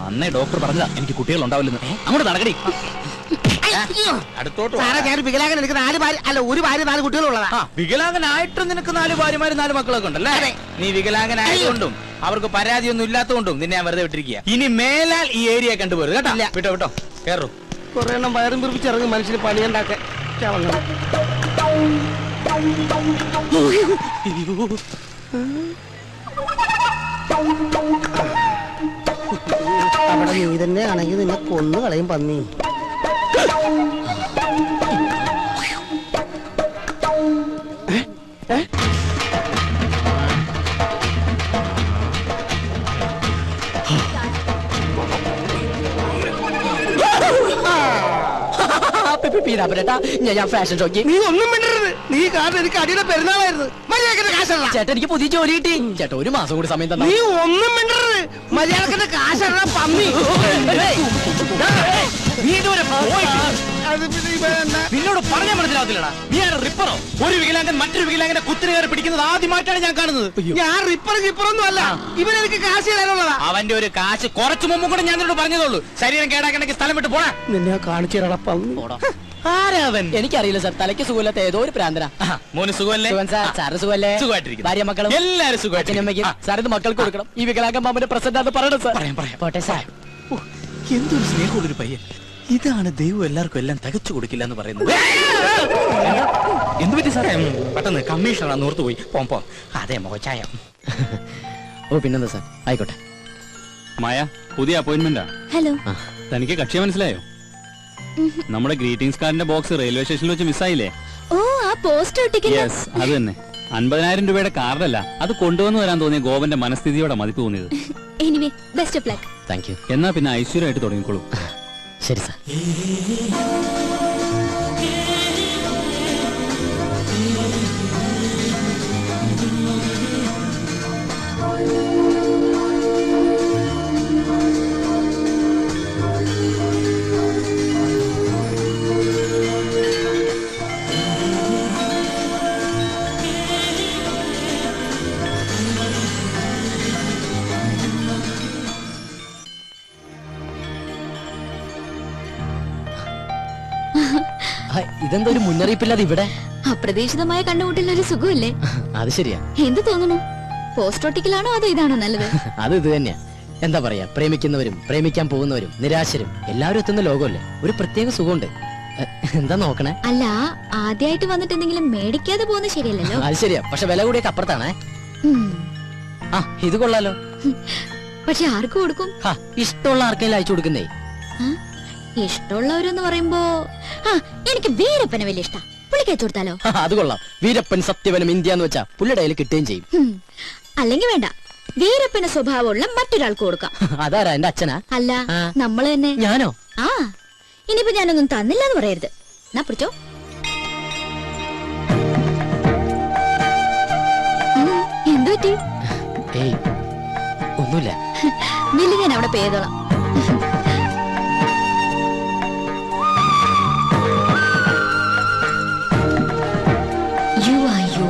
അന്നേ ഡോക്ടർ പറഞ്ഞതാ എനിക്ക് കുട്ടികൾ ഉണ്ടാവില്ലെന്ന്. അങ്ങോട്ട് നടക്കടി. അടുത്തോട്ട് സാറേ, ഞാൻ വികലാംഗൻ. എനിക്ക് 4 ഭാര്യ, അല്ല 1 ഭാര്യ 4 കുട്ടികളുള്ളതാ. വികലാംഗനായിട്ട് നിനക്ക് 4 ഭാര്യമാര് 4 മക്കളൊക്കെ ഉണ്ടല്ലേ? നീ വികലാംഗനായതുകൊണ്ടും അവർക്ക് പരാതിയൊന്നും ഇല്ലാത്തതുകൊണ്ടും നിന്നെ ഞാൻ വെറുതെ വിട്ടിരിക്കുക. ഇനി മേലാൽ ഈ ഏരിയ കണ്ടുപോരുത് കേട്ടോ. വിട്ടോ വിട്ടോ, കേറൂ. കുറെ എണ്ണം വയറും പിറിപ്പിച്ചിറങ്ങും മനുഷ്യന് പണിയുണ്ടാക്കാൻ. അവിടെ നീ തന്നെ ആണെങ്കിൽ നിന്നെ കൊന്നു കളയും പന്നി. ഞാൻ ഫാഷൻ ഷോക്ക്. നീ ഒന്നും മിണ്ടരുത്. നീ കാരണം എനിക്ക് അടിയുടെ പെരുന്നാളായിരുന്നു. മര്യാദക്ക് കാശല്ല. ചേട്ടാ, എനിക്ക് പുതിയ ജോലി കിട്ടി. ചേട്ടാ, 1 മാസം കൂടി സമയം തന്നെ. നീ ഒന്നും മിണ്ടരുത്. മര്യാദക്ക് കാശല്ല പന്നി. നീ ഇതുവരെ നിന്നോട് പറഞ്ഞാൽ മനസ്സിലാവത്തില്ലടാ. നീ ആണ് റിപ്പറോ? ഒരു വികലാംഗൻ മറ്റൊരു വികലാംഗനെ കുത്തിരി കയറി പിടിക്കുന്നത് ആദ്യമായിട്ടാണ് ഞാൻ കാണുന്നത്. ഞാൻ റിപ്പറും കിപ്പറൊന്നും അല്ല. ഇവനെനിക്ക് കാശ് തരാനുള്ളതാ. അവന്റെ ഒരു കാശ് കുറച്ചു മുമ്പ് കൂടെ ഞാൻ നിന്നോട് പറഞ്ഞതുള്ളൂ. ശരീരം കേടാക്കണമെങ്കിൽ സ്ഥലം വിട്ട് പോടാ. നിന്നെ കാണിച്ചു തരാടാ പന്നി. ആരാവൻ? എനിക്കറിയില്ല സാർ. തലയ്ക്ക് സുഖമില്ലാത്ത ഏതോ ഒരു പ്രാന്തനാ. മോന് സുഖമല്ലേ? സാറ് സുഖമല്ലേ? സുഖമായിട്ടിരിക്കുന്നു. ഭാര്യ മക്കളും എല്ലാരും സുഖമായിട്ടിരിക്കുന്നു. സാർ ഇത് മക്കൾക്ക് കൊടുക്കണം. ഈ വികലാംഗൻ മാമന്റെ പ്രസന്റ് അത് പറയണം സാർ. പോട്ടെ സാർ. എന്തൊരു സ്നേഹമുള്ളൊരു പയ്യൻ. ഇതാണ് ദൈവം എല്ലാവർക്കും എല്ലാം തികച്ചു കൊടുക്കില്ല എന്ന് പറയുന്നത്. എന്ത് പറ്റി സാറേ? പെട്ടെന്ന് കമ്മീഷണറാണ് ഓർത്തു പോയി. പോം. അതെ മോച്ചായ. ഓ പിന്നെന്താ സാർ, ആയിക്കോട്ടെ. മായ, പുതിയ അപ്പോയിന്റ്മെന്റാ. ഹലോ. തനിക്ക് കക്ഷിയെ മനസ്സിലായോ? നമ്മുടെ ഗ്രീറ്റിംഗ്സ് കാർഡിന്റെ ബോക്സ് റെയിൽവേ സ്റ്റേഷനിൽ വെച്ച് മിസ്സായില്ലേ? ഓ, ആ പോസ്റ്റ് ഒട്ടിക്കുന്ന. യെസ്, അത് തന്നെ. 50,000 രൂപയുടെ കാർഡല്ല, അത് കൊണ്ടുവന്നു വരാൻ തോന്നിയ ഗോപന്റെ മനസ്ഥിതിയോടെ മതിപ്പ് തോന്നിയത്. Anyway, best of luck. Thank you. എന്നാ പിന്നെ ഐശ്വര്യമായിട്ട് തുടങ്ങിക്കോളൂ. ശരി സാർ. ഇതെന്താ ഒരു മുന്നറിയിപ്പില്ലാതെ ഇവിടെ? അപ്രതീക്ഷിതമായ കണ്ടുമുട്ടലിന് ഒരു സുഖമില്ലേ? അത് ശരിയാ. എന്ത് തോന്നുന്നു? പോസ്റ്റ് ഒട്ടിക്കലാണോ അതോ ഇതാണോ നല്ലത്? അത് ഇത് തന്നെയാ. എന്താ പറയാ, പ്രേമിക്കുന്നവരും പ്രേമിക്കാൻ പോകുന്നവരും നിരാശരും എല്ലാവരും എത്തുന്ന ലോകമല്ലേ. ഒരു പ്രത്യേക സുഖമുണ്ട്. എന്താ നോക്കണേ? അല്ല, ആദ്യമായിട്ട് വന്നിട്ട് എന്തെങ്കിലും മേടിക്കാതെ പോകുന്നത് ശരിയല്ലല്ലോ. അത് ശരിയാ, പക്ഷെ വില കൂടിയൊക്കെ അപ്പുറത്താണേ. ആ, ഇത് കൊള്ളാലോ. പക്ഷെ ആർക്ക് കൊടുക്കും? ഇഷ്ടമുള്ള ആർക്കെങ്കിലും അയച്ചു കൊടുക്കുന്നേ. ഇഷ്ടമുള്ളവരെന്ന് പറയുമ്പോ എനിക്ക് വീരപ്പനെ വലിയ ഇഷ്ടം. പുള്ളിക്ക് അയച്ചു കൊടുത്താലോ? അത് കൊള്ളാം. വീരപ്പൻ സത്യവനും ഇന്ത്യ എന്ന് വെച്ചാ പുള്ളിയുടെ കയ്യിൽ കിട്ടുകയും ചെയ്യും. അല്ലെങ്കിൽ വേണ്ട, വീരപ്പന് സ്വഭാവമുള്ള മറ്റൊരാൾക്ക് കൊടുക്കാം. അതാരാ? എന്റെ അച്ഛനാ? അല്ല, നമ്മള് തന്നെ. ഞാനോ? ആ, ഇനിയിപ്പോ ഞാനൊന്നും തന്നില്ല എന്ന് പറയരുത്. എന്നാ പിടിച്ചോ. എന്തു പറ്റി? ഏയ്, ഒന്നുമില്ല. ബില്ല് ഞാൻ അവിടെ പേ ചെയ്തോളാം. You are you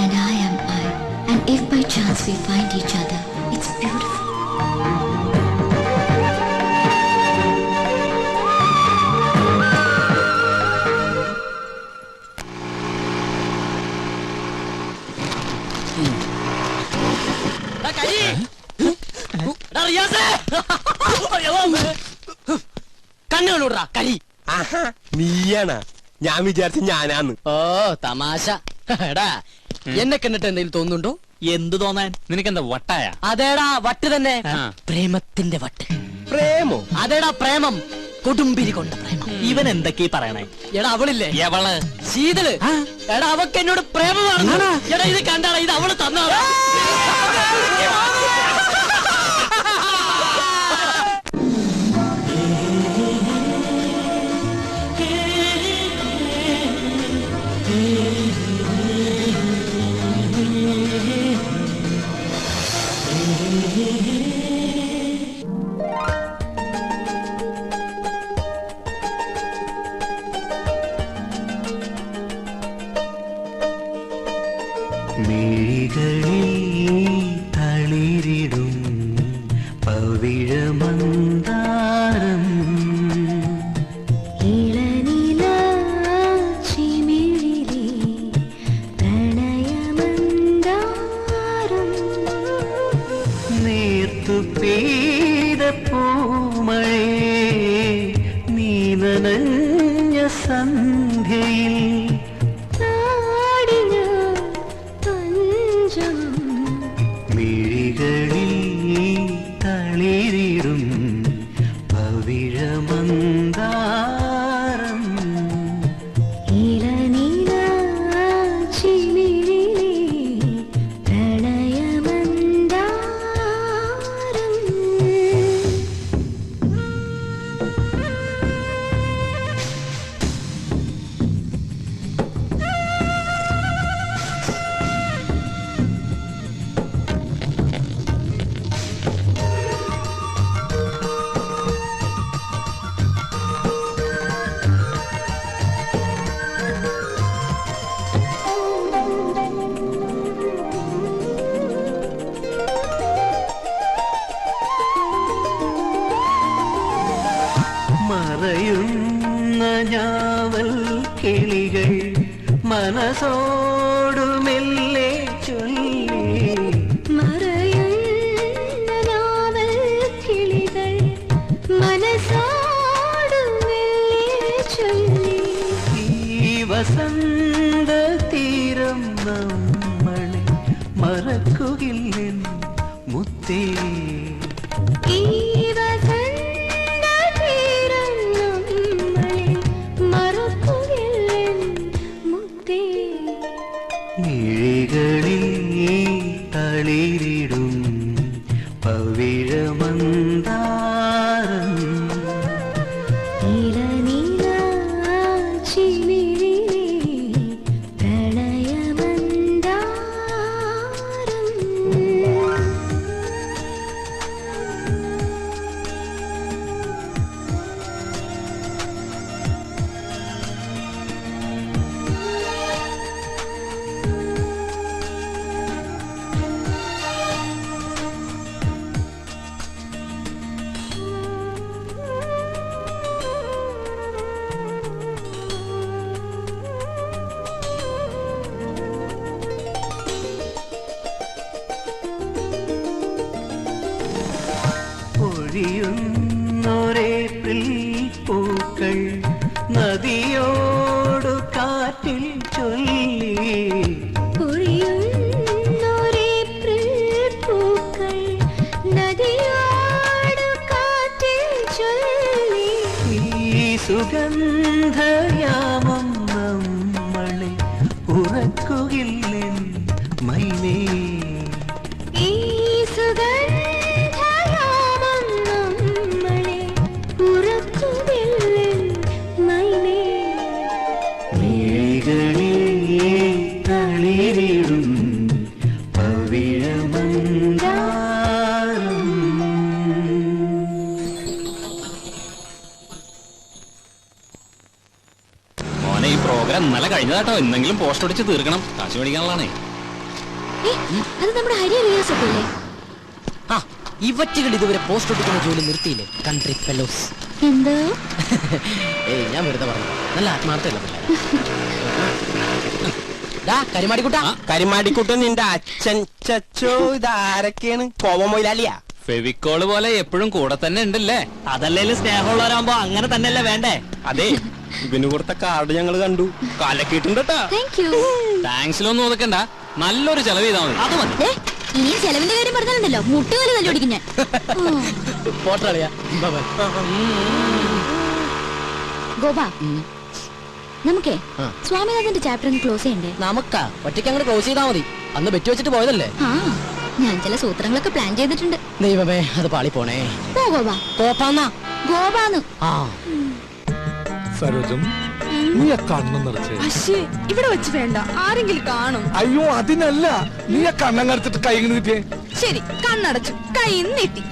and I am I, and if by chance we find each other, it's beautiful. കണ്ണുകളൂടാ കരി. നീയാണ ഞാൻ വിചാരിച്ച ഞാനാന്ന്. ഓ തമാശ. എടാ എന്നെ കണ്ടിട്ട് എന്തെങ്കിലും തോന്നുന്നുണ്ടോ? എന്ത് തോന്നാൻ? നിനക്കെന്താ വട്ടായ? അതേടാ വട്ട് തന്നെ. പ്രേമത്തിന്റെ വട്ട്. പ്രേമോ? അതേടാ പ്രേമം. കൊടുമ്പിരി കൊണ്ട പ്രേമം. ഇവൻ എന്തൊക്കെയാ പറയണേ? എടാ അവളില്ലേ, എവള്? ശീതള്. എടാ അവക്ക് എന്നോട് പ്രേമമാണ്. എടാ ഇത് കണ്ടാടാ, ഇത് അവള് തന്നാടാ. മിഴികളിൽ തളിരിടും പവിഴമന്ദാരം ഇളനില ചിമിഴിലെ പ്രണയമന്ദാരം നേർത്തു പെയ്ത പൂമഴേ നീ നനഞ്ഞ സന്ധ്യയിൽ മിഴികളിൽ തളിരിടും പവിഴമന്ദാരം ഇളനില ചിമിഴിലെ പ്രണയമന്ദാരം മറയുന്ന ഞാവൽ കിളികൾ മനസ്സോടു മെല്ലെ ചൊല്ലി മറയുന്ന നാവൽ കിളികൾ മനസ്സോടു മെല്ലെ ചൊല്ലി ഈ വസന്ത തീരം നമ്മളെ മറക്കുകില്ലെൻ മുത്തേ ഈ വസന്ത തീരം നമ്മളെ മറക്കുകയില്ലെൻ മുത്തേ മിഴികളിൽ തളിരിടും പവിഴമന്ദാരം ഇളനില ചിമിഴിലെ പ്രണയമന്ദാരം പൊഴിയുന്നൊരേപ്രിൽ പൂക്കൾ നദിയോടു കാറ്റിൽ ചൊല്ലി പൊഴിയുന്നൊരേപ്രിൽ പൂക്കൾ നദിയോടു കാറ്റിൽ ചൊല്ലി ഈ സുഗന്ധയാമം നമ്മളെ ഉറക്കുകില്ലെൻ മൈനേ ഈ സുഗന്ധയാമം നമ്മളെ ഉറക്കുകില്ലെൻ മൈനേ മിഴികളിൽ തളിരിടും പവിഴമന്ദാരം മോനെ ഈ പ്രോഗ്രാം ഇന്നലെ കഴിഞ്ഞതാട്ടോ. ഇന്നെങ്കിലും പോസ്റ്റ് അടിച്ച് തീർക്കണം. കാശ് മേടിക്കാനുള്ളതാണേ. അത് നമ്മുടെ ഹരിയ റിയാസൊക്കെ അല്ലേ? ആ ഇവറ്റുകൾ ഇതുവരെ പോസ്റ്റ് ഒട്ടിക്കുന്ന ജോലി നിർത്തിയില്ലേ? Country fellows. എന്തോ ഏയ് ഞാൻ വെറുതെ പറഞ്ഞു. നല്ല ആത്മാർത്ഥമല്ല പിള്ളേർ. കരിമാടിക്കുട്ട. കരിമാടിക്കുട്ടൻ നിന്റെ അച്ഛൻ ചച്ചോ. ഇതാരൊക്കെയാണ്? കോവം മൊയിലാലിയാ? ഫെവിക്കോള് പോലെ എപ്പോഴും കൂടെ തന്നെ ഉണ്ടല്ലേ? അതല്ലേലും സ്നേഹമുള്ളവരാകുമ്പോ അങ്ങനെ തന്നെയല്ലേ വേണ്ടേ? അതെ, ഇവന് കൊടുത്ത കാർഡ് ഞങ്ങൾ കണ്ടു. കാലക്കിട്ടുണ്ട്. താങ്ക്സിലൊന്നും ഒതുക്കണ്ട, നല്ലൊരു ചെലവ് ചെയ്താൽ മതി. അത് മതി. ഇനി ചെലവിന്റെ കാര്യം പറഞ്ഞാലുണ്ടല്ലോ മുട്ടുകാല് തല്ലോടിക്കും ഞാൻ. ഗോപ, നമുക്കേ സ്വാമിനാഥന്റെ ചാപ്റ്റർ ക്ലോസ് ചെയ്യണ്ടേ? നമുക്കാ ഒറ്റയ്ക്ക് അങ്ങോട്ട് ക്ലോസ് ചെയ്താൽ മതി. അന്ന് ബെറ്റ് വെച്ചിട്ട് പോയതല്ലേ? ഞാൻ ചില സൂത്രങ്ങളൊക്കെ പ്ലാൻ ചെയ്തിട്ടുണ്ട്. ദൈവമേ, അത് പാളി പോണേ. ഗോപ ഗോപാന്ന്. സരോജം, നീ ആ കണ്ണം നിറച്ചേ. ഇവിടെ വെച്ച് വേണ്ട, ആരെങ്കിലും കാണും. അയ്യോ അതിനല്ല, നീ ആ കണ്ണം നിറച്ചിട്ട് കൈ നീട്ടിയേ. ശരി, കണ്ണടച്ചു, കൈ നീട്ടി.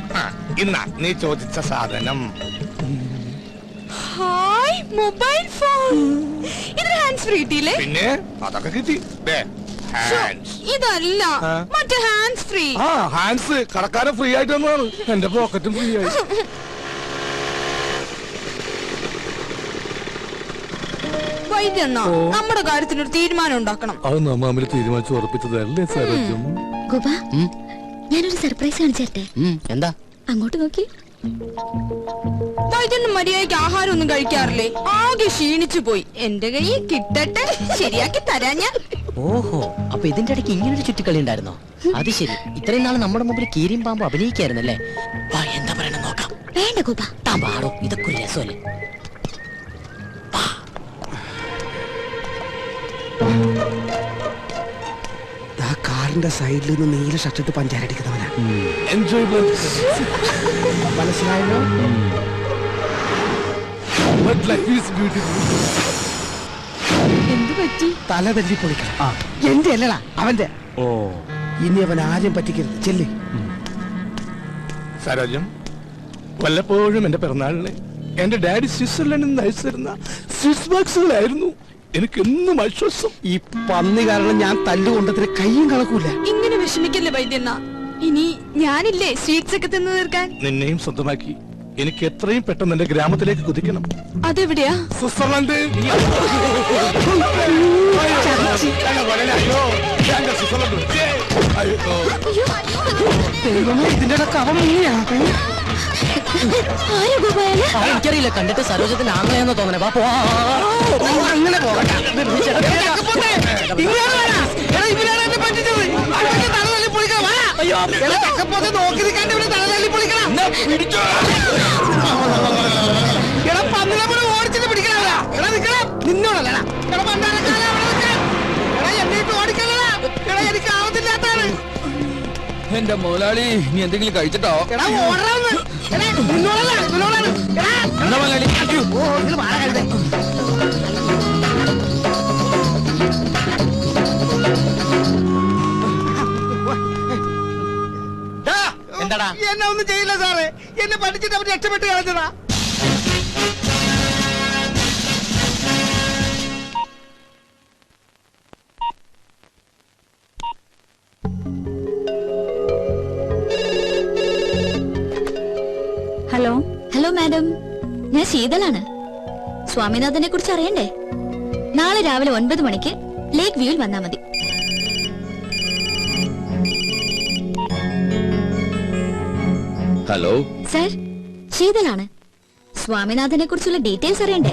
ഇന്നാ നീ ചോദിച്ച സാധനം. Hi, mobile phone. ഇത് ഹാൻഡ്സ് ഫ്രീ കിട്ടിയില്ലേ? പിന്നെ അതൊക്കെ കിട്ടി. ഇതല്ല, മറ്റേ ഹാൻഡ്സ് ഫ്രീ. ഹാൻഡ്സ് കടക്കാരൻ ഫ്രീ ആയിട്ട് വന്നതാണ്. എന്റെ പോക്കറ്റും ഫ്രീ ആയി. വൈദ്യണ്ണ, നമ്മുടെ കാര്യത്തിനൊരു തീരുമാനം ഉണ്ടാക്കണം. അത് നമ്മ തീരുമാനിച്ചു ഉറപ്പിച്ചതല്ലേ സരോജം? ഗോപ, ഞാനൊരു സർപ്രൈസ് കാണിച്ചേരട്ടെ. എന്താ? അങ്ങോട്ട് നോക്കി. വൈദ്യണ്ണ മര്യാദയ്ക്ക് ആഹാരം ഒന്നും കഴിക്കാറില്ലേ? ആകെ ക്ഷീണിച്ചു പോയി. എന്റെ കയ്യിൽ കിട്ടട്ടെ, ശരിയാക്കി തരാ ഞാൻ. ഓഹോ, അപ്പൊ ഇതിന്റെ ഇടയ്ക്ക് ഇങ്ങനൊരു ചുറ്റിക്കളി ഉണ്ടായിരുന്നോ? അത് ശരി. ഇത്രയും നാൾ നമ്മുടെ മുമ്പിൽ കീരിയും പാമ്പ് അഭിനയിക്കായിരുന്നല്ലേ? എന്താ പറയണ നോക്കാം. വേണ്ട ഗോപ, താൻ പാടോ, ഇതൊക്കെ ഒരു രസമല്ലേ? കാറിന്റെ സൈഡിൽ നിന്ന് നീല ഷർട്ടിട്ട് പഞ്ചാരടിക്കുന്നവനാ. മനസ്സിലായല്ലോ? എന്ത് പറ്റി? തല തല്ലി പൊളിക്കണം. എന്റെ അല്ലടാ, അവന്റെ. ഇനി അവൻ ആരും പറ്റിക്കരുത്. ചെല്ല്. സരോജം, വല്ലപ്പോഴും എന്റെ പിറന്നാളിന് എന്റെ ഡാഡി സ്വിറ്റ്സർലൻഡിൽ നിന്ന് അയച്ചിരുന്ന സ്വിസ് ബോക്സുകളായിരുന്നു എനിക്കെന്നും ആശ്വാസം. ഈ പന്നി കാരണം ഞാൻ തല്ലുകൊണ്ടതിന് കയ്യും കണക്കൂല. ഇങ്ങനെ വിഷമിക്കല്ലേ വൈദ്യണ്ണ. ഇനി ഞാനില്ലേ സ്വീറ്റ്സ് ഒക്കെ തിന്നു തീർക്കാൻ. നിന്നെയും സ്വന്തമാക്കി എനിക്ക് എത്രയും പെട്ടെന്ന് എന്റെ ഗ്രാമത്തിലേക്ക് കുതിക്കണം. അതെവിടെയാ? സ്വിറ്റ്സർലൻഡ്. ഇതിന്റെ കവ മുങ്ങിയാ. എനിക്കറിയില്ല, കണ്ടിട്ട് സരോജത്തിന് ആങ്ങളെയെന്ന് തോന്നണേ. അങ്ങനെ പോകട്ടെ. നോക്കി നിൽക്കാണ്ട് ഇവിടെ തല തല്ലി പൊളിക്കണം. ഓടിച്ചിട്ട് പിടിക്കണ നിന്നോടല്ലടാ. എന്നിട്ട് ഓടിക്കണടാ. എനിക്ക് ആവത്തില്ലാത്താണ്. എന്റെ മുതലാളി, നീ എന്തെങ്കിലും കഴിച്ചിട്ടോ? എന്താടാ? എന്നെ ഒന്നും ചെയ്യില്ല സാറേ. എന്നെ പഠിച്ചിട്ട് അവർ രക്ഷപ്പെട്ട് കളഞ്ഞതാ. ഹലോ. ഹലോ മാഡം, ഞാൻ ശീതളാണ്. സ്വാമിനാഥനെ കുറിച്ച് അറിയണ്ടേ? നാളെ രാവിലെ 9 മണിക്ക് ലേക്ക് വ്യൂവിൽ വന്നാ മതി. Hello sir, ശീതളാണ്. സ്വാമിനാഥനെ കുറിച്ചുള്ള ഡീറ്റെയിൽസ് അറിയണ്ടേ?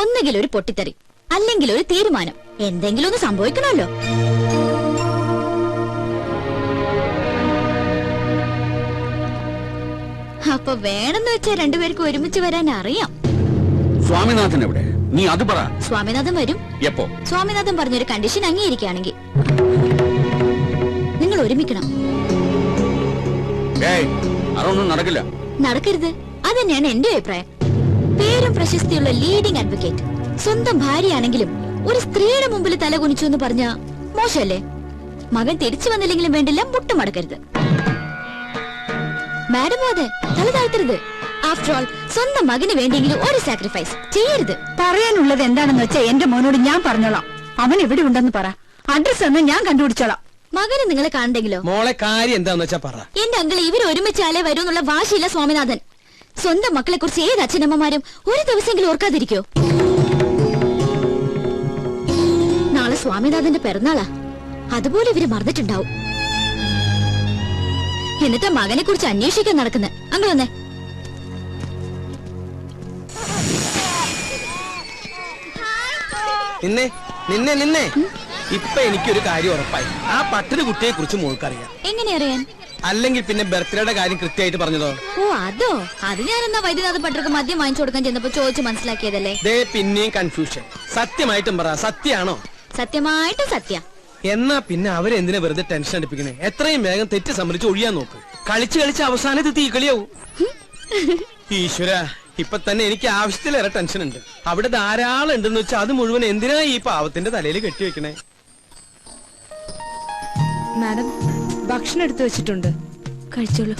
ഒന്നുകിൽ ഒരു പൊട്ടിത്തെറി, അല്ലെങ്കിൽ ഒരു തീരുമാനം. എന്തെങ്കിലും ഒന്ന് സംഭവിക്കണമല്ലോ. അപ്പൊ വേണമെന്ന് വെച്ചാൽ രണ്ടുപേർക്കും ഒരുമിച്ച് വരാൻ അറിയാം. സ്വാമിനാഥൻ എവിടെ? നീ അത് പറ. സ്വാമിനാഥൻ വരും. എപ്പോ? സ്വാമിനാഥൻ പറഞ്ഞൊരു കണ്ടീഷൻ അംഗീകരിക്കുകയാണെങ്കിൽ. നിങ്ങൾ ഒരുമിക്കണം. അതൊന്നും നടക്കില്ല. നടക്കരുത്, അതന്നെയാണ് എന്റെ അഭിപ്രായം. പേരും പ്രശസ്തിയുള്ള ലീഡിംഗ് അഡ്വക്കേറ്റ്, സ്വന്തം ഭാര്യയാണെങ്കിലും ഒരു സ്ത്രീയുടെ മുമ്പിൽ തല കുനിച്ചു എന്ന് പറഞ്ഞ മോശമല്ലേ? മകൻ തിരിച്ചു വന്നില്ലെങ്കിലും വേണ്ടില്ല, മുട്ടുമടക്കരുത്. മാഡം അതെ, തല താഴ്ത്തരുത്. ആഫ്റ്റർ ഓൾ സ്വന്തം മകന് വേണ്ടിയെങ്കിലും ഒരു സാക്രിഫൈസ് ചെയ്യരുത്. പറയാനുള്ളത് എന്താണെന്ന് വെച്ചാൽ എന്റെ മോനോട് ഞാൻ പറഞ്ഞോളാം. അവൻ എവിടെ ഉണ്ടെന്ന് പറ. അഡ്രസ് ഒന്ന് ഞാൻ കണ്ടുപിടിച്ചോളാം. മകന് നിങ്ങളെ കാണണ്ടെങ്കിലോ? മോളെ കാര്യം എന്താന്ന് വെച്ചാ പറ. എന്റെ അങ്കിൾ ഇവർ ഒരുമിച്ചാലേ വരൂ എന്നുള്ള വാശിയില്ല സ്വാമിനാഥൻ. സ്വന്തം മക്കളെ കുറിച്ച് ഏത് അച്ഛനമ്മമാരും ഒരു ദിവസമെങ്കിലും ഓർക്കാതിരിക്കോ? നാളെ സ്വാമിനാഥന്റെ പിറന്നാളാ, അതുപോലെ ഇവര് മറന്നിട്ടുണ്ടാവും. എന്നിട്ട് മകനെ കുറിച്ച് അന്വേഷിക്കാൻ നടക്കുന്നത്. അങ്ങ് വന്നേ. നിന്നെ നിന്നെ നിന്നെ ഇപ്പൊ എനിക്കൊരു കാര്യം ഉറപ്പായി. ആ പട്ടിണി കുട്ടിയെ കുറിച്ച് മോൾക്കറിയാം. എങ്ങനെ അറിയാൻ? അല്ലെങ്കിൽ പിന്നെ ബർത്ത്ഡേയുടെ കാര്യം കൃത്യമായിട്ട് പറഞ്ഞതോ? ഓ അതോ, അത് ഞാൻ എന്നാ വൈദ്യനാഥ പട്ടർക്ക് മദ്യം വാങ്ങിച്ചു കൊടുക്കാൻ ചെന്നപ്പോ ചോദിച്ചു മനസ്സിലാക്കിയതല്ലേ. ദേ പിന്നെയും കൺഫ്യൂഷൻ. സത്യമായിട്ടും പറ, സത്യാണോ? സത്യമായിട്ട് സത്യ. എന്നാ പിന്നെ അവരെന്തിനാ വെറുതെ ടെൻഷൻ അടിപ്പിക്കണേ? എത്രയും വേഗം തെറ്റ് സമ്മതിച്ച് ഒഴിയാൻ നോക്ക്. കളിച്ച് കളിച്ച് അവസാനത്ത് തീക്കളിയാവും. ഈശ്വര, ഇപ്പൊ തന്നെ എനിക്ക് ആവശ്യത്തിലേറെ ടെൻഷൻ ഉണ്ട്. അവിടെ ധാരാളം ഉണ്ടെന്ന് വെച്ചാൽ അത് മുഴുവൻ എന്തിനാ ഈ പാവത്തിന്റെ തലയിൽ കെട്ടിവെക്കണേ? മാഡം, ഭക്ഷണം എടുത്തു വെച്ചിട്ടുണ്ട്, കഴിച്ചോളൂ.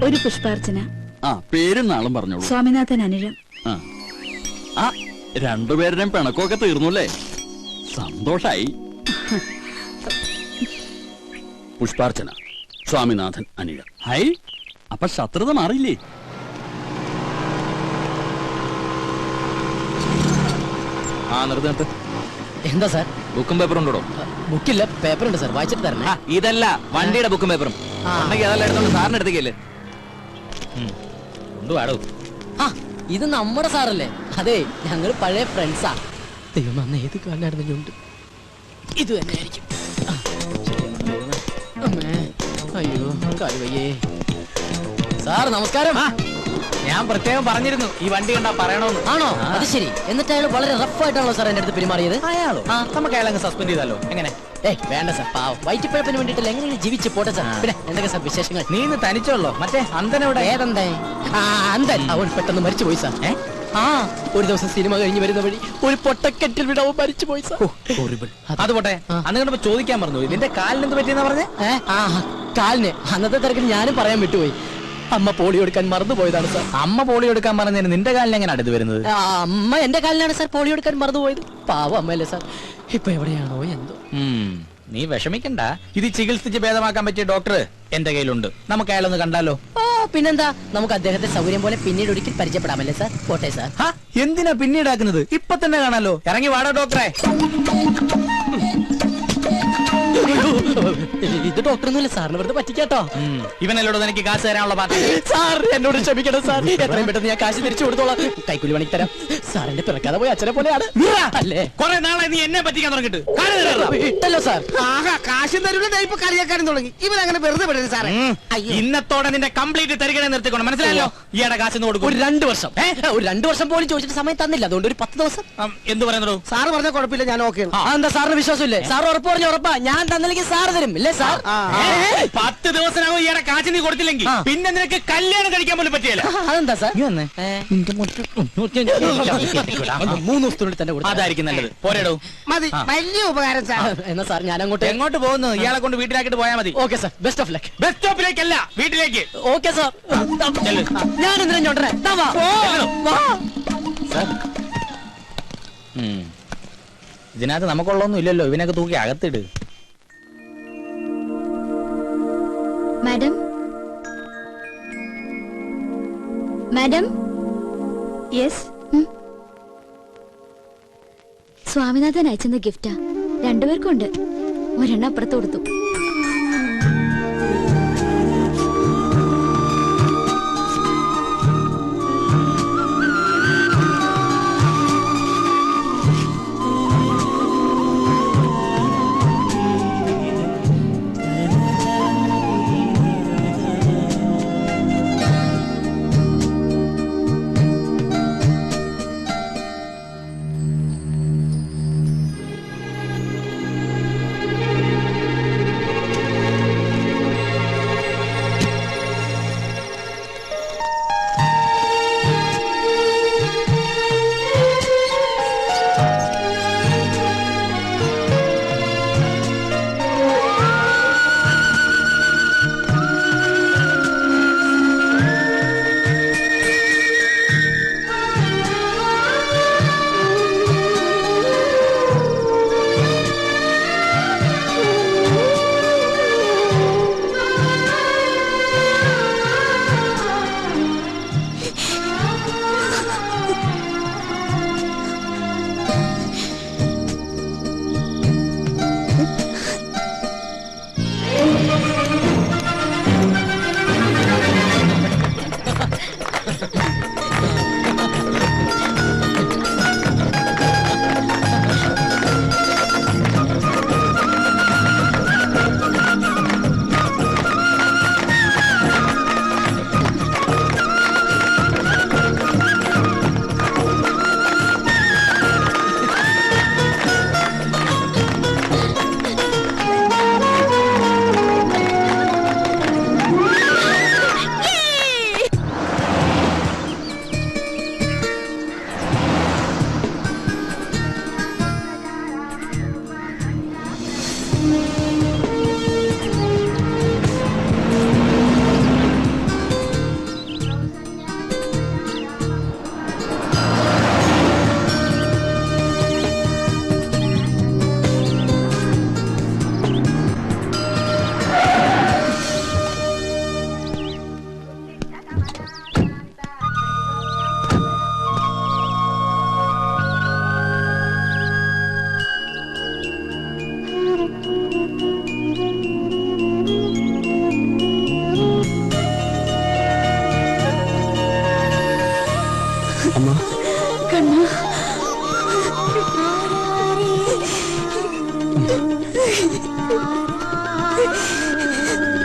ഒരു പുഷ്പാർച്ചന. ആ പേരും നാളും പറഞ്ഞോളൂ. സ്വാമിനാഥൻ അനിഴം. ആ രണ്ടുപേരുടെയും പിണക്കമൊക്കെ തീർന്നുല്ലേ? സന്തോഷായി. പുഷ്പാർച്ചന, സ്വാമിനാഥൻ അനിഴം. ഹൈ, അപ്പൊ ശത്രുത മാറിയില്ലേ? ആ നിർത്ത്. എന്താ സാർ? ബുക്കും പേപ്പറും ഉണ്ടോ? ബുക്കില്ല, പേപ്പർ ഉണ്ട് സാർ. വായിച്ചിട്ട് തരണേ. ഇതല്ല, വണ്ടിയുടെ ബുക്കും പേപ്പറും ഉണ്ടെങ്കിൽ അതെല്ലാം എടുത്തോണ്ട് സാറിന് എടുത്തേക്കല്ലേ. കൊണ്ടുപാടോ. ആ ഇത് നമ്മുടെ സാറല്ലേ? അതെ, ഞങ്ങൾ പഴയ ഫ്രണ്ട്സാ. ദൈവം അന്ന് ഏത് കാലമായിരുന്നു ഞുണ്ട്. ഇത് തന്നെ ആയിരിക്കും. അയ്യോ കഴിവയ്യേ. സാർ നമസ്കാരം. ഞാൻ പ്രത്യേകം പറഞ്ഞിരുന്നു ഈ വണ്ടി കണ്ടാ പറയണോന്ന്. ആണോ? അത് ശരി. എന്നിട്ട് അയാൾ വളരെ റഫായിട്ടാണല്ലോ സാർ എന്റെ അടുത്ത് പെരുമാറിയത്. അയാളോ? നമുക്ക് അയാളങ്ങ് സസ്പെൻഡ് ചെയ്താലോ? എങ്ങനെ? വേണ്ട സാർ, പാവം വയറ്റിപ്പഴപ്പിന് വേണ്ടിയിട്ടല്ല, എങ്ങനെയാണ് ജീവിച്ച് പോട്ടെ സാർ. പിന്നെ എന്തൊക്കെ സാർ വിശേഷങ്ങൾ? നീ ഇന്ന് തനിച്ചോളോ? മറ്റേ അന്തനവിടെ? ഏതെന്തേ? അന്തൻ അവൻ പെട്ടെന്ന് മരിച്ചു പോയി സാർ. ഒരു ദിവസം സിനിമ കഴിഞ്ഞ് വരുന്ന വഴി ഒരു പൊട്ടക്കെട്ടിൽ വിടവും മരിച്ചു പോയി സാർ. അത് പോട്ടെ, അന്ന് കണ്ടപ്പോ ചോദിക്കാൻ പറഞ്ഞു, ഇതിന്റെ കാലിന് എന്ത് പറ്റിയെന്നാ പറഞ്ഞേ? കാലിന് അന്നത്തെ തിരക്കിൽ ഞാനും പറയാൻ വിട്ടുപോയി. അമ്മ പോളിയോ എടുക്കാൻ മറന്നുപോയതാണ് സാർ. അമ്മ പോളിയോ എടുക്കാൻ പറഞ്ഞതിന് നിന്റെ കാലിന് എങ്ങനെ അടുത്ത് വരുന്നത്? അമ്മ എന്റെ കാലിനാണ് സാർ പോളിയോ എടുക്കാൻ മറന്നുപോയത്. പാവം അമ്മയല്ലേ സാർ. ഇപ്പൊ എവിടെയാണോ എന്തോ. നീ വിഷമിക്കണ്ട, ഇത് ചികിത്സിച്ച് ഭേദമാക്കാൻ പറ്റിയ ഡോക്ടർ എന്റെ കയ്യിലുണ്ട്. നമുക്ക് അയാളൊന്ന് കണ്ടാലോ? ഓ പിന്നെന്താ, നമുക്ക് അദ്ദേഹത്തെ സൗകര്യം പോലെ പിന്നീട് ഒരിക്കൽ പരിചയപ്പെടാമല്ലേ സാർ? പോട്ടെ സാർ. എന്തിനാ പിന്നീടാക്കുന്നത്? ഇപ്പൊ തന്നെ കാണാലോ. ഇറങ്ങി വാടോ ഡോക്ടറെ. ഇത് ഡോക്ടറൊന്നുമില്ല സാറിന് വെറുതെ പറ്റിക്കാട്ടോ. ഇവനല്ലോട് എനിക്ക് കാശ് തരാനുള്ള പാർട്ടി. സാർ എന്നോട് ക്ഷമിക്കണം സാർ. എത്രയും പെട്ടെന്ന് ഞാൻ കാശ് തിരിച്ചു കൊടുത്തോളാം. കൈക്കൂലി പണിക്ക് തരാം. സാറിന്റെ പിറക്കാതെ പോയി അച്ഛനെ പോലെയാണ് അല്ലേ? കുറെ നാളെ നീ എന്നെ പറ്റിക്കാൻ തുടങ്ങിട്ട് ഇട്ടല്ലോ സാർ. കാശും തരൂല, ഇപ്പൊ കളിയാക്കാനും തുടങ്ങി. ഇവനങ്ങനെ വെറുതെ വിടരുത് സാറേ. ഇന്നത്തോടെ നിന്റെ കംപ്ലീറ്റ് തരികണെ നിർത്തിക്കണം, മനസ്സിലായല്ലോ? ഈയുടെ കാശ് കൊടുക്കും. ഒരു 2 വർഷം ഒരു 2 വർഷം പോലും ചോദിച്ചിട്ട് സമയം തന്നില്ല. അതുകൊണ്ട് ഒരു 10 ദിവസം. എന്ത് പറയുന്നു? സാറ് പറഞ്ഞ കുഴപ്പമില്ല, ഞാൻ ഓക്കെ. എന്താ സാറിന് വിശ്വാസമില്ലേ? സാർ ഉറപ്പ് പറഞ്ഞു. ഉറപ്പാ ഞാൻ തന്നില്ലെങ്കിൽ സാർ തരും ഇല്ലേ സാർ? 10 ദിവസത്തിനകം ഈയുടെ കാശ് നീ കൊടുത്തില്ലെങ്കിൽ പിന്നെ നിനക്ക് കല്യാണം കഴിക്കാൻ പോലും പറ്റിയല്ല. അതെന്താ സാർ? 3 ദിവസത്തിനുള്ളിൽ തന്നെ കൊടുക്കും. അതായിരിക്കും നല്ലത്. പോരേടോ. മതി, വലിയ ഉപകാരം സാർ. എന്നാ സാർ ഞാൻ അങ്ങോട്ട്. എങ്ങോട്ട് പോകുന്നു? ഇയാളെ കൊണ്ട് വീട്ടിലാക്കിട്ട് പോയാൽ മതി. Okay sir, best of luck. Bus സ്റ്റോപ്പിലേക്കല്ല, വീട്ടിലേക്ക്. Okay sir. ഞാൻ എന്തിനാ ചോട്ടനെ? ഇതിനകത്ത് നമുക്കുള്ളൊന്നും ഇല്ലല്ലോ. ഇവനൊക്കെ തൂക്കി അകത്തിട്. Madam, madam. യെസ്. സ്വാമിനാഥൻ അയച്ചെന്ന ഗിഫ്റ്റാ. 2 പേർക്കും ഉണ്ട്. ഒരെണ്ണം അപ്പുറത്ത് കൊടുത്തു.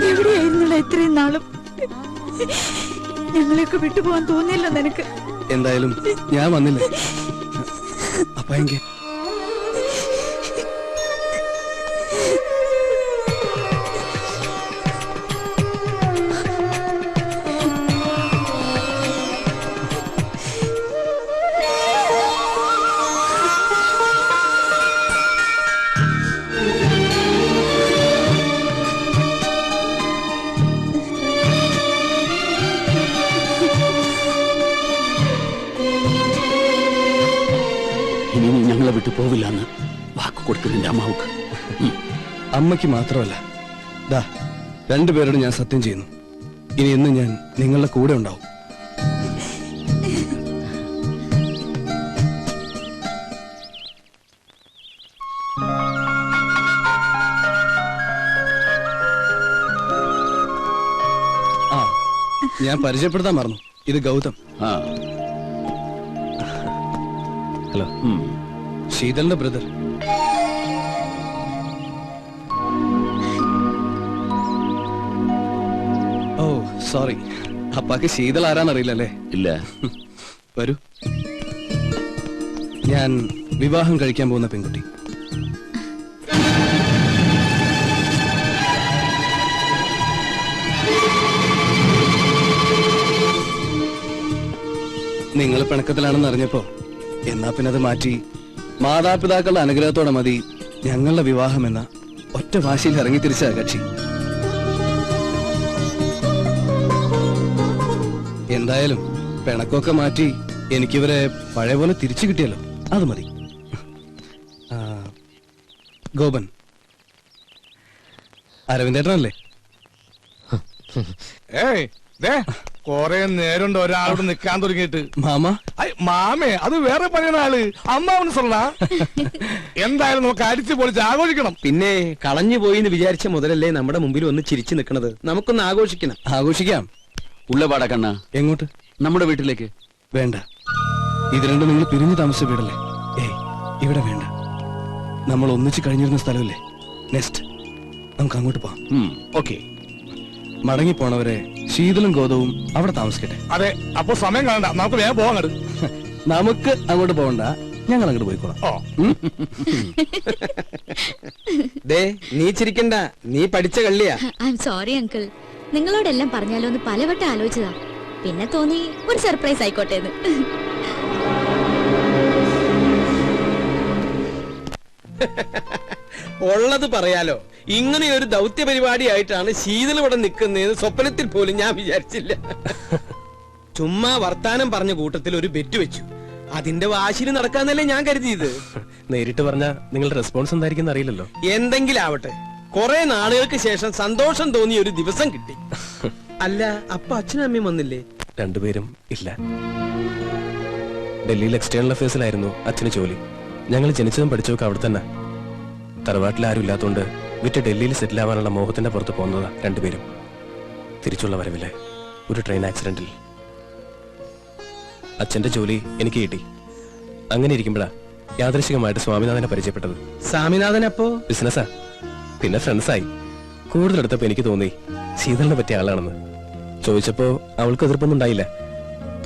എവിടെയായിരുന്നുള്ള ഇത്രയും നാളും ഞങ്ങളെയൊക്കെ വിട്ടുപോകാൻ തോന്നിയല്ലോ നിനക്ക്. എന്തായാലും ഞാൻ വന്നില്ലേ അപ്പൊ എങ്കിൽ ഇനി നീ ഞങ്ങളെ വിട്ടു പോവില്ലെന്ന് വാക്ക് കൊടുക്കുന്നുണ്ട് അമ്മാവുക്ക്. അമ്മയ്ക്ക് മാത്രമല്ല, ദാ രണ്ടുപേരോട് ഞാൻ സത്യം ചെയ്യുന്നു, ഇനി എന്ന് ഞാൻ നിങ്ങളുടെ കൂടെ ഉണ്ടാവും. ആ, ഞാൻ പരിചയപ്പെടുത്താൻ മറന്നു. ഇത് ഗൗതം. ഹലോ, ശീതലിന്റെ ബ്രദർ. ഓ സോറി, അപ്പാക്ക് ശീതൾ ആരാന്നറിയില്ലല്ലേ? ഇല്ല. വരൂ. ഞാൻ വിവാഹം കഴിക്കാൻ പോകുന്ന പെൺകുട്ടി. നിങ്ങൾ പിണക്കത്തിലാണെന്ന് അറിഞ്ഞപ്പോ എന്നാ പിന്നെ അത് മാറ്റി മാതാപിതാക്കളുടെ അനുഗ്രഹത്തോടെ മതി ഞങ്ങളുടെ വിവാഹം എന്ന ഒറ്റ വാശിയിൽ ഇറങ്ങി തിരിച്ച കക്ഷി. എന്തായാലും പിണക്കൊക്കെ മാറ്റി എനിക്കിവരെ പഴയ പോലെ തിരിച്ചു കിട്ടിയല്ലോ, അത് മതി. ഗോപൻ, അരവിന്ദേട്ടനല്ലേ? ഏയ് കൊറേ നേരമുണ്ട് ഒരാളോട് നിക്കാൻ തുടങ്ങിയിട്ട്. മാമ? മാമേ, അത് വേറെ പണിയുന്ന ആള്. അമ്മാവന് സ്വന്ന. എന്തായാലും നമുക്ക് അടിച്ചു പൊളിച്ച് ആഘോഷിക്കണം. പിന്നെ കളഞ്ഞു പോയി എന്ന് വിചാരിച്ച മുതലല്ലേ നമ്മുടെ മുമ്പിൽ ഒന്ന് ചിരിച്ചു നിൽക്കുന്നത്. നമുക്കൊന്ന് ആഘോഷിക്കണം. ആഘോഷിക്കാം. ഉള്ളപാടാ കണ്ണ. എങ്ങോട്ട്? നമ്മുടെ വീട്ടിലേക്ക്. വേണ്ട, ഇത് രണ്ടും നിങ്ങൾ പിരിഞ്ഞു താമസിച്ച വീടല്ലേ? ഏയ്, ഇവിടെ വേണ്ട. നമ്മൾ ഒന്നിച്ച് കഴിഞ്ഞിരുന്ന സ്ഥലമല്ലേ? നെക്സ്റ്റ് നമുക്ക് അങ്ങോട്ട് പോവാം. ഓക്കെ. മടങ്ങിപ്പോണവരെ ശീതളും ഗോതവും അവിടെ താമസിക്കട്ടെ. അതെ, അപ്പൊ സമയം കാണണ്ട, നമുക്ക് വേഗം പോവാൻ. നമുക്ക് അങ്ങോട്ട് പോകണ്ട, ഞങ്ങൾ അങ്ങോട്ട് പോയിക്കോളാം. നീ ചിരിക്കണ്ട, നീ പഠിച്ച കള്ളിയാ. ഐ എം സോറി അങ്കിൾ, നിങ്ങളോടെല്ലാം പറഞ്ഞാലോ എന്ന് പലവട്ടം ആലോചിച്ചതാ. പിന്നെ തോന്നി ഒരു സർപ്രൈസ് ആയിക്കോട്ടെ എന്ന്. ഉള്ളത് പറയാലോ, ഇങ്ങനെ ഒരു ദൗത്യ പരിപാടിയായിട്ടാണ് ശീതൾ ഇവിടെ നിൽക്കുന്നതെന്ന് സ്വപ്നത്തിൽ പോലും ഞാൻ വിചാരിച്ചില്ല. ചുമ്മാ വർത്താനം പറഞ്ഞ കൂട്ടത്തിൽ ഒരു ബെറ്റ് വെച്ചു. അതിന്റെ വാശിന് നടക്കാന്നല്ലേ ഞാൻ കരുതിയത്. നേരിട്ട് പറഞ്ഞ നിങ്ങളുടെ റെസ്പോൺസ് എന്തായിരിക്കും അറിയില്ലല്ലോ. എന്തെങ്കിലും ആവട്ടെ, കുറെ നാളുകൾക്ക് ശേഷം സന്തോഷം തോന്നിയ ഒരു ദിവസം കിട്ടി. അല്ല, അപ്പൊ അച്ഛനും അമ്മയും വന്നില്ലേ? രണ്ടുപേരും ഇല്ല. ഡൽഹിയിൽ എക്സ്റ്റേണൽ അഫയേഴ്സിലായിരുന്നു അച്ഛന് ജോലി. ഞങ്ങൾ ജനിച്ചതും പഠിച്ചതൊക്കെ അവിടെ തന്നെ. തറവാട്ടിൽ ആരും ഇല്ലാത്തതുകൊണ്ട് വിറ്റ് ഡൽഹിയിൽ സെറ്റിൽ ആവാനുള്ള മോഹത്തിന്റെ പുറത്ത് പോകുന്നതാ രണ്ടുപേരും. തിരിച്ചുള്ള വരവില് ഒരു ട്രെയിൻ ആക്സിഡന്റിൽ അച്ഛന്റെ ജോലി എനിക്ക് കിട്ടി. അങ്ങനെ ഇരിക്കുമ്പോഴാ യാദൃശികമായിട്ട് സ്വാമിനാഥനെ പരിചയപ്പെട്ടത്. സ്വാമിനാഥൻ അപ്പോ ബിസിനസ്സാ, പിന്നെ ഫ്രണ്ട്സായി. കൂടുതലെടുത്തപ്പോ എനിക്ക് തോന്നി ശീതളിനെ പറ്റിയ ആളാണെന്ന്. ചോദിച്ചപ്പോ അവൾക്ക് എതിർപ്പൊന്നും ഉണ്ടായില്ല.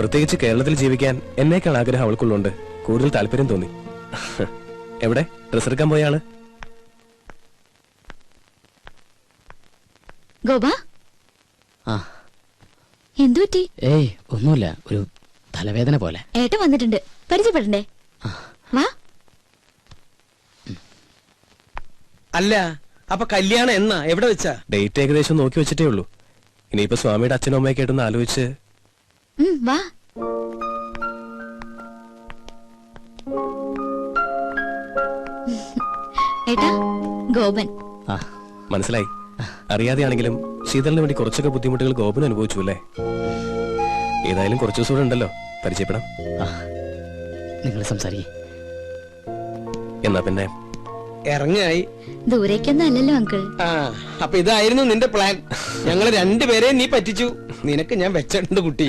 പ്രത്യേകിച്ച് കേരളത്തിൽ ജീവിക്കാൻ എന്നേക്കാൾ ആഗ്രഹം അവൾക്കുള്ളതുകൊണ്ട് കൂടുതൽ താല്പര്യം തോന്നി. എവിടെ ഡ്രസ് എടുക്കാൻ പോയ ആള്? ഗോപാ, എന്തു പറ്റി? ഏയ് ഒന്നുമില്ല, ഒരു തലവേദന പോലെ. ഏട്ടൻ വന്നിട്ടുണ്ട്, പരിചയപ്പെടണ്ടേ? വാ. അല്ല, അപ്പൊ കല്യാണം എന്നാ, എവിടെ വെച്ചാ? ഡേറ്റ് ഏകദേശം നോക്കി വെച്ചിട്ടേ ഉള്ളൂ. ഇനിയിപ്പോ സ്വാമിയുടെ അച്ഛനും അമ്മയൊക്കെ ആയിട്ടൊന്ന് ആലോചിച്ച്. വാ. ഏട്ടാ, ഗോപൻ. മനസ്സിലായി. അറിയാതെയാണെങ്കിലും ശീതളിന് വേണ്ടി കുറച്ചൊക്കെ ബുദ്ധിമുട്ടുകൾ ഗോപൻ അനുഭവിച്ചു അല്ലേ? ഏതായാലും കുറച്ചു ദിവസം കൂടെ ഉണ്ടല്ലോ, പരിചയപ്പെടാം. നിങ്ങൾ സംസാരിക്കേ. എന്നാ പിന്നെ ഇറങ്ങായി. ദൂരേക്കൊന്നും അല്ലല്ലോ അങ്കിൾ. അപ്പൊ ഇതായിരുന്നു നിന്റെ പ്ലാൻ. ഞങ്ങള് രണ്ടുപേരെയും നീ പറ്റിച്ചു. നിനക്ക് ഞാൻ വെച്ചിട്ടുണ്ട് കുട്ടി.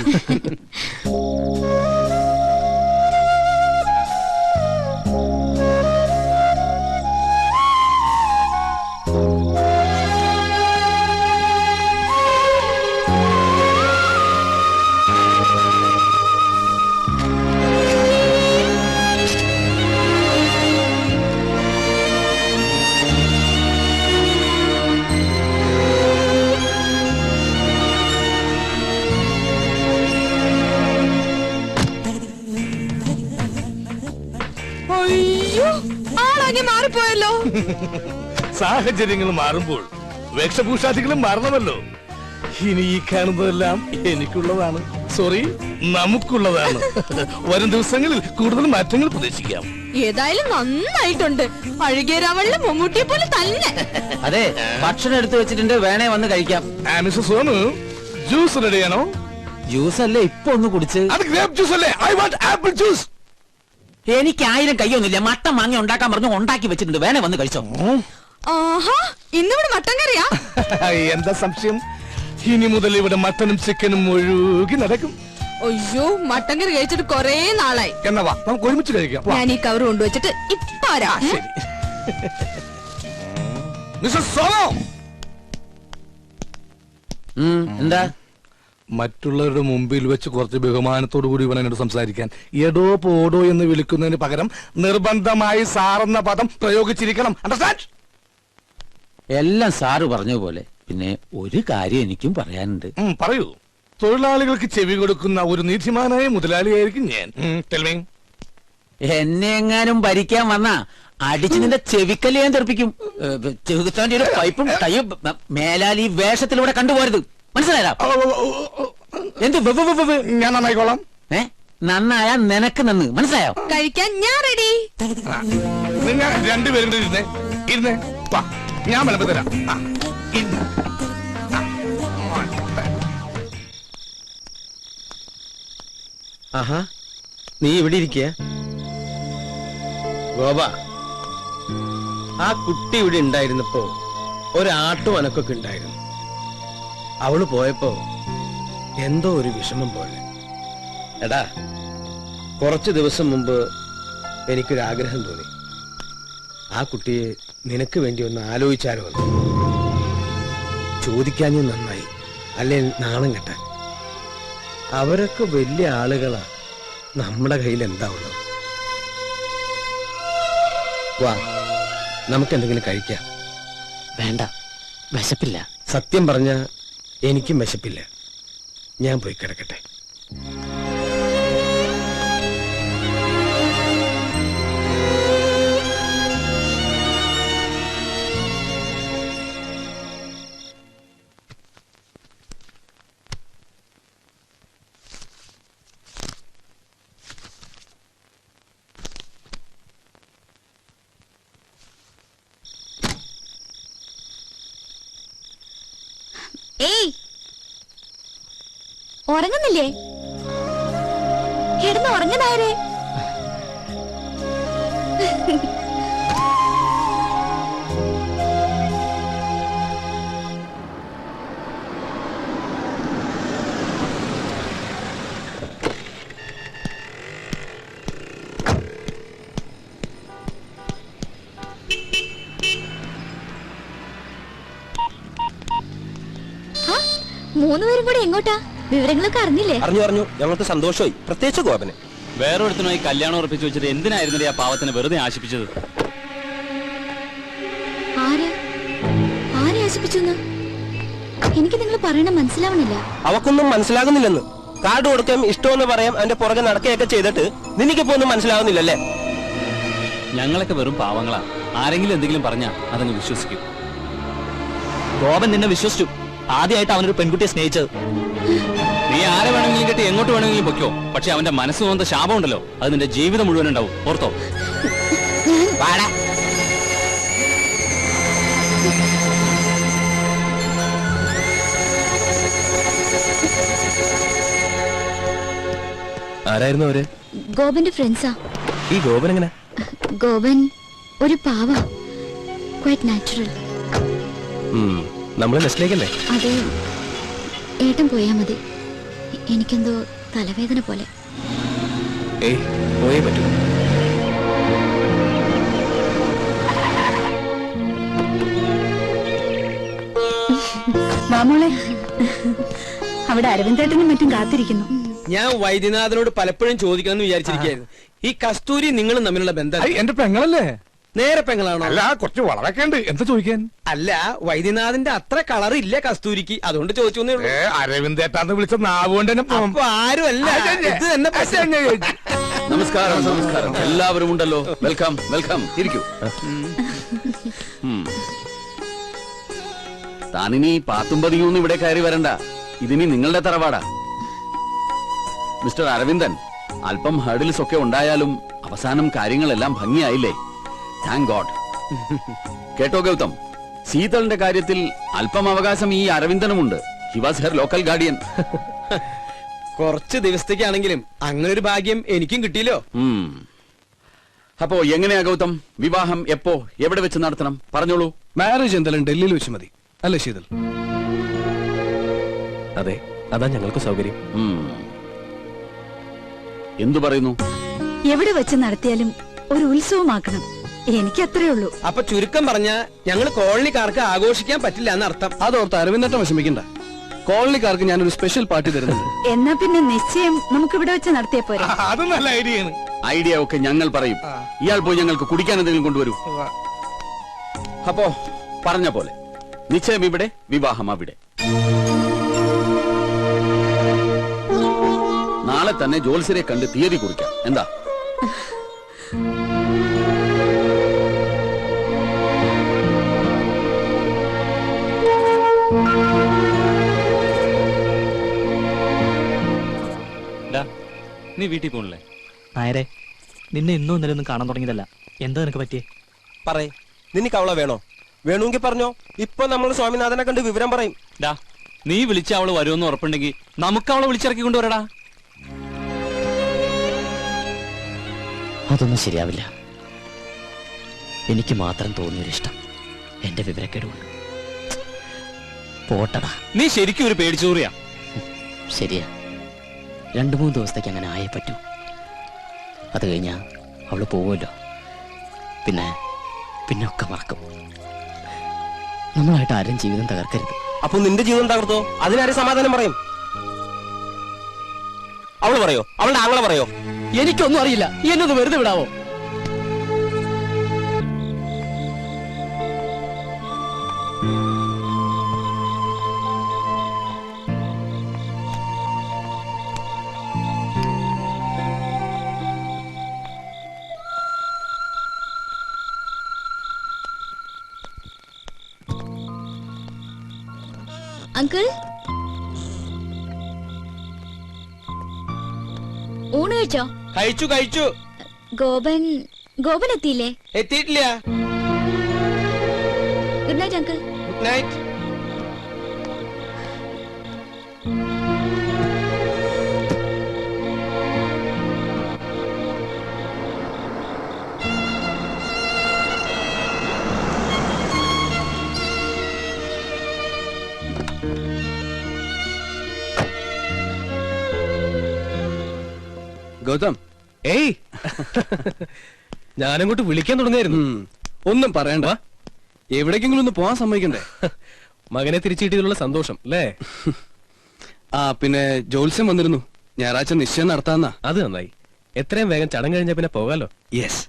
ആകെ മാറിപ്പോയല്ലോ. സാഹചര്യങ്ങൾ മാറുമ്പോൾ വേഷഭൂഷാദികളും മാറണമല്ലോ. ഇനി ഈ കാണുന്നതെല്ലാം എനിക്കുള്ളതാണ്, സോറി നമുക്കുള്ളതാണ്. വരും ദിവസങ്ങളിൽ കൂടുതൽ മാറ്റങ്ങൾ പ്രതീക്ഷിക്കാം. ഏതായാലും നന്നായിട്ടുണ്ട്. അഴുകിയ രാവളിലെ മമ്മൂട്ടിയെ പോലെ തന്നെ. അതെ, ഭക്ഷണം എടുത്തു വെച്ചിട്ടുണ്ട്, വേണേ വന്ന് കഴിക്കാം. സോനു, ജ്യൂസ് റെഡിയാണോ? ജ്യൂസ് അല്ലേ ഇപ്പൊ ഒന്ന് കുടിച്ച്. അത് ഗ്രേപ്പ് ജ്യൂസ് അല്ലേ? I want apple juice. എനിക്ക് 1000 കയ്യൊന്നുമില്ല. മട്ടൻ വാങ്ങി ഉണ്ടാക്കാൻ പറഞ്ഞു, ഉണ്ടാക്കി വെച്ചിട്ടുണ്ട്, വേണേ വന്ന് കഴിച്ചോ. ആഹാ, ഇന്നിവിടെ മട്ടൻ കറിയാ? എന്താ സംശയം? ഇനി മുതൽ ഇവിടെ മട്ടനും ചിക്കനും ഒഴുകി നടക്കും. അയ്യോ, മട്ടൻ കറി കഴിച്ചിട്ട് കൊറേ നാളായി. എന്നാ വാ, നമുക്ക് ഒരുമിച്ച് കഴിക്കാം. ഞാൻ ഈ കവർ കൊണ്ടുവച്ചിട്ട് ഇപ്പൊ വരാം. മിസ്റ്റർ സോനോ. എന്താ? മറ്റുള്ളവരുടെ മുമ്പിൽ വെച്ച് കുറച്ച് ബഹുമാനത്തോടു കൂടി ഇവൻ എന്നോട് സംസാരിക്കാൻ എടോ പോടോ എന്ന് വിളിക്കുന്നതിന് പകരം നിർബന്ധമായി സാറെന്ന പദം പ്രയോഗിച്ചിരിക്കണം. അണ്ടർസ്റ്റാൻഡ്? എല്ലാം സാറ് പറഞ്ഞ പോലെ. പിന്നെ ഒരു കാര്യം എനിക്കും പറയാനുണ്ട്. പറയൂ. തൊഴിലാളികൾക്ക് ചെവി കൊടുക്കുന്ന ഒരു നീതിമാനായ മുതലാളിയായിരിക്കും ഞാൻ. എന്നെ എങ്ങാനും ഭരിക്കാൻ വന്നാ അടിച്ച് നിന്റെ ചെവിക്കല്ല് ഞാൻ തെറിപ്പിക്കും. ചെറുത്താന്റെ ഒരു പൈപ്പും ടൈയും മേലാലി വേഷത്തിലൂടെ കണ്ടുപോരുത്. മനസ്സിലായോ? എന്ത് ഞാൻ നന്നായിക്കോളാം. നന്നായാ നിനക്ക് നന്ന്. മനസ്സിലായോ? കഴിക്കാൻ ഞാൻ റെഡി. നിങ്ങൾ രണ്ടുപേരും ഇരുന്നേ, ഇരുന്നേ. വാ, ഞാൻ വിളമ്പി തരാം. ആഹാ, നീ ഇവിടെ ഇരിക്കുക. ഗോപ, ആ കുട്ടി ഇവിടെ ഉണ്ടായിരുന്നപ്പോ ഒരാട്ടും അനക്കൊക്കെ ഉണ്ടായിരുന്നു. അവള് പോയപ്പോ എന്തോ ഒരു വിഷമം പോലെ. എടാ, കുറച്ചു ദിവസം മുമ്പ് എനിക്കൊരാഗ്രഹം തോന്നി. ആ കുട്ടിയെ നിനക്ക് വേണ്ടി ഒന്ന് ആലോചിച്ചാലോ എന്ന്. ചോദിക്കാഞ്ഞ നന്നായി, അല്ലേ നാണം കെട്ടാൻ. അവരൊക്കെ വലിയ ആളുകളാ, നമ്മുടെ കയ്യിൽ എന്താ ഉള്ളത്? വാ, നമുക്കെന്തെങ്കിലും കഴിക്കാം. വേണ്ട, വിശപ്പില്ല. സത്യം പറഞ്ഞ എനിക്കും വിശപ്പില്ല. ഞാൻ പോയി കിടക്കട്ടെ. ഏയ്, ഉറങ്ങുന്നില്ലേ? കിടന്ന് ഉറങ്ങനായരെ. മൂന്നുപേരും കൂടെ എങ്ങോട്ടാ? വിവരങ്ങളൊക്കെ അറിഞ്ഞില്ലേ? അറിഞ്ഞു. ഞങ്ങൾക്ക് സന്തോഷമായി, പ്രത്യേകിച്ച് ഗോപനെ. വേറൊരുത്തനുമായി കല്യാണം ഉറപ്പിച്ചു വെച്ചിട്ട് എന്തിനായിരുന്നു ആ പാവത്തിനെ വെറുതെ ആശിപ്പിച്ചത്? ആരെ ആശിപ്പിച്ചു? എനിക്ക് നിങ്ങൾ പറയണ മനസ്സിലാവണില്ല. അവക്കൊന്നും മനസ്സിലാകുന്നില്ലെന്ന്. കാർഡ് കൊടുക്കാം, ഇഷ്ടമെന്ന് പറയാം, അതിന്റെ പുറകെ നടക്കുകയൊക്കെ ചെയ്തിട്ട് നിനക്കിപ്പോ ഒന്നും മനസ്സിലാകുന്നില്ലല്ലേ? ഞങ്ങളൊക്കെ വെറും പാവങ്ങളാ. ആരെങ്കിലും എന്തെങ്കിലും പറഞ്ഞാ അതങ്ങ് വിശ്വസിക്കും. ഗോപൻ നിന്നെ വിശ്വസിച്ചു. ആദ്യമായിട്ട് അവനൊരു പെൺകുട്ടിയെ സ്നേഹിച്ചത്. നീ ആരെ വേണമെങ്കിലും കേട്ട് എങ്ങോട്ട് വേണമെങ്കിലും പൊയ്ക്കോ. പക്ഷെ അവന്റെ മനസ്സ് തോന്നുന്ന ശാപം ഉണ്ടല്ലോ, അത് നിന്റെ ജീവിതം മുഴുവൻ ഉണ്ടാവും. ഓർത്തോ? ആരായിരുന്നു അവര്? ഗോപന്റെ ഫ്രണ്ട്സാ. ഈ ഗോപൻ എങ്ങനെ? ഗോപൻ ഒരു പാവ, ക്വൈറ്റ് നാച്ചുറൽ. നമ്മള് നെസ്റ്റിലേക്കല്ലേ? അത് ഏട്ടൻ പോയാ മതി. എനിക്കെന്തോ തലവേദന പോലെ. ഏയ്, പോയേ പറ്റൂ. മാമോളെ, അവിടെ അരവിന്ദേട്ടനും മറ്റും കാത്തിരിക്കുന്നു. ഞാൻ വൈദ്യനാഥനോട് പലപ്പോഴും ചോദിക്കണമെന്ന് വിചാരിച്ചിരിക്കുകയായിരുന്നു. ഈ കസ്തൂരി നിങ്ങളും തമ്മിലുള്ള ബന്ധം എന്റെ പെങ്ങളല്ലേ? നേരെ പെങ്ങളാണോ? അല്ല, കുറച്ച് വളരൊക്കെ ഉണ്ട്. എന്താ ചോദിക്കാൻ? അല്ല, വൈദ്യനാഥന്റെ അത്ര കളർ ഇല്ല കസ്തൂരിക്ക്, അതുകൊണ്ട് ചോദിച്ചു. അരവിന്ദേട്ടാന്ന് വിളിച്ച നാവുകൊണ്ട് തന്നെ ആരും അല്ല, ഇത് തന്നെ നമസ്കാരം നമസ്കാരം. എല്ലാവരും ഉണ്ടല്ലോ. Welcome welcome. ഇരിക്കൂ. താനിനി പാത്തും പതിയൊന്നും ഇവിടെ കയറി വരണ്ട. ഇതിനി നിങ്ങളുടെ തറവാടാ. മിസ്റ്റർ അരവിന്ദൻ, അല്പം ഹേർഡിൽസ് ഒക്കെ ഉണ്ടായാലും അവസാനം കാര്യങ്ങളെല്ലാം ഭംഗിയായില്ലേ? Thank God. കേട്ടോ ഗൗതം, ശീതളിന്റെ കാര്യത്തിൽ അല്പം അവകാശം ഈ അരവിന്ദനുമുണ്ട്. He was her local guardian. കുറച്ച് ദിവസത്തേക്കാണെങ്കിലും അങ്ങനെ ഒരു ഭാഗ്യം എനിക്കും കിട്ടിയല്ലോ. അപ്പോ എങ്ങനെയാ ഗൗതം, വിവാഹം എപ്പോ എവിടെ വെച്ച് നടത്തണം? പറഞ്ഞോളൂ. മാരേജ് എന്തായാലും ഡൽഹിയിൽ വെച്ച് മതി അല്ലേ ശീതൽ? അതെ, അതാ ഞങ്ങൾക്ക് സൗകര്യം. എന്തു പറയുന്നു? എവിടെ വെച്ച് നടത്തിയാലും ഒരു ഉത്സവമാക്കണം. എനിക്ക് അത്രേ ഉള്ളൂ. അപ്പൊ ചുരുക്കം പറഞ്ഞ ഞങ്ങൾ കോളനിക്കാർക്ക് ആഘോഷിക്കാൻ പറ്റില്ല എന്നർത്ഥം. അതോർത്ത് അരവിന്ദട്ടം വിഷമിക്കണ്ട. കോളനിക്കാർക്ക് ഞാനൊരു സ്പെഷ്യൽ പാർട്ടി തരുന്നുണ്ട്. എന്നാ പിന്നെ നിശ്ചയം നമുക്ക് ഇവിടെ വെച്ച് നടത്തിയ പോരെ? അത് നല്ല ഐഡിയയാണ്. ഐഡിയ ഒക്കെ ഞങ്ങൾ പറയും. ഇയാൾ പോയി ഞങ്ങൾക്ക് കുടിക്കാൻ എന്തെങ്കിലും കൊണ്ടുവരൂ. അപ്പോ പറഞ്ഞ പോലെ നിശ്ചയം ഇവിടെ, വിവാഹം അവിടെ. നാളെ തന്നെ ജോത്സ്യരെ കണ്ട് തീയതി കുറിക്കാം. എന്താ? നീ വീട്ടിൽ പോണില്ലേ? നായരെ, നിന്നെ ഇന്നും ഇന്നലെ ഒന്നും കാണാൻ തുടങ്ങിയതല്ല. എന്താ നിനക്ക് പറ്റിയേ? പറയേ, നിനക്ക് അവളെ വേണോ? വേണമെങ്കിൽ പറഞ്ഞോ. ഇപ്പൊ നമ്മൾ സ്വാമിനാഥനെ കണ്ട് വിവരം പറയും. നീ വിളിച്ച അവള് വരുമെന്ന് ഉറപ്പുണ്ടെങ്കിൽ നമുക്ക് അവളെ വിളിച്ചിറക്കി കൊണ്ടുവരടാ. അതൊന്നും ശരിയാവില്ല. എനിക്ക് മാത്രം തോന്നിയൊരിഷ്ടം എന്റെ വിവരക്കേടുകൊണ്ട്. പോട്ടടാ. നീ ശരിക്കും ഒരു പേടിച്ചൂറിയാ. ശരിയാ, 2-3 ദിവസത്തേക്ക് അങ്ങനെ ആയേ പറ്റൂ. അത് കഴിഞ്ഞാ അവള് പോവുമല്ലോ. പിന്നെ ഒക്കെ മറക്കും. നമ്മളായിട്ട് ആരും ജീവിതം തകർക്കരുത്. അപ്പൊ നിന്റെ ജീവിതം തകർത്തോ? അതിനാരെ സമാധാനം പറയും? അവള് പറയോ? അവളുടെ ആങ്ങളെ പറയോ? എനിക്കൊന്നും അറിയില്ല. എന്നൊന്ന് വെറുതെ വിടാവോ? അങ്കിൾ, ഊണ് കഴിച്ചോ? കഴിച്ചു. ഗോപൻ എത്തിയില്ലേ? എത്തിയിട്ടില്ല. Good night uncle. Good night. Gautham, ഏയ് ഞാനങ്ങോട്ട് വിളിക്കാൻ തുടങ്ങിയായിരുന്നു. ഒന്നും പറയണ്ട. എവിടേക്കെങ്കിലും ഒന്ന് പോവാൻ സമ്മതിക്കണ്ടേ? മകനെ തിരിച്ചു കിട്ടിയതിലുള്ള സന്തോഷം അല്ലേ? ആ, പിന്നെ ജോത്സ്യം വന്നിരുന്നു. ഞായറാഴ്ച നിശ്ചയം നടത്താന്നാ. അത് നന്നായി. എത്രയും വേഗം ചടങ്ങ് കഴിഞ്ഞാ പിന്നെ പോകാലോ. യെസ്.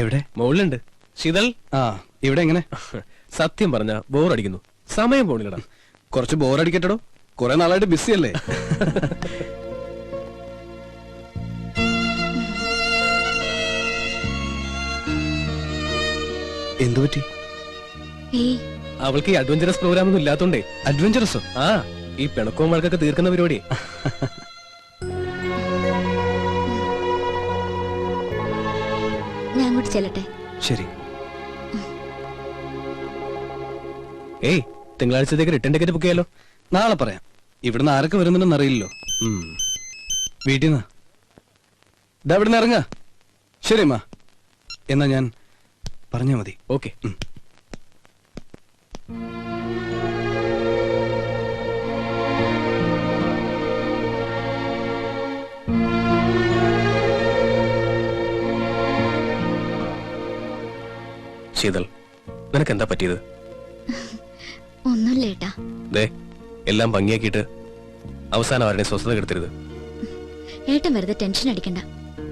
എവിടെ? മുകളിലുണ്ട്. ശീതൾ. ആ, ഇവിടെ എങ്ങനെ? സത്യം പറഞ്ഞ ബോറടിക്കുന്നു. സമയം പോണില്ലടാ. കുറച്ച് ബോറടിക്കട്ടോ. കുറെ നാളായിട്ട് ബിസി അല്ലേ? എന്തു പറ്റി? അവൾക്ക് ഈ അഡ്വഞ്ചറസ് പ്രോഗ്രാം ഒന്നും ഇല്ലാത്തോണ്ടേ. അഡ്വഞ്ചറസോ? ആ, ഈ പിണക്കവും വഴക്കൊക്കെ തീർക്കുന്ന പരിപാടി. ഞാൻ അങ്ങോട്ട് ചെല്ലട്ടെ? ശരി. ഏയ്, തിങ്കളാഴ്ചത്തേക്ക് റിട്ടേൺ ടിക്കറ്റ് ബുക്ക് ചെയ്യാലോ. നാളെ പറയാം. ഇവിടുന്ന് ആരൊക്കെ വരുന്നുണ്ടെന്ന് അറിയില്ലല്ലോ. വീട്ടിൽ നിന്ന് ഇവിടുന്ന് ഇറങ്ങാ. ശരി അമ്മ, എന്നാ ഞാൻ പറഞ്ഞാ മതി. ഓക്കെ. ശീതൾ, നിനക്ക് എന്താ പറ്റിയത്? ഒന്നുമില്ലേട്ടാ. ദേ, എല്ലാം ഭംഗിയാക്കിയിട്ട് അവസാനം ആരുടെ സ്വസ്ഥത കെടുത്തരുത്. ഏട്ടൻ വെറുതെ ടെൻഷൻ അടിക്കണ്ട.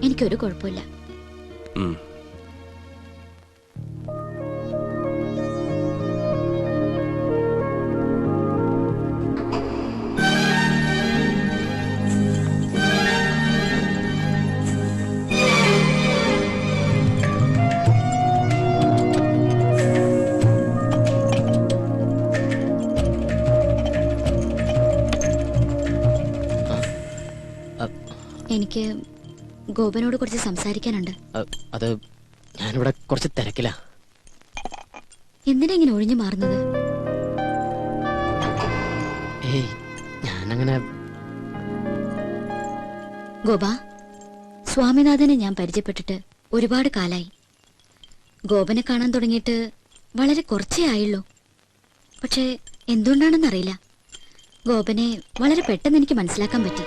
എനിക്കൊരു കുഴപ്പമില്ല. എനിക്ക് ഗോപനോട് കുറച്ച് സംസാരിക്കാനുണ്ട്. അത് ഞാനിവിടെ കുറച്ച് തിരക്കില്ല. എന്തിനാ ഇങ്ങനെ ഒഴിഞ്ഞു മാറുന്നത്? ഏയ് ഞാനങ്ങനെ. ഗോപ, സ്വാമിനാഥനെ ഞാൻ പരിചയപ്പെട്ടിട്ട് ഒരുപാട് കാലായി. ഗോപനെ കാണാൻ തുടങ്ങിയിട്ട് വളരെ കുറച്ചേ ആയുള്ളൂ. പക്ഷേ എന്തുകൊണ്ടാണെന്നറിയില്ല, ഗോപനെ വളരെ പെട്ടെന്ന് എനിക്ക് മനസ്സിലാക്കാൻ പറ്റി.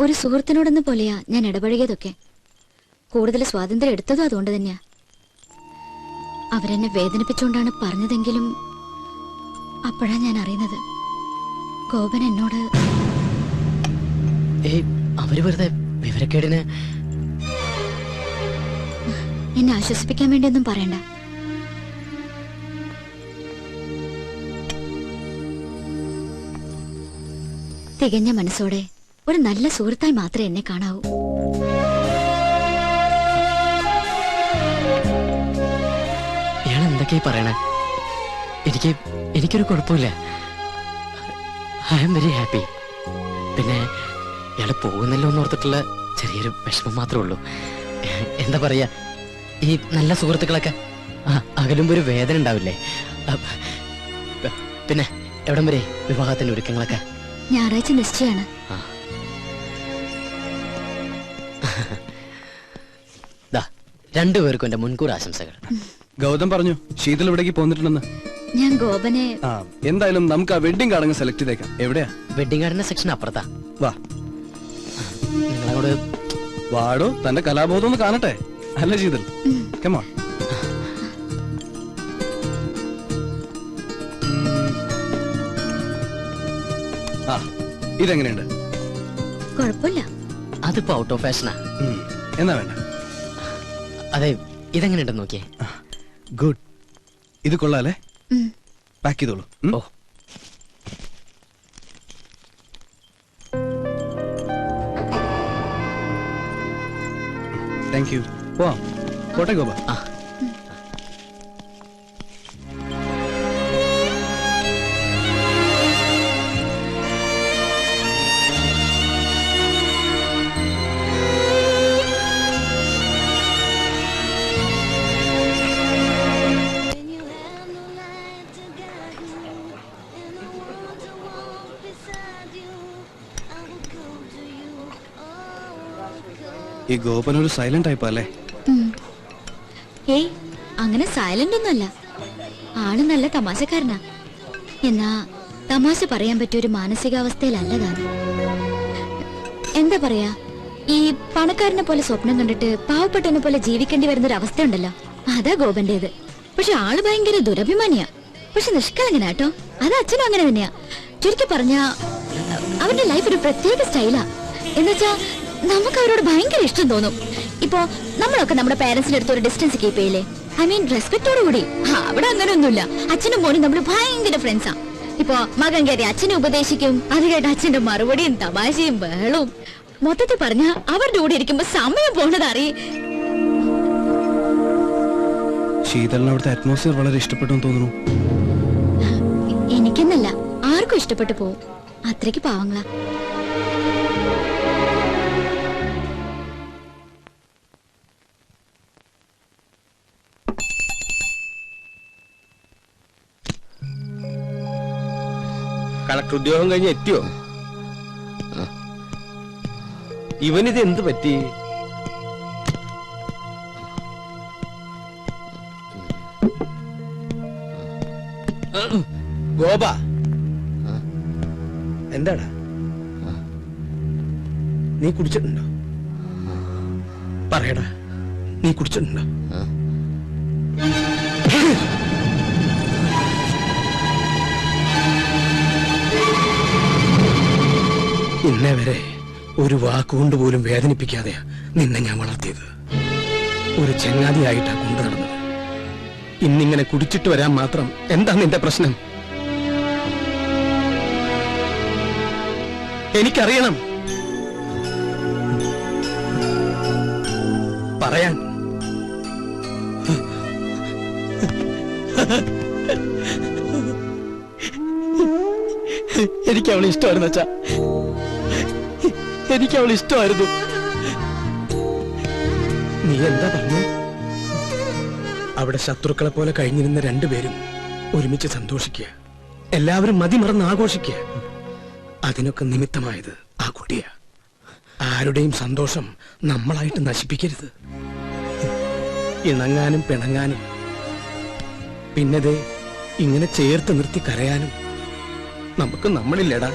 ഒരു സുഹൃത്തിനോടെന്ന പോലെയാ ഞാൻ ഇടപഴകിയതൊക്കെ. കൂടുതൽ സ്വാതന്ത്ര്യം എടുത്തതും അതുകൊണ്ട് തന്നെയാ. അവരെന്നെ വേദനിപ്പിച്ചുകൊണ്ടാണ് പറഞ്ഞതെങ്കിലും അപ്പോഴാ ഞാൻ അറിയുന്നത് ഗോപൻ എന്നോട്. അവര് വെറുതെ വിവരക്കേടിന്. എന്നെ ആശ്വസിപ്പിക്കാൻ വേണ്ടിയൊന്നും പറയണ്ട. തികഞ്ഞ മനസ്സോടെ ഒരു നല്ല സുഹൃത്തായി മാത്രമേ എന്നെ കാണാവൂ. ഇയാൾ എന്തൊക്കെയാ പറയണേ? എനിക്കൊരു കുഴപ്പമില്ല. I am very happy. പിന്നെ ഇയാള് പോകുന്നല്ലോ എന്ന് ഓർത്തിട്ടുള്ള ചെറിയൊരു വിഷമം മാത്രമേ ഉള്ളൂ. എന്താ പറയാ, ഈ നല്ല സുഹൃത്തുക്കളൊക്കെ അകലുമ്പോ ഒരു വേദന ഉണ്ടാവില്ലേ? പിന്നെ എവിടം വരെ വിവാഹത്തിന്റെ ഒരുക്കങ്ങളൊക്കെ? ഞായറാഴ്ച നിശ്ചയാണ്. രണ്ടുപേർക്കും എന്റെ മുൻകൂർ ആശംസകൾ. ഗൗതം പറഞ്ഞു ശീതൾ ഇവിടേക്ക് പോന്നിട്ടുണ്ടെന്ന്. ഞാൻ ഗോപനെ. എന്തായാലും നമുക്ക് ആ വെഡിങ് കാർഡ് സെലക്ട് ചെയ്തേക്കാം. എവിടെയാ? വെഡിങ് കാർഡിന്റെ സെക്ഷൻ അപ്പുറത്താ. വാ, നിങ്ങളോട് വാടോ, തന്റെ കലാബോധം ഒന്ന് കാണട്ടെ. അല്ല ശീതൾ, come on. ഇതെങ്ങനെയുണ്ട്? കുഴപ്പമില്ല. അതിപ്പോ ഔട്ട് ഓഫ് ഫാഷനാ. എന്നാ വേണ്ട. അതെ, ഇതെങ്ങനെയുണ്ടെന്ന് നോക്കിയേ. ഗുഡ്, ഇത് കൊള്ളാല്ലേ? പാക്ക് ചെയ്തോളൂ. ഓ, താങ്ക് യു. പോവാം. കോട്ടെ ഗോപ. ഈ ഗോപൻ ഒരു സൈലന്റ് ടൈപ്പ് അല്ലേ? ഏയ്, അങ്ങനെ സൈലന്റ് ഒന്നുമല്ല. ആള് നല്ല തമാശക്കാരനാ. എന്നാ തമാശ പറയാൻ പറ്റിയ ഒരു മാനസികാവസ്ഥയിലല്ല താൻ. എന്താ പറയാ, ഈ പണക്കാരനെ പോലെ സ്വപ്നം കണ്ടിട്ട് പാവപ്പെട്ടവനെ പോലെ ജീവിക്കേണ്ടി വരുന്ന ഒരു അവസ്ഥ ഉണ്ടല്ലോ, അതാ ഗോപന്റേത്. പക്ഷെ ആള് ഭയങ്കര ദുരഭിമാനിയാ. പക്ഷെ നിഷ്കളങ്കനാട്ടോ. അത് അച്ഛനും അങ്ങനെ തന്നെയാ. ചുരുക്കി പറഞ്ഞ അവന്റെ ലൈഫ് ഒരു പ്രത്യേക സ്റ്റൈലാ. എന്നുവെച്ചാ നമുക്ക് അവരോട് ഭയങ്കര ഇഷ്ടം തോന്നും. ഇപ്പൊ നമ്മളൊക്കെ നമ്മുടെ പേരൻസിന്റെ അടുത്ത് ഒരു ഡിസ്റ്റൻസ് കീപ്പ് ചെയ്യില്ലേ? ഐ മീൻ റെസ്പെക്ടോട് കൂടി. അവിടെ അങ്ങനെ ഒന്നുമില്ല. അച്ഛനും മോനും നമ്മൾ ഭയങ്കര ഫ്രണ്ട്സാ. ഇപ്പൊ മകൻ കയറി അച്ഛനെ ഉപദേശിക്കും, അത് കേട്ട് അച്ഛന്റെ മറുപടിയും തമാശയും ബഹളവും. മൊത്തത്തിൽ പറഞ്ഞ അവരുടെ കൂടെ ഇരിക്കുമ്പോ സമയം പോണത് അറിയേ. ശീതളിന് അവിടുത്തെ അറ്റ്മോസ്ഫിയർ വളരെ ഇഷ്ടപ്പെട്ടു തോന്നുന്നു. എനിക്കെന്നല്ല, ആർക്കും ഇഷ്ടപ്പെട്ടു പോവും. അത്രയ്ക്ക് പാവങ്ങളാ. കളക്ടർ ഉദ്യോഗം കഴിഞ്ഞ് എത്തിയോ? ഇവനിത് എന്ത് പറ്റി? ഗോപ, എന്താടാ നീ കുടിച്ചിട്ടുണ്ടോ? പറയടാ, നീ കുടിച്ചിട്ടുണ്ടോ? ഇന്നേ വരെ ഒരു വാക്കുകൊണ്ട് പോലും വേദനിപ്പിക്കാതെ നിന്നെ ഞാൻ വളർത്തിയത്. ഒരു ചങ്ങാതിയായിട്ടാ കൊണ്ടു നടന്നത്. ഇന്നിങ്ങനെ കുടിച്ചിട്ട് വരാൻ മാത്രം എന്താ നിന്റെ പ്രശ്നം? എനിക്കറിയണം. പറയാൻ എനിക്ക് അവളെ ഇഷ്ടമായിരുന്നു അച്ഛാ, എനിക്ക് അവളെ ഇഷ്ടമായിരുന്നു. നീ എന്താ പറഞ്ഞു? അവിടെ ശത്രുക്കളെ പോലെ കഴിഞ്ഞിരുന്ന രണ്ടുപേരും ഒരുമിച്ച് സന്തോഷിക്കുക, എല്ലാവരും മതിമറന്ന് ആഘോഷിക്കുക. അതിനൊക്കെ നിമിത്തമായത് ആ കുട്ടിയാ. ആരുടെയും സന്തോഷം നമ്മളായിട്ട് നശിപ്പിക്കരുത്. ഇണങ്ങാനും പിണങ്ങാനും പിന്നതേ ഇങ്ങനെ ചേർത്ത് നിർത്തി കരയാനും നമുക്ക് നമ്മളില്ലടാ.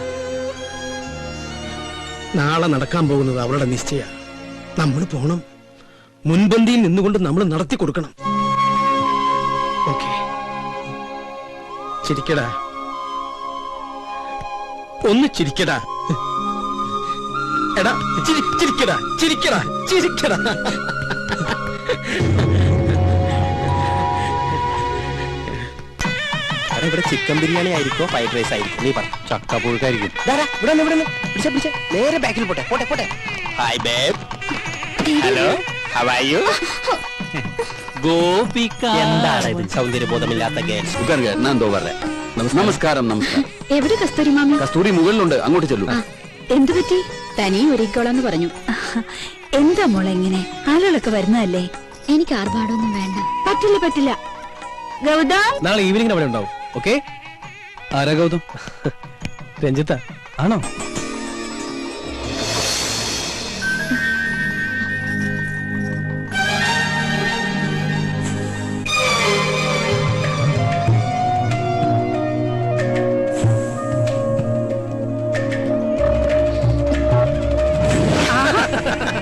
നാളെ നടക്കാൻ പോകുന്നത് അവളുടെ നിശ്ചയ. നമ്മൾ പോണം, മുൻപന്തിയിൽ നിന്നുകൊണ്ട് നമ്മൾ നടത്തി കൊടുക്കണം. ഓക്കെ, ചിരിക്കടാ, ഒന്ന് ചിരിക്കടാ. എടാ ചിരിക്കടാ, ചിരിക്കടാ, ചിരിക്കടാ. ഇവിടെ ചിക്കൻ ബിരിയാണി ആയിരിക്കോ ഫ്രൈഡ് റൈസ് ആയിരിക്കും? നീ പറ. ചക്കപ്പുഴുക്കായിരിക്കും. നേരെ ബാക്കിൽ പോട്ടെ പോട്ടെ പോട്ടെ. Hi babe. Hello, how are you? Gopika. എന്താണ് ഇത് സൗന്ദര്യബോധമില്ലാത്ത ഗേൾസ്? നമസ്കാരം. നമസ്കാരം. എവിടെ കസ്തൂരി മാമി? കസ്തൂരി മുകളിലുണ്ട്, അങ്ങോട്ട് ചെല്ലു. എന്തു പറ്റി? തനിയും ഒരുക്കോളാന്ന് പറഞ്ഞു. എന്താ മോളെ ഇങ്ങനെ? ആളുകളൊക്കെ വരുന്നതല്ലേ? എനിക്ക് ആർഭാടൊന്നും വേണ്ട. പറ്റില്ല പറ്റില്ല. ഗൗതം നാളെ ഈവനിങ്ങിന് അവിടെ ഉണ്ടാവും. ഓക്കെ? ആരാ ഗൗതം? രഞ്ജിത്ത ആണോ?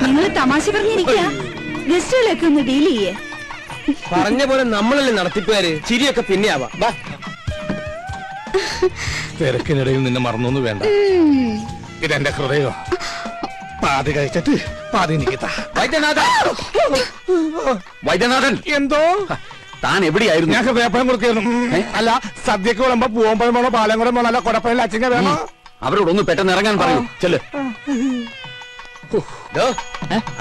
നിങ്ങൾ തമാശ പറഞ്ഞിരിക്കുക. ഗസ്റ്റുകളൊക്കെ ഒന്ന് ഡീൽ ചെയ്യേ. പറഞ്ഞ പോലെ നമ്മളല്ലേ നടത്തിപ്പുകാര്. ചിരിയൊക്കെ പിന്നെ ആവാം. തിരക്കിനിടയിൽ നിന്നെ മറന്നൊന്നും വേണ്ട. ഇതെന്റെ ഹൃദയോ, പാതി കഴിച്ചിട്ട് പാതി നിൽക്കത്താ. വൈദ്യനാഥൻ, എന്തോ താൻ എവിടെയായിരുന്നു? ഞാൻ വേപ്പനം കൊടുക്കായിരുന്നു. അല്ല, സദ്യക്ക് വിളമ്പോ പൂവമ്പഴം വേണോ, പാലം വേണോ, അല്ല കൊടപ്പഴം അച്ചിങ്ങ വേണോ? അവരോടൊന്ന് പെട്ടെന്ന് ഇറങ്ങാൻ പറയൂ. ചെല്ല്.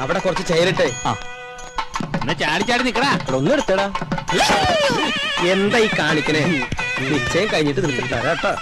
അവിടെ കുറച്ച് ചേരട്ടെ. ചാടി ചാടി നിക്കടാ. ഒന്ന് എടുത്തടാ. എന്താ ഈ കാണിക്കണേ? നിശ്ചയം കഴിഞ്ഞിട്ട് നിനക്ക് തരാട്ടോ.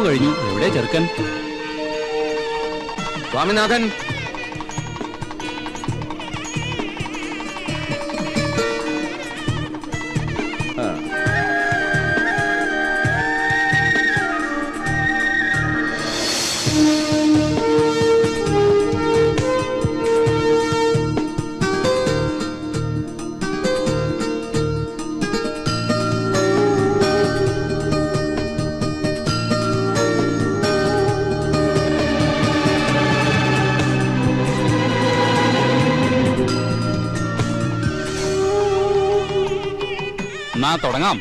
കഴിഞ്ഞു. എവിടെ ചെറുക്കൻ? സ്വാമിനാഥൻ, തുടങ്ങാം.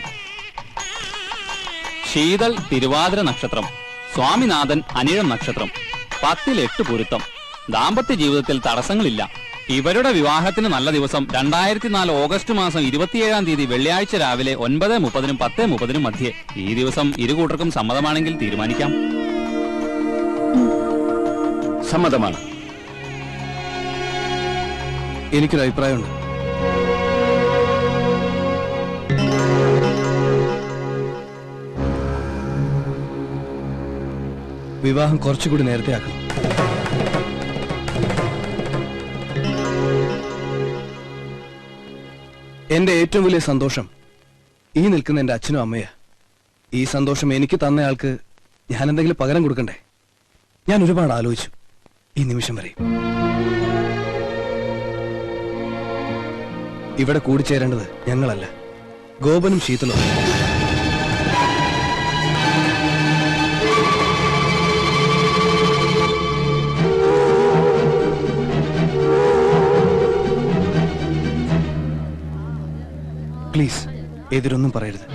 ശീതൾ തിരുവാതിര നക്ഷത്രം, സ്വാമിനാഥൻ അനിഴം നക്ഷത്രം, 10 8 പൊരുത്തം. ദാമ്പത്യ ജീവിതത്തിൽ തടസ്സങ്ങളില്ല. ഇവരുടെ വിവാഹത്തിന് നല്ല ദിവസം 2004 ഓഗസ്റ്റ് മാസം 27-ാം തീയതി വെള്ളിയാഴ്ച രാവിലെ 9:30-നും 10:30-നും മധ്യേ. ഈ ദിവസം ഇരുകൂട്ടർക്കും സമ്മതമാണെങ്കിൽ തീരുമാനിക്കാം. സമ്മതമാണ്. എനിക്കൊരു അഭിപ്രായമുണ്ട്. വിവാഹം കുറച്ചുകൂടി നേരത്തെ ആക്കണം. എന്റെ ഏറ്റവും വലിയ സന്തോഷം ഈ നിൽക്കുന്ന എന്റെ അച്ഛനും അമ്മയാ. ഈ സന്തോഷം എനിക്ക് തന്നയാൾക്ക് ഞാൻ എന്തെങ്കിലും പകരം കൊടുക്കണ്ടേ? ഞാൻ ഒരുപാട് ആലോചിച്ചു ഈ നിമിഷം വരെ. ഇവിടെ കൂടിച്ചേരേണ്ടത് ഞങ്ങളല്ല, ഗോപനും ശീതളും. പ്ലീസ് എതിരൊന്നും പറയരുത്.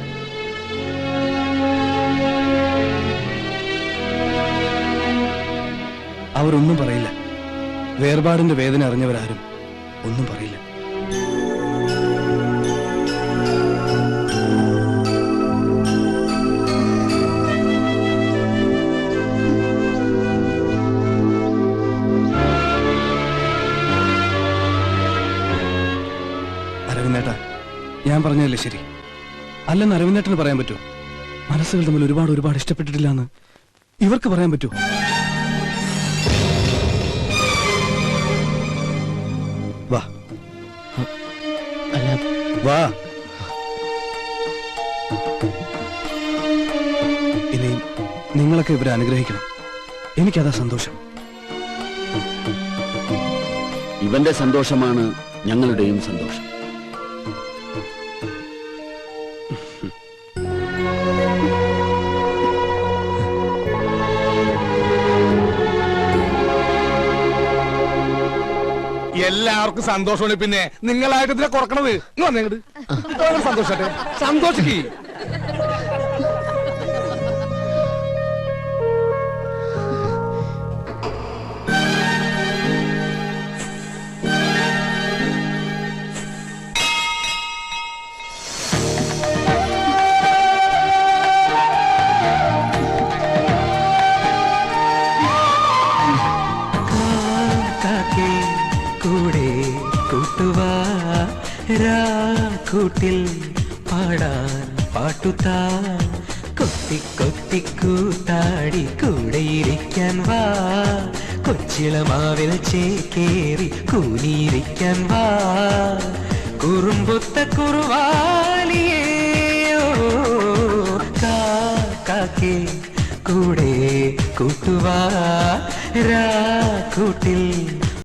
അവരൊന്നും പറയില്ല. വേർപാടിന്റെ വേദന അറിഞ്ഞവരാരും ഒന്നും പറയില്ല. അരവിന്ദേട്ടാ, ഞാൻ പറഞ്ഞതല്ലേ ശരി? അല്ലെന്ന് അരവിന്ദേട്ടന് പറയാൻ പറ്റുമോ? മനസ്സുകൾ തമ്മിൽ ഒരുപാട് ഇഷ്ടപ്പെട്ടിട്ടില്ല എന്ന് ഇവർക്ക് പറയാൻ പറ്റുമോ? വാ വാ. ഇനിയും നിങ്ങളൊക്കെ ഇവരെ അനുഗ്രഹിക്കണം. എനിക്കതാ സന്തോഷം. ഇവന്റെ സന്തോഷമാണ് ഞങ്ങളുടെയും സന്തോഷം. എല്ലാവർക്കും സന്തോഷമാണ്. പിന്നെ നിങ്ങളായിട്ട് ഇതിനെ കുറക്കണത് സന്തോഷട്ടെ, സന്തോഷിക്ക്. കൂട്ടിൽ പാടാൻ പാട്ടുതാ, കൊത്തി കൊത്തി കൂത്താടി കൂടെയിരിക്കാൻ വാ, കൊച്ചിളമാവിൽ ചേക്കേറി കൂനിയിരിക്കാൻ വാ, കുറുമ്പുത്ത കുറുവാലിയേയോ കാക്കേ കൂടെ കൂട്ടുവാ, കൂട്ടിൽ